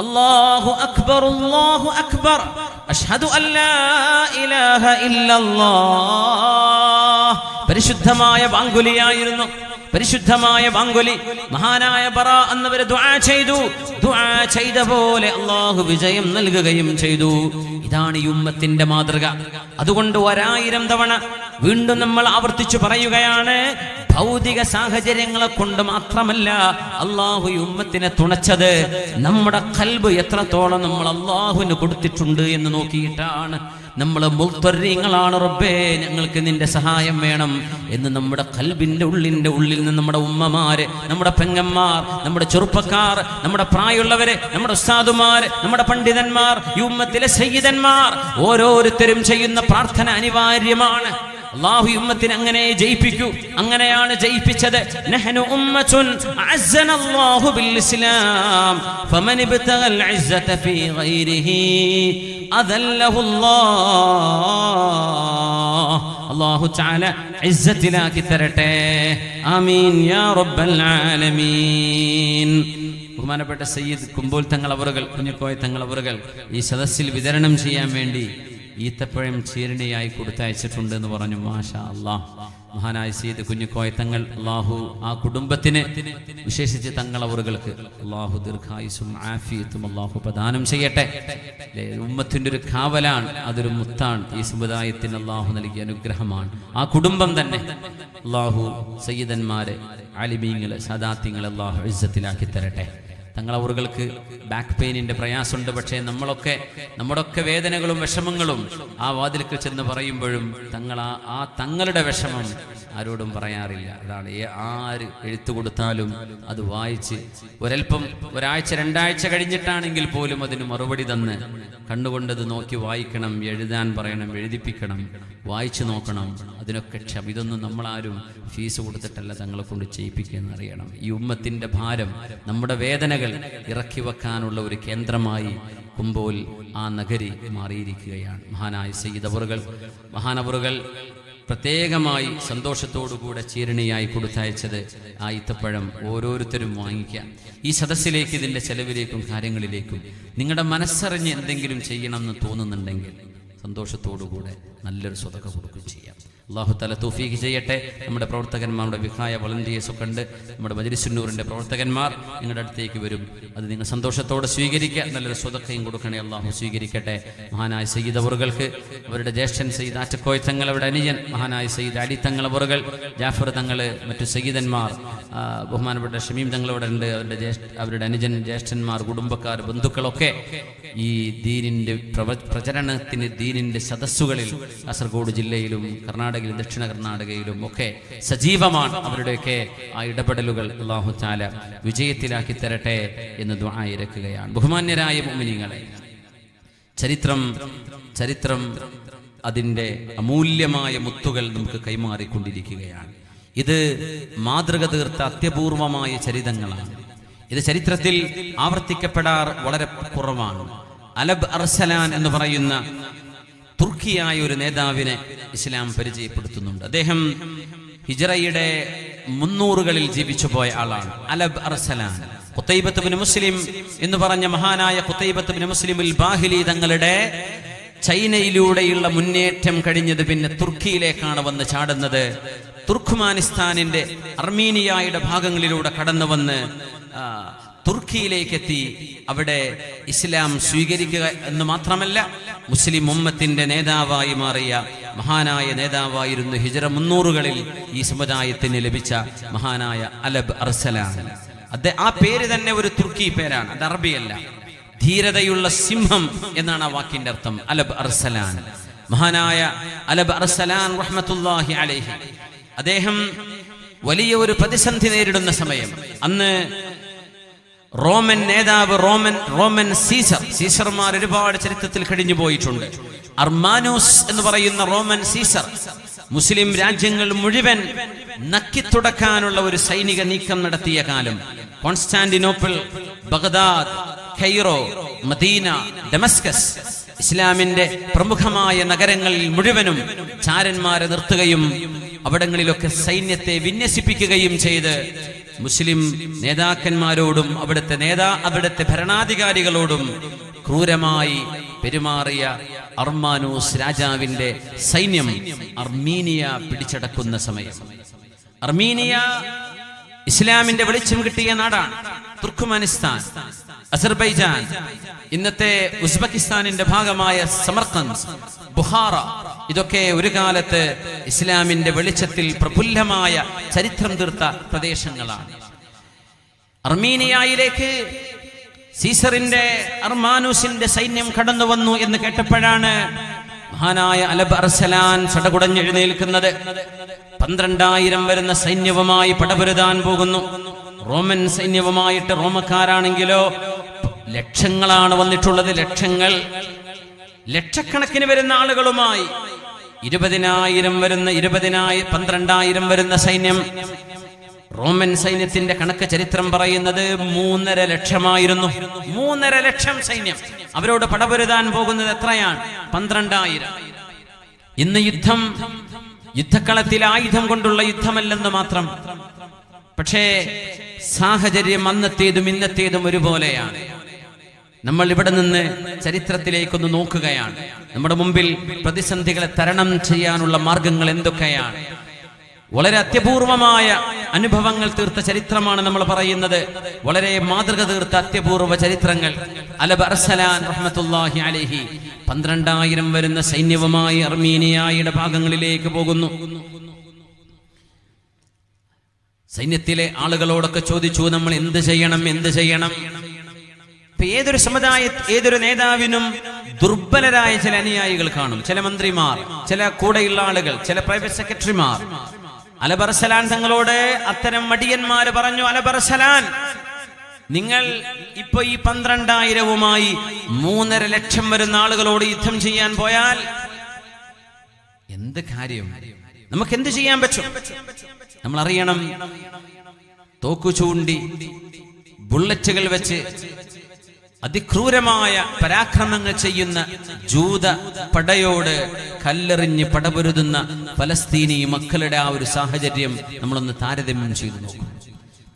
അല്ലാഹു അക്ബർ, അല്ലാഹു അക്ബർ, അഷ്ഹദു അല്ലാ ഇലാഹ ഇല്ലല്ലാഹ്. പരിശുദ്ധമായ ബാങ്കുലിയായിരുന്നു, പരിശുദ്ധമായ ബാങ്കുലി. മഹാനായ ബറാ എന്നവർ ദുആ ചെയ്തു. ദുആ ചെയ്ത പോലെ അല്ലാഹു വിജയം നൽകുകയും ചെയ്തു. ഇതാണ് ഈ ഉമ്മത്തിന്റെ മാതൃക. അതുകൊണ്ട് 1000 തവണ വീണ്ടും നമ്മൾ ആവർത്തിച്ചു പറയുകയാണ്, ഭൗതിക സാഹചര്യങ്ങളെ കൊണ്ട് മാത്രമല്ല അല്ലാഹു ഈ ഉമ്മത്തിനെ തുണച്ചത്, നമ്മുടെ ഖൽബ് എത്രത്തോളം നമ്മൾ അല്ലാഹുവിന് കൊടുത്തിട്ടുണ്ട് എന്ന് നോക്കിയിട്ടാണ്. നമ്മൾ മുൽത്തരീങ്ങളാണ്, റബ്ബേ ഞങ്ങൾക്ക് നിന്റെ സഹായം വേണം എന്ന് നമ്മുടെ ഖൽബിന്റെ ഉള്ളിൽ നിന്ന് നമ്മുടെ ഉമ്മമാര്, നമ്മുടെ പെങ്ങന്മാർ, നമ്മുടെ ചെറുപ്പക്കാർ, നമ്മുടെ പ്രായമുള്ളവര്, നമ്മുടെ ഉസ്താദുമാർ, നമ്മുടെ പണ്ഡിതന്മാർ, ഈ ഉമ്മത്തിലെ സയ്യിദന്മാർ ഓരോരുത്തരും ചെയ്യുന്ന പ്രാർത്ഥന അനിവാര്യമാണ്. അല്ലാഹു ഉമ്മത്തിനെ അങ്ങനെ ജയിപ്പിക്കൂ. അങ്ങനെയാണ് ജയിപ്പിച്ചത്. നഹ്നു ഉമ്മത്തുൻ അസ്സനല്ലാഹു ബിൽ ഇസ്ലാം ഫമൻ ഇബ്തഗൽ ഇസ്സത ഫീ ഗൈരിഹി അദല്ലഹുല്ലാഹ്. അല്ലാഹു തആല ഇസ്സത്തിലാക്കി തരട്ടെ. ആമീൻ യാ റബ്ബൽ ആലമീൻ. ബഹുമാനപ്പെട്ട സയ്യിദ് കുമ്പോൾ തങ്ങൾ അവറുകൾ, കുഞ്ഞിക്കോയ തങ്ങൾ അവറുകൾ ഈ സദസ്സിൽ വിതരണം ചെയ്യാൻ വേണ്ടി ഈത്തപ്പഴം ചീരണിയായി കൊടുത്തയച്ചിട്ടുണ്ട് എന്ന് പറഞ്ഞു. മാഷാ അല്ലാഹ്. മഹാനായ സയ്യിദ് കുഞ്ഞിക്കോയ തങ്ങൾ, അല്ലാഹു ആ കുടുംബത്തിന്, വിശേഷിച്ച് തങ്ങൾ അവറുകൾക്ക് അല്ലാഹു ദീർഘായുസ്സും ആഫിയത്തും അല്ലാഹു പ്രദാനം ചെയ്യട്ടെ. ഉമ്മത്തിന്റെ ഒരു കാവലാണ്, അതൊരു മുത്താണ്. ഈ സമുദായത്തിന് അല്ലാഹു നൽകിയ അനുഗ്രഹമാണ്. ആ കുടുംബം തന്നെ അല്ലാഹു സയ്യിദന്മാരെ, ആലിമീങ്ങളെ, സദാത്യങ്ങളെ അല്ലാഹു ഇസ്സത്തിലാക്കി തരട്ടെ. തങ്ങളവറുകൾക്ക് ബാക്ക് പെയിനിന്റെ പ്രയാസമുണ്ട്. പക്ഷേ നമ്മുടെയൊക്കെ വേദനകളും വിഷമങ്ങളും ആ വാതിൽക്ക് ചെന്ന് പറയുമ്പോഴും തങ്ങളുടെ വിഷമം ആരോടും പറയാറില്ല. അതാണ് ആര് എഴുത്തു കൊടുത്താലും അത് വായിച്ച് ഒരാഴ്ച 2 ആഴ്ച കഴിഞ്ഞിട്ടാണെങ്കിൽ പോലും അതിന് മറുപടി തന്ന് കണ്ണുകൊണ്ടത് നോക്കി വായിക്കണം, എഴുതാൻ പറയണം, എഴുതിപ്പിക്കണം, വായിച്ചു നോക്കണം. അതിനൊക്കെ ഇതൊന്നും നമ്മളാരും ഫീസ് കൊടുത്തിട്ടല്ല തങ്ങളെ കൊണ്ട് ചെയ്യിപ്പിക്കുകയെന്ന് അറിയണം. ഈ ഉമ്മത്തിന്റെ ഭാരം, നമ്മുടെ വേദനകൾ ഇറക്കി വെക്കാനുള്ള ഒരു കേന്ദ്രമായി കുമ്പോൾ ആ നഗരി മാറിയിരിക്കുകയാണ്. മഹാനായ സയ്യിദ് മഹാനവറുകൾ പ്രത്യേകമായി സന്തോഷത്തോടുകൂടെ ചീരണിയായി കൊടുത്തയച്ചത് ആ ഈത്തപ്പഴം ഓരോരുത്തരും വാങ്ങിക്കാം. ഈ സദസ്സിലേക്ക്, ഇതിൻ്റെ ചെലവിലേക്കും കാര്യങ്ങളിലേക്കും നിങ്ങളുടെ മനസ്സറിഞ്ഞ് എന്തെങ്കിലും ചെയ്യണമെന്ന് തോന്നുന്നുണ്ടെങ്കിൽ സന്തോഷത്തോടുകൂടെ നല്ലൊരു സ്വതക്ക കൊടുക്കുകയും ചെയ്യാം. അല്ലാഹു തആല തൗഫീഖ് ചെയ്യട്ടെ. നമ്മുടെ പ്രവർത്തകന്മാരുടെ വിഖായ വളണ്ടിയേഴ്സ് ഒക്കെ ഉണ്ട്. നമ്മുടെ മജ്‌ലിസുന്നൂറിന്റെ പ്രവർത്തകന്മാർ നിങ്ങളുടെ അടുത്തേക്ക് വരും. അത് നിങ്ങൾ സന്തോഷത്തോടെ സ്വീകരിക്കുക. നല്ലൊരു സ്വതക്കയും കൊടുക്കണേ. അല്ലാഹു സ്വീകരിക്കട്ടെ. മഹാനായ സയ്യിദ് അവറുകൾക്ക്, അവരുടെ ജ്യേഷ്ഠൻ സയ്യിദ് ആറ്റക്കോയ തങ്ങൾ, അവരുടെ അനുജൻ മഹാനായ സയ്യിദ് അലി തങ്ങൾ അവറുകൾ, ജാഫർ തങ്ങൾ, മറ്റു സയ്യിദന്മാർ, ബഹുമാനപ്പെട്ട ഷമീം തങ്ങൾ അവിടെ ഉണ്ട്, അവരുടെ അനുജൻ, ജ്യേഷ്ഠന്മാർ, കുടുംബക്കാർ, ബന്ധുക്കളൊക്കെ ഈ ദീനിന്റെ പ്രചരണത്തിന്, ദീനിന്റെ സദസ്സുകളിൽ കാസർഗോഡ് ജില്ലയിലും കർണാടകയിലും ദക്ഷിണ കർണാടകയിലും ഒക്കെ സജീവമാണ്. അവരുടെയൊക്കെ ആ ഇടപെടലുകൾ അല്ലാഹു തആല വിജയത്തിലാക്കി തരട്ടെ എന്ന് ദുആ ഇറക്കുകയാണ്. ബഹുമാന്യരായ മുഅ്മിനീങ്ങളെ, ചരിത്രം അതിൻ്റെ അമൂല്യമായ മുത്തുകൾ നമുക്ക് കൈമാറിക്കൊണ്ടിരിക്കുകയാണ്. ഇത് മാതൃക തീർത്ത അത്യപൂർവമായ ചരിതങ്ങളാണ്. ഇത് ചരിത്രത്തിൽ ആവർത്തിക്കപ്പെടാറ് വളരെ കുറവാണ്. അലബ് അർസലാൻ എന്ന് പറയുന്ന തുർക്കിയായ ഒരു നേതാവിനെ ഇസ്ലാം പരിചയപ്പെടുത്തുന്നുണ്ട്. അദ്ദേഹം ഹിജ്റയുടെ 300കളിൽ ജീവിച്ചു പോയ ആളാണ്. അലബ് അർസലാൻ ഖുതൈബത്ത് ഇബ്നു മുസ്ലിം എന്ന് പറഞ്ഞ മഹാനായ ഖുതൈബത്ത് ഇബ്നു മുസ്ലിം അൽ ബാഹിലി തങ്ങളുടെ ചൈനയിലൂടെയുള്ള മുന്നേറ്റം കഴിഞ്ഞത് പിന്നെ തുർക്കിയിലേക്കാണ് വന്ന് ചാടുന്നത്. തുർക്ക്മാനിസ്ഥാനിന്റെ അർമീനിയയുടെ ഭാഗങ്ങളിലൂടെ കടന്നു വന്ന് തുർക്കിയിലേക്ക് എത്തി. അവിടെ ഇസ്ലാം സ്വീകരിക്കുക എന്ന് മാത്രമല്ല, മുസ്ലിം ഉമ്മത്തിന്റെ നേതാവായി മാറിയ മഹാനായ നേതാവായിരുന്നു ഹിജ്റ 300-കളിൽ ഈ സമുദായത്തിന് ലഭിച്ച മഹാനായ അലബ് അർസലാൻ. ആ പേര് തന്നെ ഒരു തുർക്കി പേരാണ്, അത് അറബിയല്ല. ധീരതയുള്ള സിംഹം എന്നാണ് ആ വാക്കിന്റെ അർത്ഥം. അലബ് അർസലാൻ, മഹാനായ അലബ് അർസലാൻ റഹ്മത്തുള്ളാഹി അലൈഹി. അദ്ദേഹം വലിയ ഒരു പ്രതിസന്ധി നേരിടുന്ന സമയം, അന്ന് റോമൻ നേതാവ് റോമൻ സീസർമാർ ഒരുപാട് ചരിത്രത്തിൽ കഴിഞ്ഞു പോയിട്ടുണ്ട്. അർമാനൂസ് എന്ന് പറയുന്ന റോമൻ സീസർ മുസ്ലിം രാജ്യങ്ങൾ മുഴുവൻ നക്കിത്തുടക്കാനുള്ള ഒരു സൈനിക നീക്കം നടത്തിയ കാലം. Constantinople, Baghdad, Cairo, Medina, Damascus, ഇസ്ലാമിന്റെ പ്രമുഖമായ നഗരങ്ങളിൽ മുഴുവനും ചാരന്മാരെ നിർത്തുകയും അവിടങ്ങളിലൊക്കെ സൈന്യത്തെ വിന്യസിപ്പിക്കുകയും ചെയ്ത് മുസ്ലിം നേതാക്കന്മാരോടും അവിടുത്തെ ഭരണാധികാരികളോടും ക്രൂരമായി പെരുമാറിയ അർമാനൂസ് രാജാവിന്റെ സൈന്യം അർമീനിയ പിടിച്ചടക്കുന്ന സമയം. അർമീനിയ ഇസ്ലാമിന്റെ വെളിച്ചം കിട്ടിയ നാടാണ്. തുർക്ക്മാനിസ്ഥാൻ, അസർബൈജാൻ, ഇന്നത്തെ ഉസ്ബെക്കിസ്ഥാനിന്റെ ഭാഗമായ സമർഖന്ദ്, ബുഹാറ, ഇതൊക്കെ ഒരു കാലത്ത് ഇസ്ലാമിന്റെ വെളിച്ചത്തിൽ പ്രഫുല്ലമായ ചരിത്രം തീർത്ത പ്രദേശങ്ങളാണ്. അർമീനിയയിലേക്ക് സീസറിന്റെ അർമാനൂസിന്റെ സൈന്യം കടന്നു വന്നു എന്ന് കേട്ടപ്പോഴാണ് മഹാനായ അലബ് അർസലാൻ സടകുടഞ്ഞെഴുന്നേൽക്കുന്നത്. 12,000 വരുന്ന സൈന്യവുമായി പടപൊരുതാൻ പോകുന്നു. റോമൻ സൈന്യവുമായിട്ട് റോമക്കാരാണെങ്കിലോ ലക്ഷങ്ങളാണ് വന്നിട്ടുള്ളത്. ലക്ഷക്കണക്കിന് വരുന്ന ആളുകളുമായി 12,000 വരുന്ന സൈന്യം. റോമൻ സൈന്യത്തിന്റെ കണക്ക് ചരിത്രം പറയുന്നത് 3.5 ലക്ഷമായിരുന്നു. 3.5 ലക്ഷം സൈന്യം അവരോട് പടപൊരുതാൻ പോകുന്നത് എത്രയാണ്? 12,000. ഇന്ന് യുദ്ധക്കളത്തിൽ ആയുധം കൊണ്ടുള്ള യുദ്ധമല്ലെന്ന് മാത്രം. പക്ഷേ സാഹചര്യം അന്നത്തേതും ഇന്നത്തേതും ഒരുപോലെയാണ്. നമ്മൾ ഇവിടെ നിന്ന് ചരിത്രത്തിലേക്കൊന്ന് നോക്കുകയാണ്. നമ്മുടെ മുമ്പിൽ പ്രതിസന്ധികളെ തരണം ചെയ്യാനുള്ള മാർഗങ്ങൾ എന്തൊക്കെയാണ്? വളരെ അത്യപൂർവമായ അനുഭവങ്ങൾ തീർത്ത ചരിത്രമാണ് നമ്മൾ പറയുന്നത്. വളരെ മാതൃക തീർത്ത അത്യപൂർവ ചരിത്രങ്ങൾ. അലബ് അർസലാൻ റഹ്മത്തുള്ളാഹി അലൈഹി 12,000 വരുന്ന സൈന്യവുമായി അർമീനിയയുടെ ഭാഗങ്ങളിലേക്ക് പോകുന്നു. സൈന്യത്തിലെ ആളുകളോടൊക്കെ ചോദിച്ചു, നമ്മൾ എന്ത് ചെയ്യണം? ഏതൊരു ഏതൊരു നേതാവിനും ദുർബലരായ ചില അനുയായികൾ കാണും. ചില മന്ത്രിമാർ, ചില കൂടെയുള്ള ആളുകൾ, ചില പ്രൈവറ്റ് സെക്രട്ടറിമാർ. അലബ് അർസലാൻ തങ്ങളോട് അത്തരം മടിയന്മാര് പറഞ്ഞു, അലബ് അർസലാൻ, നിങ്ങൾ ഇപ്പൊ ഈ 12,000-വുമായി 3.5 ലക്ഷം വരുന്ന ആളുകളോട് യുദ്ധം ചെയ്യാൻ പോയാൽ എന്ത് കാര്യം? നമുക്ക് എന്ത് ചെയ്യാൻ പറ്റും? നമ്മൾ അറിയണം, തോക്കു ചൂണ്ടി ബുള്ളറ്റുകൾ വെച്ച് അതിക്രൂരമായ പരാക്രമങ്ങൾ ചെയ്യുന്ന ജൂത പടയോട് കല്ലെറിഞ്ഞ് പടപൊരുതുന്ന ഫലസ്തീനി മക്കളുടെ ആ ഒരു സാഹചര്യം നമ്മളൊന്ന് താരതമ്യം ചെയ്തു നോക്കും.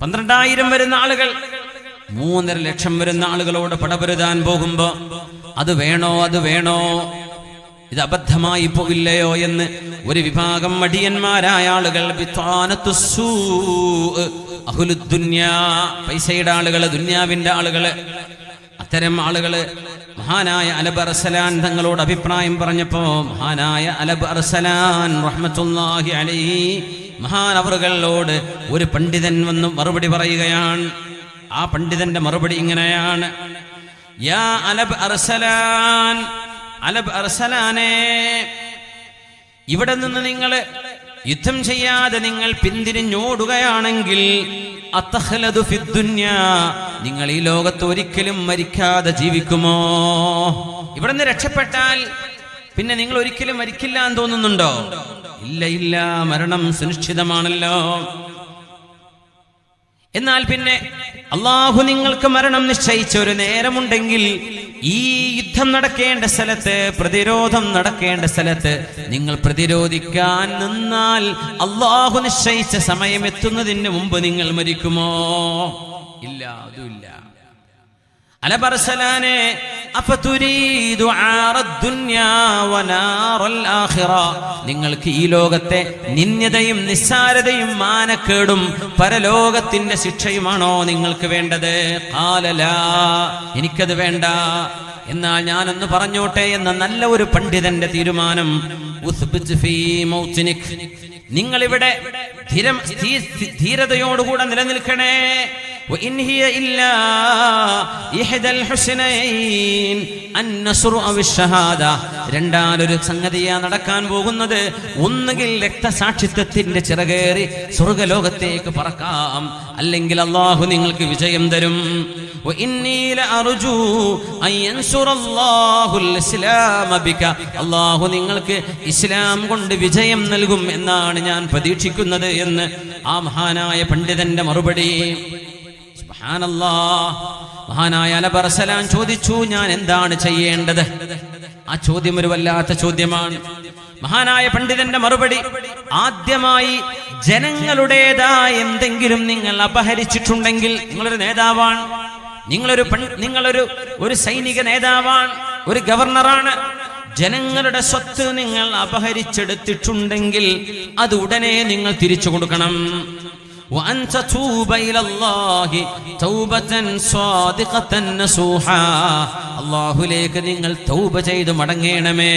12,000 വരുന്ന ആളുകൾ 3.5 ലക്ഷം വരുന്ന ആളുകളോട് പടപൊരുതാൻ പോകുമ്പോ അത് വേണോ, ഇത് അബദ്ധമായി പോകില്ലയോ എന്ന് ഒരു വിഭാഗം മടിയന്മാരായ ആളുകൾ, പൈസയുടെ ആളുകള്, ദുന്യാവിന്റെ ആളുകള്, അത്തരം ആളുകള് മഹാനായ അലബ് അർസലാൻ തങ്ങളോട് അഭിപ്രായം പറഞ്ഞപ്പോ മഹാനായ അലബ് അർസലാൻ റഹ്മത്തുള്ളാഹി അലൈഹി മഹാൻ അവറുകളോട് ഒരു പണ്ഡിതൻ വന്ന് മറുപടി പറയുകയാണ്. ആ പണ്ഡിതന്റെ മറുപടി ഇങ്ങനെയാണ്: യാ അലബ് അർസലാൻ, അലബ് അർസലാനെ, ഇവിടെ നിന്ന് നിങ്ങൾ യുദ്ധം ചെയ്യാതെ നിങ്ങൾ പിന്തിരിഞ്ഞോടുകയാണെങ്കിൽ നിങ്ങൾ ഈ ലോകത്ത് ഒരിക്കലും മരിക്കാതെ ജീവിക്കുമോ? ഇവിടെ നിന്ന് രക്ഷപ്പെട്ടാൽ പിന്നെ നിങ്ങൾ ഒരിക്കലും മരിക്കില്ല എന്ന് തോന്നുന്നുണ്ടോ? ഇല്ല, മരണം സുനിശ്ചിതമാണല്ലോ. എന്നാൽ പിന്നെ അള്ളാഹു നിങ്ങൾക്ക് മരണം നിശ്ചയിച്ച ഒരു നേരമുണ്ടെങ്കിൽ ഈ യുദ്ധം നടക്കേണ്ട സ്ഥലത്ത്, പ്രതിരോധം നടക്കേണ്ട സ്ഥലത്ത് നിങ്ങൾ പ്രതിരോധിക്കാൻ നിന്നാൽ അള്ളാഹു നിശ്ചയിച്ച സമയം എത്തുന്നതിന് മുമ്പ് നിങ്ങൾ മരിക്കുമോ? ഇല്ല, അതുമില്ല. അലബർസലാനെ അഫതുരീദു ആറദ്ദുനിയാ വനാറൽ ആഖിറ, നിങ്ങൾക്ക് ഈ ലോകത്തെ നിന്ദ്യതയും നിസ്സാരതയും മാനക്കേടും പരലോകത്തിന്റെ ശിക്ഷയുമാണോ നിങ്ങൾക്ക് വേണ്ടത്? ഖാല ലാ, എനിക്കത് വേണ്ട. എന്നാൽ ഞാനൊന്ന് പറഞ്ഞോട്ടെ എന്ന നല്ല ഒരു പണ്ഡിതന്റെ തീരുമാനം. ഉസ്ബിത് ഫീ മൗതിനിക്, നിങ്ങളിവിടെ ധീരതയോടുകൂടെ നിലനിൽക്കണേ. وإن هي إلا إحدى الحسنين النصر أو الشهادة, രണ്ടാലൊരു സംഗതിയാ നടക്കാൻ പോകുന്നത്. ഒന്നുകിൽ രക്തസാക്ഷിത്വത്തിന്റെ ചിറകേറി സ്വർഗലോകത്തേക്ക് പറക്കാം, അല്ലെങ്കിൽ അള്ളാഹു നിങ്ങൾക്ക് വിജയം തരും. وإني لأرجو أن ينصر الله الإسلام بك, അള്ളാഹു നിങ്ങൾക്ക് ഇസ്ലാം കൊണ്ട് വിജയം നൽകും എന്നാണ് ഞാൻ പ്രതീക്ഷിക്കുന്നത് എന്ന് ആ മഹാനായ പണ്ഡിതന്റെ മറുപടി. മഹാനായ അലബർസലാൻ ചോദിച്ചു, ഞാൻ എന്താണ് ചെയ്യേണ്ടത്? ആ ചോദ്യം ഒരു വല്ലാത്ത ചോദ്യമാണ്. മഹാനായ പണ്ഡിതന്റെ മറുപടി, ആദ്യമായി ജനങ്ങളുടേതായ എന്തെങ്കിലും നിങ്ങൾ അപഹരിച്ചിട്ടുണ്ടെങ്കിൽ, നിങ്ങളൊരു നേതാവാണ്, നിങ്ങളൊരു സൈനിക നേതാവാണ്, ഒരു ഗവർണറാണ്, ജനങ്ങളുടെ സ്വത്ത് നിങ്ങൾ അപഹരിച്ചെടുത്തിട്ടുണ്ടെങ്കിൽ അത് ഉടനെ നിങ്ങൾ തിരിച്ചു കൊടുക്കണം. وأن تتوب إلى الله توبة صادقة نصوحا, അല്ലാഹുവിലേക്ക് നിങ്ങൾ തൗബ ചെയ്ത് മടങ്ങണമേ.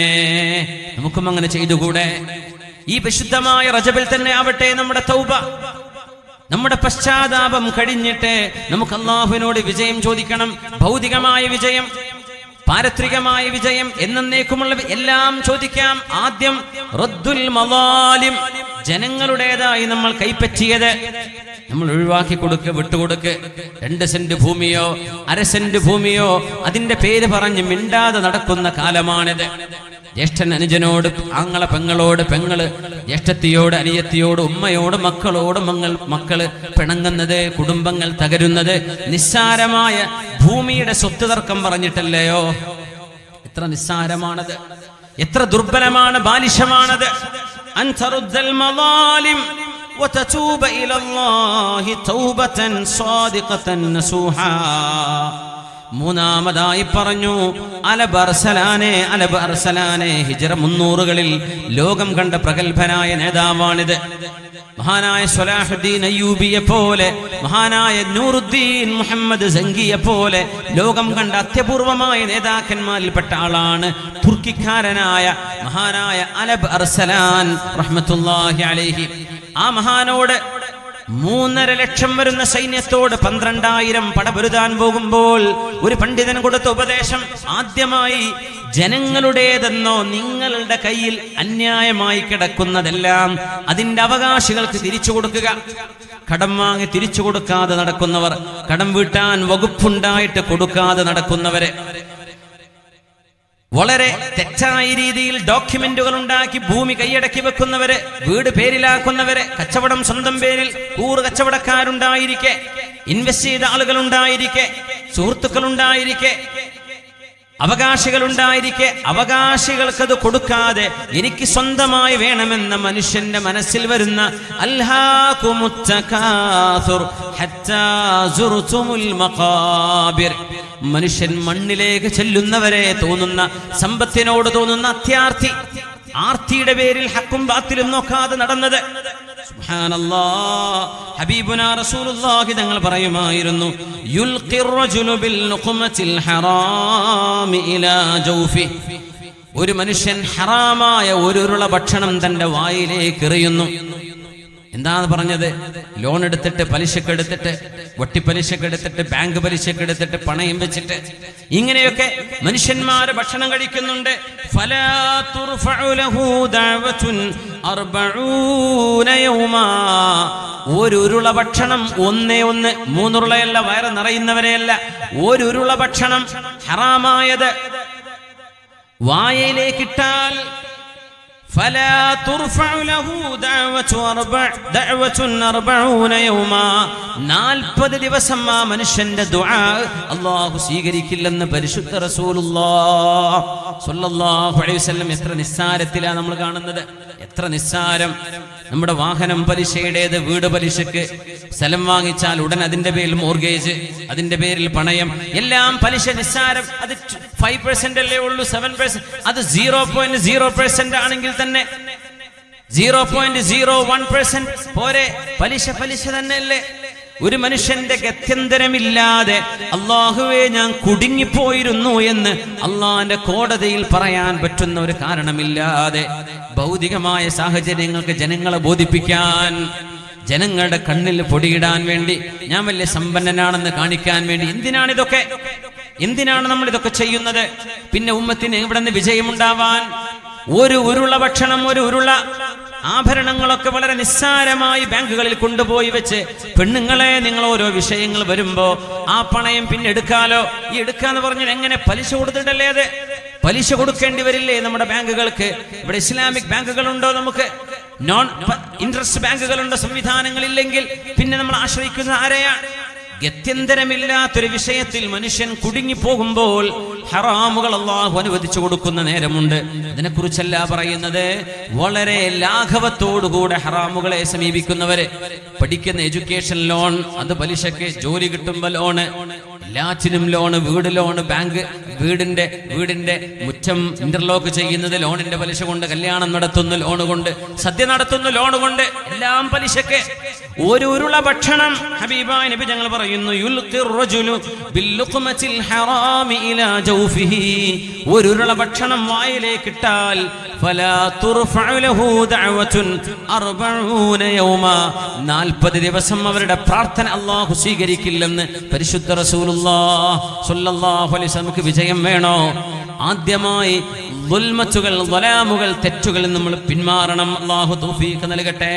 നമുക്കും അങ്ങനെ ചെയ്തുകൂടെ? ഈ വിശുദ്ധമായ റജബിൽ തന്നെ ആവട്ടെ നമ്മുടെ തൗബ, നമ്മുടെ പശ്ചാത്താപം കഴിഞ്ഞിട്ട് നമുക്ക് അല്ലാഹുവിനോട് വിജയം ചോദിക്കണം. ഭൗതികമായ വിജയം, പാരത്രികമായ വിജയം, എന്നേക്കുമുള്ള എല്ലാം ചോദിക്കാം. ആദ്യം റദ്ദുൽ മളാലിം, ജനങ്ങളുടേതായി നമ്മൾ കൈപ്പറ്റിയത് നമ്മൾ ഒഴിവാക്കി കൊടുക്ക്, വിട്ടുകൊടുക്ക്. 2 സെന്റ് ഭൂമിയോ 1/2 സെന്റ് ഭൂമിയോ അതിന്റെ പേര് പറഞ്ഞ് മിണ്ടാതെ നടക്കുന്ന കാലമാണിത്. ജ്യേഷ്ഠൻ അനുജനോട്, ആങ്ങള പെങ്ങളോട്, പെങ്ങള് ജ്യേഷ്ഠത്തിയോട്, അനിയത്തിയോട്, ഉമ്മയോട്, മക്കളോട് മക്കള് പിണങ്ങുന്നത്, കുടുംബങ്ങൾ തകരുന്നത് നിസ്സാരമായ ഭൂമിയുടെ സ്വത്ത് തർക്കം പറഞ്ഞിട്ടല്ലയോ? എത്ര നിസ്സാരമാണത്, എത്ര ദുർബലമാണ്, ബാലിശമാണത്. അൻ തറുദ്ദൽ മളാലിം വതതൂബ ഇലല്ലാഹി തൗബതൻ സാദിഖതൻ നസൂഹാ. മൂന്നാമതായി പറഞ്ഞു, അലബർസലാനെ ഹിജ്റ 300കളിൽ ലോകം കണ്ട പ്രഗത്ഭനായ നേതാവാണിത്. മഹാനായ സ്വലാഹുദ്ദീൻ അയ്യൂബിയെ പോലെ, മഹാനായ നൂറുദ്ദീൻ മുഹമ്മദ് സംഗിയെ പോലെ ലോകം കണ്ട അത്യപൂർവമായ നേതാക്കന്മാരിൽപ്പെട്ട ആളാണ് തുർക്കിക്കാരനായ മഹാനായ അലബർസലാൻ റഹ്മത്തുള്ളാഹി അലൈഹി. ആ മഹാനോട് 3.5 ലക്ഷം വരുന്ന സൈന്യത്തോട് 12,000 പടപൊരുതാൻ പോകുമ്പോൾ ഒരു പണ്ഡിതൻ കൊടുത്ത ഉപദേശം, ആദ്യമായി ജനങ്ങളുടേതെന്നോ നിങ്ങളുടെ കയ്യിൽ അന്യായമായി കിടക്കുന്നതെല്ലാം അതിന്റെ അവകാശികൾക്ക് തിരിച്ചു കൊടുക്കുക. കടം വാങ്ങി തിരിച്ചു കൊടുക്കാതെ നടക്കുന്നവർ, കടം വീട്ടാൻ വകുപ്പുണ്ടായിട്ട് കൊടുക്കാതെ നടക്കുന്നവരെ, വളരെ തെറ്റായ രീതിയിൽ ഡോക്യുമെന്റുകൾ ഉണ്ടാക്കി ഭൂമി കൈയടക്കി വെക്കുന്നവരെ, വീട് പേരിലാക്കുന്നവരെ, കച്ചവടം സ്വന്തം പേരിൽ കച്ചവടക്കാരുണ്ടായിരിക്കെ, ഇൻവെസ്റ്റ് ചെയ്ത ആളുകൾ ഉണ്ടായിരിക്കെ, സുഹൃത്തുക്കൾ ഉണ്ടായിരിക്കെ, അവകാശികൾ ഉണ്ടായിരിക്കെ, അവകാശികൾക്കത് കൊടുക്കാതെ എനിക്ക് സ്വന്തമായി വേണമെന്ന മനുഷ്യന്റെ മനസ്സിൽ വരുന്ന അൽഹാകുമുത്തകാസുർ ഹത്താ സുർതുമുൽ മഖാബിർ, മനുഷ്യൻ മണ്ണിലേക്ക് ചെല്ലുന്നവരെ തോന്നുന്ന, സമ്പത്തിനോട് തോന്നുന്ന ആർത്തിയുടെ പേരിൽ ഹക്കും ബാത്തിലും നോക്കാതെ നടന്നത്. സുബ്ഹാനല്ലാഹ്, ഹബീബുനാ റസൂലുള്ളാഹി തങ്ങൾ പറയുമായിരുന്നു, യുൽഖിർ റജുലു ബിൽ ലുഖ്മത്തിൽ ഹറാമി ഇലാ ജൗഫി, ഒരു മനുഷ്യൻ ഹറാമായ ഒരു ഉരുള ഭക്ഷണം തന്റെ വായിലേക്ക് എറിയുന്നു. എന്താണ് പറഞ്ഞത്? ലോൺ എടുത്തിട്ട്, പലിശക്ക് എടുത്തിട്ട്, വട്ടിപ്പലിശക്ക് എടുത്തിട്ട്, ബാങ്ക് പലിശക്ക് എടുത്തിട്ട്, പണയം വെച്ചിട്ട്, ഇങ്ങനെയൊക്കെ മനുഷ്യന്മാര് ഭക്ഷണം കഴിക്കുന്നുണ്ട്. ഫലാ തുർഫഉ ലഹു ദഅവതുൻ 40 യൗമാ, ഒരു ഉരുള ഭക്ഷണം, 1 3 വയറ് നിറയുന്നവരെയല്ല, ഒരു ഉരുള ഭക്ഷണം ഹറാമായത് വായയിലേക്കിട്ടാൽ فلا ترفع له دعوة 40 يوما, 40 ദിവസം ആ മനുഷ്യന്റെ ദുആ അല്ലാഹു സ്വീകരിക്കില്ലെന്ന് പരിശുദ്ധ റസൂലുള്ളാഹ് സ്വല്ലല്ലാഹു അലൈഹി വസല്ലം. എത്ര നിസ്സാരത്തിലാണ് നമ്മൾ കാണുന്നത്. എത്ര നിസ്സാരം. നമ്മുടെ വാഹനം പലിശയുടേത്, വീട് പലിശക്ക്, സ്ഥലം വാങ്ങിച്ചാൽ ഉടൻ അതിന്റെ പേരിൽ മോർഗേജ്, അതിന്റെ പേരിൽ പണയം, എല്ലാം പലിശ നിസ്സാരം. അത് 5% അല്ലേ ഉള്ളൂ, 7%. അത് 0.0% ആണെങ്കിൽ തന്നെ 0.01% പോരെ, പലിശ തന്നെയല്ലേ. ഒരു മനുഷ്യന്റെ ഗത്യന്തരമില്ലാതെ അല്ലാഹുവേ ഞാൻ കുടുങ്ങിപ്പോയിരുന്നു എന്ന് അള്ളാന്റെ കോടതിയിൽ പറയാൻ പറ്റുന്ന ഒരു കാരണമില്ലാതെ ഭൗതികമായ സാഹചര്യങ്ങൾക്ക് ജനങ്ങളെ ബോധിപ്പിക്കാൻ, ജനങ്ങളുടെ കണ്ണിൽ പൊടിയിടാൻ വേണ്ടി, ഞാൻ വലിയ സമ്പന്നനാണെന്ന് കാണിക്കാൻ വേണ്ടി, എന്തിനാണ് നമ്മൾ ഇതൊക്കെ ചെയ്യുന്നത്? പിന്നെ ഉമ്മത്തിന് ഇവിടെ നിന്ന് വിജയമുണ്ടാവാൻ ഒരു ഉരുള ഭക്ഷണം, ഒരു ഉരുള ആഭരണങ്ങളൊക്കെ വളരെ നിസ്സാരമായി ബാങ്കുകളിൽ കൊണ്ടുപോയി വെച്ച്, പെണ്ണുങ്ങളെ നിങ്ങൾ ഓരോ വിഷയങ്ങൾ വരുമ്പോ ആ പണയം പിന്നെ എടുക്കാലോ, ഈ എടുക്കാന്ന് പറഞ്ഞാൽ എങ്ങനെ പലിശ കൊടുത്തിട്ടല്ലേ? അത് പലിശ കൊടുക്കേണ്ടി വരില്ലേ നമ്മുടെ ബാങ്കുകൾക്ക്? ഇവിടെ ഇസ്ലാമിക് ബാങ്കുകളുണ്ടോ? നമുക്ക് നോൺ ഇൻട്രസ്റ്റ് ബാങ്കുകളുണ്ടോ? സംവിധാനങ്ങളില്ലെങ്കിൽ പിന്നെ നമ്മൾ ആശ്രയിക്കുന്ന ആരെയാണ്? ഗത്യന്തരമില്ലാത്തൊരു വിഷയത്തിൽ മനുഷ്യൻ കുടുങ്ങിപ്പോകുമ്പോൾ ഹറാമുകൾ അല്ലാഹു അനുവദിച്ചു കൊടുക്കുന്ന നേരമുണ്ട്. അതിനെക്കുറിച്ചല്ല പറയുന്നത്. വളരെ ലാഘവത്തോടുകൂടെ ഹറാമുകളെ സമീപിക്കുന്നവര്, പഠിക്കുന്ന എഡ്യൂക്കേഷൻ ലോൺ, അത് പലിശക്ക്, ജോലി കിട്ടുമ്പോൾ ലോണ്, എല്ലാറ്റിനും ലോണ്, വീട് ലോണ്, ബാങ്ക്, വീടിന്റെ മുറ്റം ഇന്റർലോക്ക് ചെയ്യുന്നത് ലോണിന്റെ പലിശ കൊണ്ട്, കല്യാണം നടത്തുന്ന ലോണ് കൊണ്ട്, സദ്യ നടത്തുന്ന ലോണ് കൊണ്ട്, എല്ലാം പലിശക്ക്. ഒരു ഉരുള ഭക്ഷണം ഹബീബായ നബി ഞങ്ങൾ പറയുന്നു, യുൽഖിർ റജുലു ബിൽലുഖ്മത്തിൽ ഹറാമി ഇലാ ജൗഫിഹി, ഒരു ഉരുള ഭക്ഷണം വായിലേക്ക് ഇട്ടാൽ ഫലാ തുർഫഉ ലഹു ദഅവതുൻ 40 യൗമ, 40 ദിവസം അവരുടെ പ്രാർത്ഥന അല്ലാഹു സ്വീകരിക്കില്ലെന്ന് പരിശുദ്ധ റസൂലുള്ളാഹി സ്വല്ലല്ലാഹു അലൈഹി വസല്ലം. വിജയം വേണോ? ആദ്യമായി ദുൽമത്തുകൾ, ദലാമുകൾ, തെറ്റുകൾ നമ്മൾ പിന്മാറണം. അല്ലാഹു തൗഫീഖ് നൽകട്ടെ.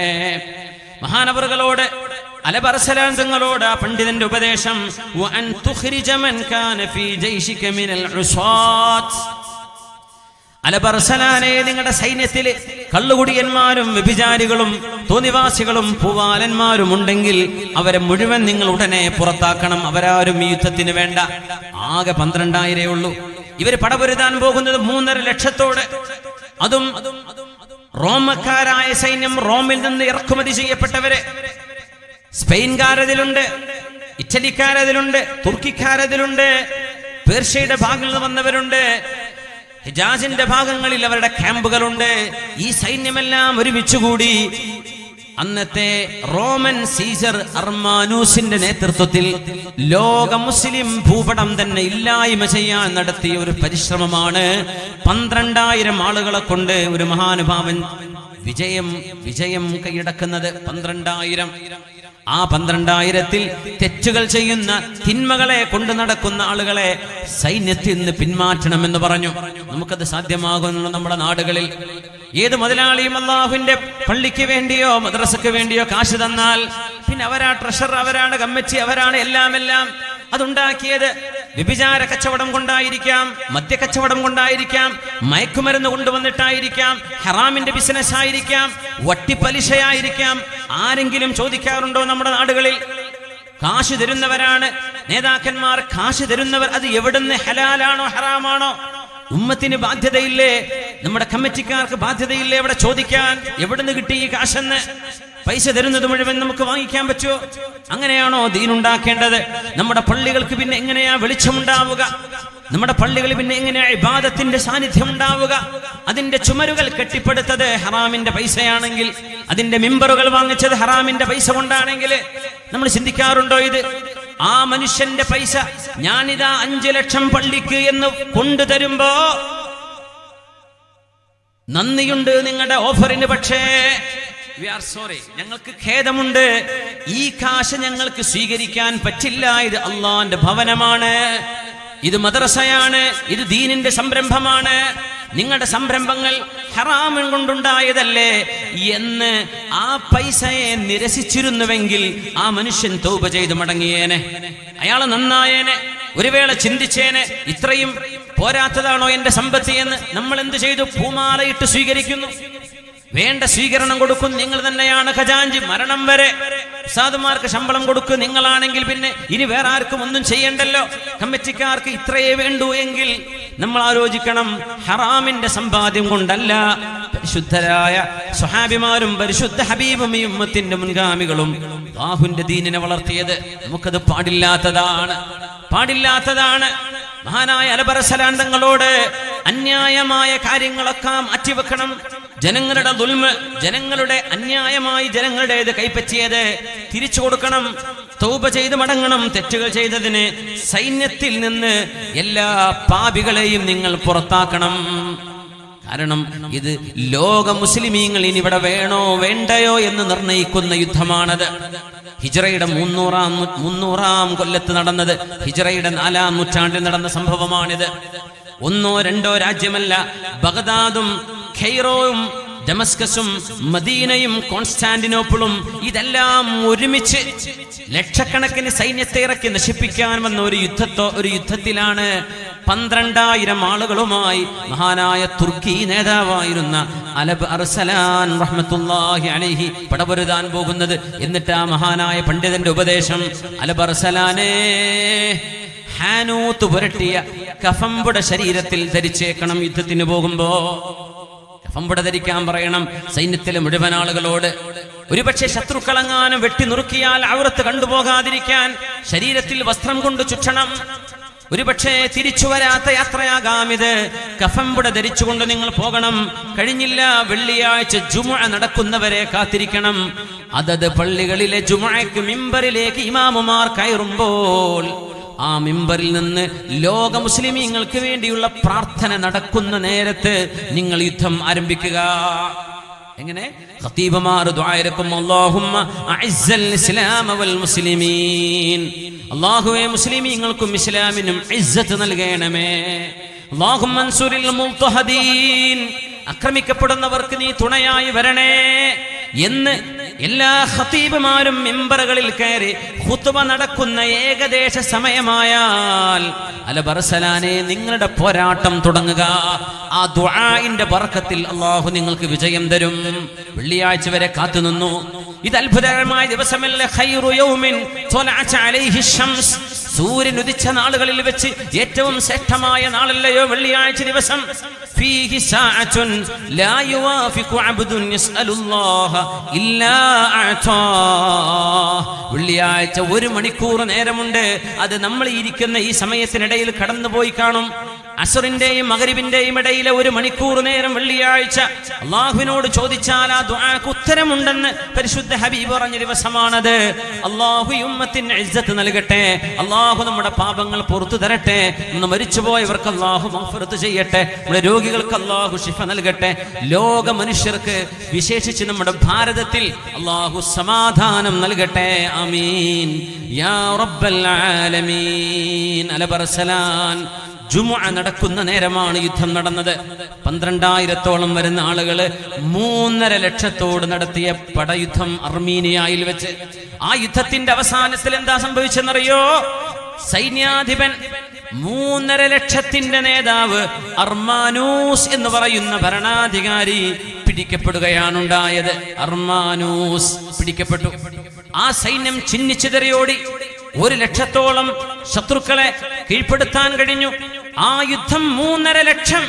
മഹാനവറുകളോട്, അലബർസലാൻ തങ്ങളോട് ആ പണ്ഡിതന്റെ ഉപദേശം, വഅൻ തുഖ്രിജ മൻ കാന ഫീ ജൈശിക മിനൽ ഉസാത്ത്, അലബർസലാനെ നിങ്ങളുടെ സൈന്യത്തിൽ കള്ളുകുടിയന്മാരും വ്യഭിചാരികളും തോന്നിവാസികളും പൂവാലന്മാരും ഉണ്ടെങ്കിൽ അവരെ മുഴുവൻ നിങ്ങൾ ഉടനെ പുറത്താക്കണം. അവരാരും ഈ യുദ്ധത്തിന് വേണ്ട. ആകെ 12,000 ഉള്ളൂ. ഇവർ പടപൊരുതാൻ പോകുന്നത് 3.5 ലക്ഷത്തോട്. അതും റോമക്കാരായ സൈന്യം, റോമിൽ നിന്ന് ഇറക്കുമതി ചെയ്യപ്പെട്ടവരെ. സ്പെയിൻകാരതിലുണ്ട്, ഇറ്റലിക്കാരതിലുണ്ട്, തുർക്കിക്കാരതിലുണ്ട്, പേർഷ്യയുടെ ഭാഗങ്ങളിൽ നിന്ന് വന്നവരുണ്ട്, ഹിജാസിന്റെ ഭാഗങ്ങളിൽ അവരുടെ ക്യാമ്പുകളുണ്ട്. ഈ സൈന്യമെല്ലാം ഒരുമിച്ചുകൂടി അന്നത്തെ റോമൻ സീസർ അർമാനൂസിന്റെ നേതൃത്വത്തിൽ ലോക മുസ്ലിം ഭൂപടം തന്നെ ഇല്ലായ്മ ചെയ്യാൻ നടത്തിയ ഒരു പരിശ്രമമാണ്. 12,000 ആളുകളെ കൊണ്ട് ഒരു മഹാനുഭാവൻ വിജയം കൈയടക്കുന്നത്. 12,000. ആ 12,000-ൽ തെറ്റുകൾ ചെയ്യുന്ന, തിന്മകളെ കൊണ്ടു നടക്കുന്ന ആളുകളെ സൈന്യത്തിൽ നിന്ന് പിന്മാറ്റണമെന്ന് പറഞ്ഞു. നമുക്കത് സാധ്യമാകുന്നു നമ്മുടെ നാടുകളിൽ. ഏത് മുതലാളിയും അല്ലാഹുവിന്റെ പള്ളിക്ക് വേണ്ടിയോ മദ്രസക്ക് വേണ്ടിയോ കാശ് തന്നാൽ പിന്നെ അവരാ ട്രഷറർ, അവരാണ് കമ്മിറ്റി, അവരാണ് എല്ലാം. അതുണ്ടാക്കിയത് വ്യഭിചാര കച്ചവടം കൊണ്ടായിരിക്കാം, മദ്യ കച്ചവടം കൊണ്ടായിരിക്കാം, മയക്കുമരുന്ന് കൊണ്ടുവന്നിട്ടായിരിക്കാം, ഹറാമിന്റെ ബിസിനസ് ആയിരിക്കാം, വട്ടിപ്പലിശയായിരിക്കാം. ആരെങ്കിലും ചോദിക്കാറുണ്ടോ നമ്മുടെ നാടുകളിൽ? കാശ് തരുന്നവരാണ് നേതാക്കന്മാർ. കാശ് തരുന്നവർ അത് എവിടുന്ന് ഹലാലാണോ ഹറാമാണോ? ഉമ്മത്തിന് ബാധ്യതയില്ലേ? നമ്മുടെ കമ്മിറ്റിക്കാർക്ക് ബാധ്യതയില്ലേ ഇവിടെ ചോദിക്കാൻ? എവിടുന്ന് കിട്ടി ഈ കാശെന്ന്? പൈസ തരുന്നത് മുഴുവൻ നമുക്ക് വാങ്ങിക്കാൻ പറ്റുമോ? അങ്ങനെയാണോ ദീനുണ്ടാക്കേണ്ടത്? നമ്മുടെ പള്ളികൾക്ക് പിന്നെ എങ്ങനെയാ വെളിച്ചമുണ്ടാവുക? നമ്മുടെ പള്ളികളിൽ പിന്നെ എങ്ങനെയാ ഇബാദത്തിന്റെ സാന്നിധ്യം ഉണ്ടാവുക? അതിന്റെ ചുമരുകൾ കെട്ടിപ്പടുത്തത് ഹറാമിന്റെ പൈസയാണെങ്കിൽ, അതിന്റെ മിമ്പറുകൾ വാങ്ങിച്ചത് ഹറാമിന്റെ പൈസ കൊണ്ടാണെങ്കിൽ നമ്മൾ ചിന്തിക്കാറുണ്ടോ ഇത്? ആ മനുഷ്യന്റെ പൈസ ഞാനിതാ 5 ലക്ഷം പള്ളിക്ക് എന്ന് കൊണ്ടുതരുമ്പോ നന്ദിയുണ്ട് നിങ്ങളുടെ ഓഫറിന്, പക്ഷേ വി ആർ സോറി, ഞങ്ങൾക്ക് ഖേദമുണ്ട്, ഈ കാശ് ഞങ്ങൾക്ക് സ്വീകരിക്കാൻ പറ്റില്ല. ഇത് അള്ളാന്റെ ഭവനമാണ്, ഇത് മദ്രസയാണ്, ഇത് ദീനിന്റെ സംരംഭമാണ്. നിങ്ങളുടെ സംരംഭങ്ങൾ ഹറാമൻ കൊണ്ടുണ്ടായതല്ലേ എന്ന് ആ പൈസയെ നിരസിച്ചിരുന്നുവെങ്കിൽ ആ മനുഷ്യൻ തൗബ ചെയ്ത് മടങ്ങിയേനെ, അയാൾ നന്നായേനെ, ഒരു വേള ചിന്തിച്ചേനെ, ഇത്രയും പോരാത്തതാണോ എന്റെ സമ്പത്ത് എന്ന്. നമ്മൾ എന്ത് ചെയ്തു? പൂമാലയിട്ട് സ്വീകരിക്കുന്നു, വേണ്ട സ്വീകരണം കൊടുക്കും. നിങ്ങൾ തന്നെയാണ് ഖജാൻജി. മരണം വരെ ഉസ്താദുമാർക്ക് ശമ്പളം കൊടുക്കുക, നിങ്ങളാണെങ്കിൽ പിന്നെ ഇനി വേറെ ആർക്കും ഒന്നും ചെയ്യണ്ടല്ലോ, കമ്മിറ്റിക്കാർക്ക് ഇത്രയേ വേണ്ടൂ എങ്കിൽ നമ്മൾ ആലോചിക്കണം, ഹറാമിന്റെ സമ്പാദ്യം കൊണ്ടല്ല പരിശുദ്ധരായ സ്വഹാബിമാരും പരിശുദ്ധ ഹബീബും ഈ ഉമ്മത്തിന്റെ മുൻഗാമികളും അല്ലാഹുവിന്റെ ദീനിനെ വളർത്തിയത്. നമുക്കത് പാടില്ലാത്തതാണ്. മഹാനായ അലബറസലാൻ തങ്ങളോട് അന്യായമായ കാര്യങ്ങളൊക്കെ മാറ്റിവെക്കണം. ജനങ്ങളുടെ ദുൽമ, ജനങ്ങളുടെ അന്യായമായി ജനങ്ങളുടേത് കൈപ്പറ്റിയത് തിരിച്ചു കൊടുക്കണം. തൗബ ചെയ്ത് മടങ്ങണം തെറ്റുകൾ ചെയ്തതിന്. സൈന്യത്തിൽ നിന്ന് എല്ലാ പാപികളെയും നിങ്ങൾ പുറത്താക്കണം. കാരണം ഇത് ലോക മുസ്ലിമീങ്ങൾ ഇനി ഇവിടെ വേണോ വേണ്ടയോ എന്ന് നിർണയിക്കുന്ന യുദ്ധമാണത്. ഹിജ്റയുടെ 300-ാം കൊല്ലത്ത് നടന്നത്, ഹിജ്റയുടെ 4-ാം നൂറ്റാണ്ടിൽ നടന്ന സംഭവമാണിത്. 1-2 രാജ്യമല്ല, ബഗ്ദാദും ഖൈറോയും ഡമസ്കസും മദീനയും കോൺസ്റ്റാന്റിനോപ്പിളും ഇതെല്ലാം ഒരുമിച്ച് ലക്ഷക്കണക്കിന് സൈന്യത്തെ ഇറക്കി നശിപ്പിക്കാൻ വന്ന ഒരു യുദ്ധത്തിലാണ് 12,000 ആളുകളുമായി മഹാനായ തുർക്കി നേതാവായിരുന്ന അലബ് അർസലാൻ റഹ്മത്തുള്ളാഹി അലൈഹി പടപൊരുതാൻ പോകുന്നത്. എന്നിട്ട് ആ മഹാനായ പണ്ഡിതന്റെ ഉപദേശം, അലബ് അർസലാനെ ഹാനൂത്ത് പുരട്ടിയ കഫംപുട ശരീരത്തിൽ ധരിച്ചേക്കണം. യുദ്ധത്തിന് പോകുമ്പോ കഫംപുട ധരിക്കാൻ പറയണം സൈന്യത്തിലെ മുഴുവൻ ആളുകളോട്. ഒരുപക്ഷെ ശത്രുക്കളങ്ങാനും വെട്ടി നുറുക്കിയാൽ ഔറത്ത് കണ്ടുപോകാതിരിക്കാൻ ശരീരത്തിൽ വസ്ത്രം കൊണ്ട് ചുറ്റണം. ഒരുപക്ഷെ തിരിച്ചു വരാത്ത യാത്രയാകാമിത്. കഫംപുട ധരിച്ചുകൊണ്ട് നിങ്ങൾ പോകണം. കഴിഞ്ഞില്ല, വെള്ളിയാഴ്ച ജുമുഅ നടക്കുന്നവരെ കാത്തിരിക്കണം. അതത് പള്ളികളിലെ ജുമുഅയ്ക്ക് മിമ്പറിലേക്ക് ഇമാമുമാർ കയറുമ്പോൾ ആ മിമ്പറിൽ നിന്ന് ലോക മുസ്ലിമീങ്ങൾക്ക് വേണ്ടിയുള്ള പ്രാർത്ഥന നടക്കുന്ന നേരത്ത് നിങ്ങൾ യുദ്ധം ആരംഭിക്കുക. എങ്ങനെ? ഖതീബമാർ ദുആ ഇറക്കും, അല്ലാഹുമ്മ അഇസ്സൽ ഇസ്ലാമ വൽ മുസ്ലിമീൻ, അല്ലാഹുവേ മുസ്ലിമീങ്ങൾക്കും ഇസ്ലാമിനും ഇസ്സത്ത് നൽകണമേ. അല്ലാഹുമ്മ അൻസുരിൽ മുൽതഹദീൻ, ആക്രമിക്കപ്പെടുന്നവർക്ക് നീ തുണയായി വരണേ എന്ന് എല്ലാ ഖതീബുമാരും മിമ്പറുകളിൽ കയറി ഖുത്ബ നടക്കുന്ന ഏകദേശ സമയമായാൽ അലബർസലാനെ നിങ്ങളുടെ പോരാട്ടം തുടങ്ങുക. ആ ദുആഇന്റെ ബർക്കത്തിൽ അല്ലാഹു നിങ്ങൾക്ക് വിജയം തരും. വെള്ളിയാഴ്ച വരെ കാത്തുനിന്നു. ഇത് അത്ഭുതകരമായ ദിവസമല്ല. ഖൈറു യൗമിൻ ത്വലഅത അലൈഹി ശംസ്, സൂര്യൻ ഉദിച്ച നാളുകളിൽ വെച്ച് ഏറ്റവും ശ്രേഷ്ഠമായ നാളല്ലയോ വെള്ളിയാഴ്ച ദിവസം. ഫീഹി സഅതുൻ ലാ യുവാഫിഖു അബ്ദുൻ യസ്അലുല്ലാഹ ഇല്ലാ അഅതാ. വെള്ളിയാഴ്ച 1 മണിക്കൂർ നേരമുണ്ട്. അത് നമ്മൾ ഇരിക്കുന്ന ഈ സമയത്തിനിടയിൽ കടന്നുപോയി കാണും. അസ്റിന്റെയും മഗ്രിബിന്റെയും ഇടയിലെ 1 മണിക്കൂർ നേരം വെള്ളിയാഴ്ച അള്ളാഹുവിനോട് ചോദിച്ചാൽ ആ ദുആക്ക് ഉത്തരമുണ്ടെന്ന് പരിശുദ്ധ ഹബീബ് പറഞ്ഞ ദിവസമാണത്. അള്ളാഹു ഉമ്മത്തിന് ഇസ്സത്ത് നൽകട്ടെ. അള്ളാഹു നമ്മുടെ പാപങ്ങൾ പുറത്തു തരട്ടെ. ഇന്ന് മരിച്ചുപോയവർക്ക് അള്ളാഹു മഗ്ഫിറത്ത് ചെയ്യട്ടെ. നമ്മുടെ രോഗികൾക്ക് അള്ളാഹു ശിഫ നൽകട്ടെ. ലോക മനുഷ്യർക്ക് വിശേഷിച്ച് നമ്മുടെ ഭാരതത്തിൽ അള്ളാഹു സമാധാനം നൽകട്ടെ. ആമീൻ യാ റബ്ബൽ ആലമീൻ. അലബർസലാൻ ജുമുഅ നടക്കുന്ന നേരമാണ് യുദ്ധം നടന്നത്. 12,000-ഓളം വരുന്ന ആളുകള് 3.5 ലക്ഷത്തോട് നടത്തിയ പടയുദ്ധം അർമീനിയയിൽ വെച്ച്. ആ യുദ്ധത്തിന്റെ അവസാനത്തിൽ എന്താ സംഭവിച്ചെന്നറിയോ? സൈന്യാധിപൻ 3.5 ലക്ഷത്തിന്റെ നേതാവ് അർമാനൂസ് എന്ന് പറയുന്ന ഭരണാധികാരി പിടിക്കപ്പെടുകയാണുണ്ടായത്. അർമാനൂസ് പിടിക്കപ്പെട്ടു. ആ സൈന്യം ചിന്നിച്ചിതറിയോടി. 1 ലക്ഷത്തോളം ശത്രുക്കളെ കീഴ്പ്പെടുത്താൻ കഴിഞ്ഞു. ആ യുദ്ധം 3.5 ലക്ഷം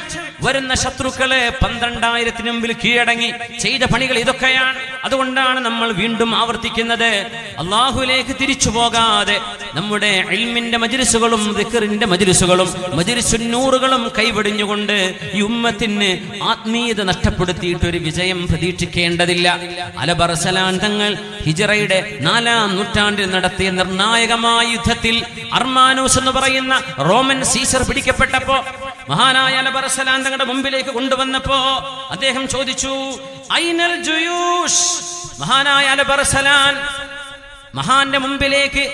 വരുന്ന ശത്രുക്കളെ 12,000-ന് മുമ്പിൽ കീഴടങ്ങി. ചെയ്ത പണികൾ ഇതൊക്കെയാണ്. അതുകൊണ്ടാണ് നമ്മൾ വീണ്ടും ആവർത്തിക്കുന്നത്, അള്ളാഹുവിലേക്ക് തിരിച്ചു പോകാതെ നമ്മുടെ ഇൽമിന്റെ മജ്ലിസുകളും ദിക്റിന്റെ മജ്ലിസുകളും മജ്ലിസുന്നൂറുകളും കൈവെടിഞ്ഞുകൊണ്ട് ഈ ഉമ്മത്തിന് ആത്മീയത നഷ്ടപ്പെടുത്തിയിട്ട് ഒരു വിജയം പ്രതീക്ഷിക്കേണ്ടതില്ല. അലബർസലാൻ തങ്ങൾ ഹിജ്റയുടെ 4-ാം നൂറ്റാണ്ടിൽ നടത്തിയ നിർണായകമായ യുദ്ധത്തിൽ അർമാനൂസ് എന്ന് പറയുന്ന റോമൻ സീസർ പിടിക്കപ്പെട്ടപ്പോ മഹാനായ അലബർസലാൻ തങ്ങളുടെ മുമ്പിലേക്ക് കൊണ്ടുവന്നപ്പോ അദ്ദേഹം ചോദിച്ചു, ഐനൽ ജുയൂഷ്. മഹാനായ അലബർസലാൻ മഹാന്റെ മുമ്പിലേക്ക്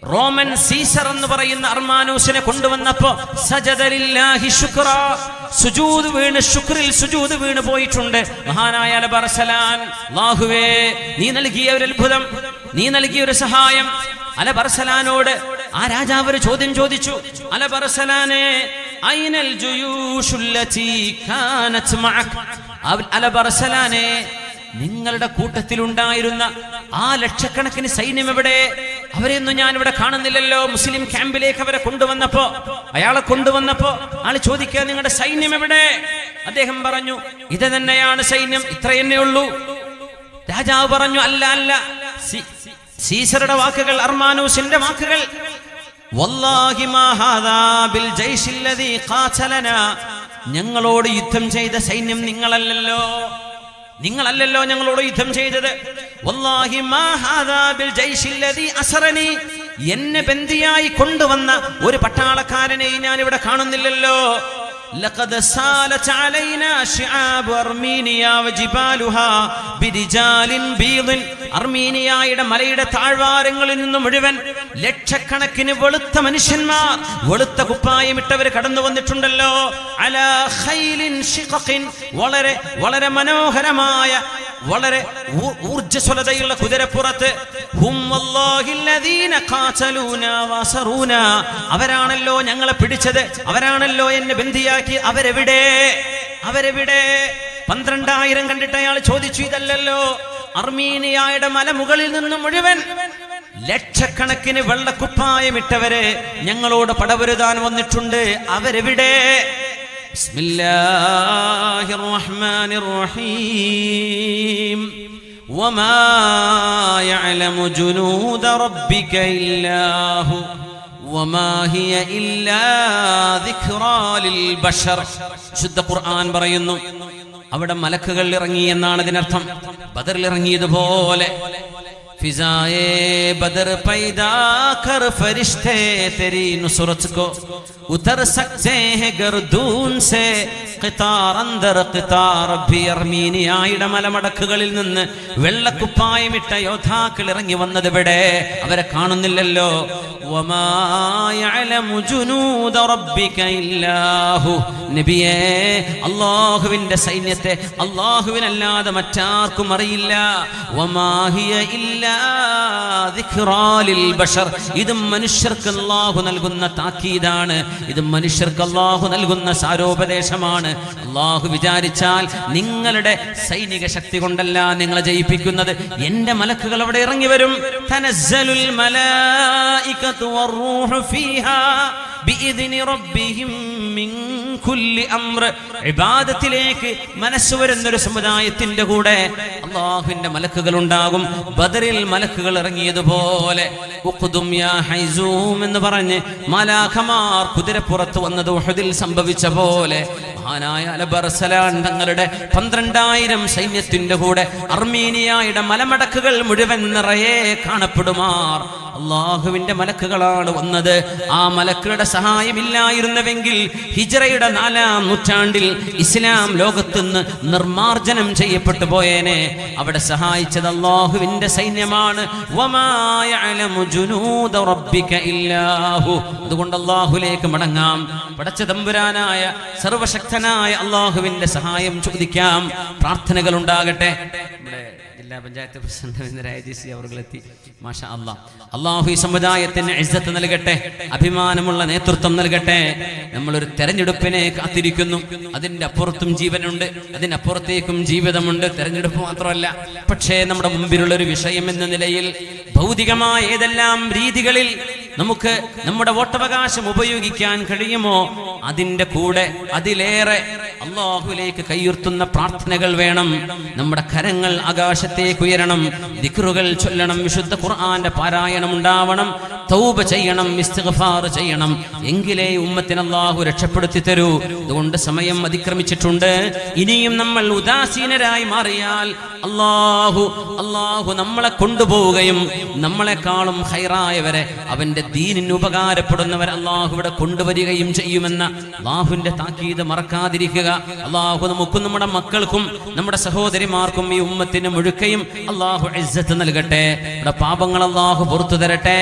റോമൻ സീസർ എന്ന് പറയുന്ന അർമാനൂസിനെ കൊണ്ടുവന്നപ്പോ സജദ ലില്ലാഹി ശുക്ര, സുജൂദ് വീണ് ശുക്രിൽ സുജൂദ് വീണ് പോയിട്ടുണ്ട് മഹാനായ അലബർസലാൻ. അല്ലാഹുവേ, നീ നൽകിയ ഒരു അത്ഭുതം, നീ നൽകിയ ഒരു സഹായം. അലബർസലാനോട് ആ രാജാവ് ഒരു ചോദ്യം ചോദിച്ചു, അലബർസലാനെ ഐനൽ ജുയൂഷുല്ലതി കാനത് മഅക്. അലബർസലാനെ, നിങ്ങളുടെ കൂട്ടത്തിലുണ്ടായിരുന്ന ആ ലക്ഷക്കണക്കിന് സൈന്യം എവിടെ? അവരെയൊന്നും ഞാൻ ഇവിടെ കാണുന്നില്ലല്ലോ. മുസ്ലിം ക്യാമ്പിലേക്ക് അവരെ കൊണ്ടുവന്നപ്പോ, അയാളെ കൊണ്ടുവന്നപ്പോ ആള് ചോദിക്കുക, നിങ്ങളുടെ സൈന്യം എവിടെ? അദ്ദേഹം പറഞ്ഞു, ഇത് തന്നെയാണ് സൈന്യം, ഇത്ര തന്നെ ഉള്ളൂ. രാജാവ് പറഞ്ഞു, അല്ല അല്ല, സീസറുടെ വാക്കുകൾ, അർമാനൂസിന്റെ വാക്കുകൾ, വല്ലാഹി മാ ഹാദാ ബിൽ ജയ്ശിൽ ലദീ ഖാതലനാ, ഞങ്ങളോട് യുദ്ധം ചെയ്ത സൈന്യം നിങ്ങളല്ലല്ലോ, നിങ്ങളല്ലല്ലോ ഞങ്ങളോട് യുദ്ധം ചെയ്തത്. വല്ലാഹി മാ ഹാദാ ബിൽ ജയ്ശിൽ ലദീ അസറനി, എന്നെ ബന്ദിയായി കൊണ്ടുവന്ന ഒരു പട്ടാളക്കാരനെ ഞാൻ ഇവിടെ കാണുന്നില്ലല്ലോ. ലഖദ് സാലത അലൈനാ ശിആബ് അർമീനിയ വജിബാലുഹാ ബിരിജാലിൻ ബീദിൻ, അർമീനിയയുടെ മലയുടെ താഴ്വാരങ്ങളിൽ നിന്ന് മുഴുവൻ ലക്ഷക്കണക്കിന് വെളുത്ത മനുഷ്യന്മാർ, വെളുത്ത കുപ്പായമിട്ടവർ കടന്നു വന്നിട്ടുണ്ടല്ലോ. അലാ ഖൈലിൻ ശിഖഖിൻ, വളരെ വളരെ മനോഹരമായ, വളരെ ഊർജ്ജസ്വലതയുള്ള കുതിരപ്പുറത്ത്. ഹും വല്ലാഹില്ലദീന ഖാതലൂനാ വസറൂനാ, അവരാണല്ലോ ഞങ്ങളെ പിടിച്ചത്, അവരാണല്ലോ എന്നെ ബന്ദിയാക്കി. അവരെവിടെ? അവരെവിടെ? 12,000 കണ്ടിട്ട് അയാൾ ചോദിച്ചു, ഇതല്ലല്ലോ, അർമീനിയയുടെ മലമുകളിൽ നിന്ന് മുഴുവൻ ലക്ഷക്കണക്കിന് വെള്ളക്കുപ്പായമിട്ടവരെ ഞങ്ങളോട് പടവരുതാൻ വന്നിട്ടുണ്ട്, അവരെവിടെ? ബിസ്മില്ലാഹിർ റഹ്മാനിർ റഹീം. വമാ യഅലമു ജുനൂദ റബ്ബിക ഇല്ലാഹു വമാ ഹിയ ഇല്ലാ ദിക്റാ ലിൽ ബശർ. ശുദ്ധ ഖുർആൻ പറയുന്നു, അവിടെ മലക്കുകൾ ഇറങ്ങി എന്നാണ് ഇതിനർത്ഥം. ബദറിൽ ഇറങ്ങിയതുപോലെ ഫിസായേ ബദർ പൈദാ കർ ഫരിശ്തേ തെരി നുസ്രത് കോ ഉതർ സക്തേ ഹൈ ഗർദൂൻ സേ ഖിതാർ അന്ദർ ഖിതാർ ഭി. അർമീനിയയുടെ മലമടക്കുകളിൽ നിന്ന് വെള്ളക്കുപ്പായമിട്ട യോദ്ധാക്കൾ ഇറങ്ങി വന്നത് ഇവിടെ, അവരെ കാണുന്നില്ലല്ലോ. വമാ യഅലമു ജുനൂദ റബ്ബിക ഇല്ലാഹു, നബിയേ, അല്ലാഹുവിന്റെ സൈന്യത്തെ അല്ലാഹുവിനല്ലാതെ മറ്റാർക്കും അറിയില്ല. വമാ ഹിയ ഇല്ലാ ദിക്റാ ലിൽ ബശർ, ഇത് മനുഷ്യർക്ക് അല്ലാഹു നൽകുന്ന താക്കീതാണ്, ഇത് മനുഷ്യർക്ക് അല്ലാഹു നൽകുന്ന സാരോപദേശമാണ്. അല്ലാഹു വിചാരിച്ചാൽ നിങ്ങളുടെ സൈനിക ശക്തി കൊണ്ടല്ല നിങ്ങളെ ജയിപ്പിക്കുന്നത്, എന്റെ മലക്കുകൾ അവിടെ ഇറങ്ങി വരും. തനസ്സലുൽ മലായികതു വറൂഹു ഫീഹാ ബിഇദ്നി റബ്ബിഹിം മിൻ കുല്ലി അംർ. ഇബാദത്തിലേക്ക് മനസ്സ് വരുന്നൊരു സമുദായത്തിന്റെ കൂടെ അല്ലാഹുവിന്റെ മലക്കുകൾ ഉണ്ടാകും. ബദറിൽ മലക്കുകൾ ഇറങ്ങിയതുപോലെ ഉഖ്ദും യാ ഹൈസൂം എന്ന് പറഞ്ഞ് മലാഖമാർ കുതിരപ്പുറത്ത് വന്നത് ഉഹദിൽ സംഭവിച്ച പോലെ മഹാനായ അൽബർസലാൻ തങ്ങളുടെ 12,000 സൈന്യത്തിന്റെ കൂടെ അർമീനിയയുടെ മലമടക്കുകൾ മുഴുവൻ നിറയെ കാണപ്പെടുമാർ അല്ലാഹുവിന്റെ മലക്കുകളാണ് വന്നത്. ആ മലക്കുകളുടെ സഹായമില്ലായിരുന്നുവെങ്കിൽ ഹിജ്റയുടെ 4-ാം നൂറ്റാണ്ടിൽ ഇസ്ലാം ലോകത്തുനിന്ന് നിർമാർജനം ചെയ്യപ്പെട്ടു പോയേനെ. അവിടെ സഹായിച്ചത് അല്ലാഹുവിന്റെ സൈന്യമാണ്. വമാ യഅലമു ജുനൂദ റബ്ബിക ഇല്ലാഹു. അതുകൊണ്ട് അല്ലാഹുവിലേക്ക് മടങ്ങാം. പടച്ച തമ്പുരാനായ സർവശക്തനായ അല്ലാഹുവിന്റെ സഹായം ചോദിക്കാം. പ്രാർത്ഥനകൾ ഉണ്ടാകട്ടെ. ജില്ലാ പഞ്ചായത്ത് പ്രസിഡന്റ് അവർകളെത്തി. മാഷാ അല്ലാഹ്. അല്ലാഹു ഈ സമുദായത്തിന് ഇസ്സത്ത് നൽകട്ടെ, അഭിമാനമുള്ള നേതൃത്വം നൽകട്ടെ. നമ്മളൊരു തെരഞ്ഞെടുപ്പിനെ കാത്തിരിക്കുന്നു. അതിന്റെ അപ്പുറത്തും ജീവനുണ്ട്, അതിനപ്പുറത്തേക്കും ജീവിതമുണ്ട്. തെരഞ്ഞെടുപ്പ് മാത്രമല്ല, പക്ഷേ നമ്മുടെ മുമ്പിലുള്ള ഒരു വിഷയം എന്ന നിലയിൽ ഭൗതികമായ ഏതെല്ലാം രീതികളിൽ നമുക്ക് നമ്മുടെ വോട്ടവകാശം ഉപയോഗിക്കാൻ കഴിയുമോ അതിന്റെ കൂടെ അതിലേറെ അല്ലാഹുവിലേക്ക് കൈയുയർത്തുന്ന പ്രാർത്ഥനകൾ വേണം. നമ്മുടെ കരങ്ങൾ ആകാശത്തേക്ക് ഉയരണം, ദിക്റുകൾ ചൊല്ലണം, വിശുദ്ധ ഖുർആന്റെ പാരായണം ഉണ്ടാവണം, തൗബ ചെയ്യണം, ഇസ്തിഗ്ഫാർ ചെയ്യണം. എങ്കിലേ ഉമ്മത്തിനെ അല്ലാഹു രക്ഷപ്പെടുത്തി തരൂ. അതുകൊണ്ട് സമയം അതിക്രമിച്ചിട്ടുണ്ട്. ഇനിയും നമ്മൾ ഉദാസീനരായി മാറിയാൽ അല്ലാഹു നമ്മളെ കൊണ്ടുപോവുകയും നമ്മളെക്കാളും ഖൈറായവരെ, അവന്റെ ദീനിന് ഉപകാരപ്പെടുന്നവർ അല്ലാഹു ഇവിടെ കൊണ്ടുവരികയും ചെയ്യുമെന്ന അല്ലാഹുവിന്റെ താക്കീത് മറക്കാതിരിക്കുക. അല്ലാഹു നമുക്കും നമ്മുടെ മക്കൾക്കും നമ്മുടെ സഹോദരിമാർക്കും ഈ ഉമ്മത്തിന് മുഴുക്കയും അല്ലാഹു ഇസ്സത്ത് നൽകട്ടെ. നമ്മുടെ പാപങ്ങൾ അല്ലാഹു പുറത്തു തരട്ടെ.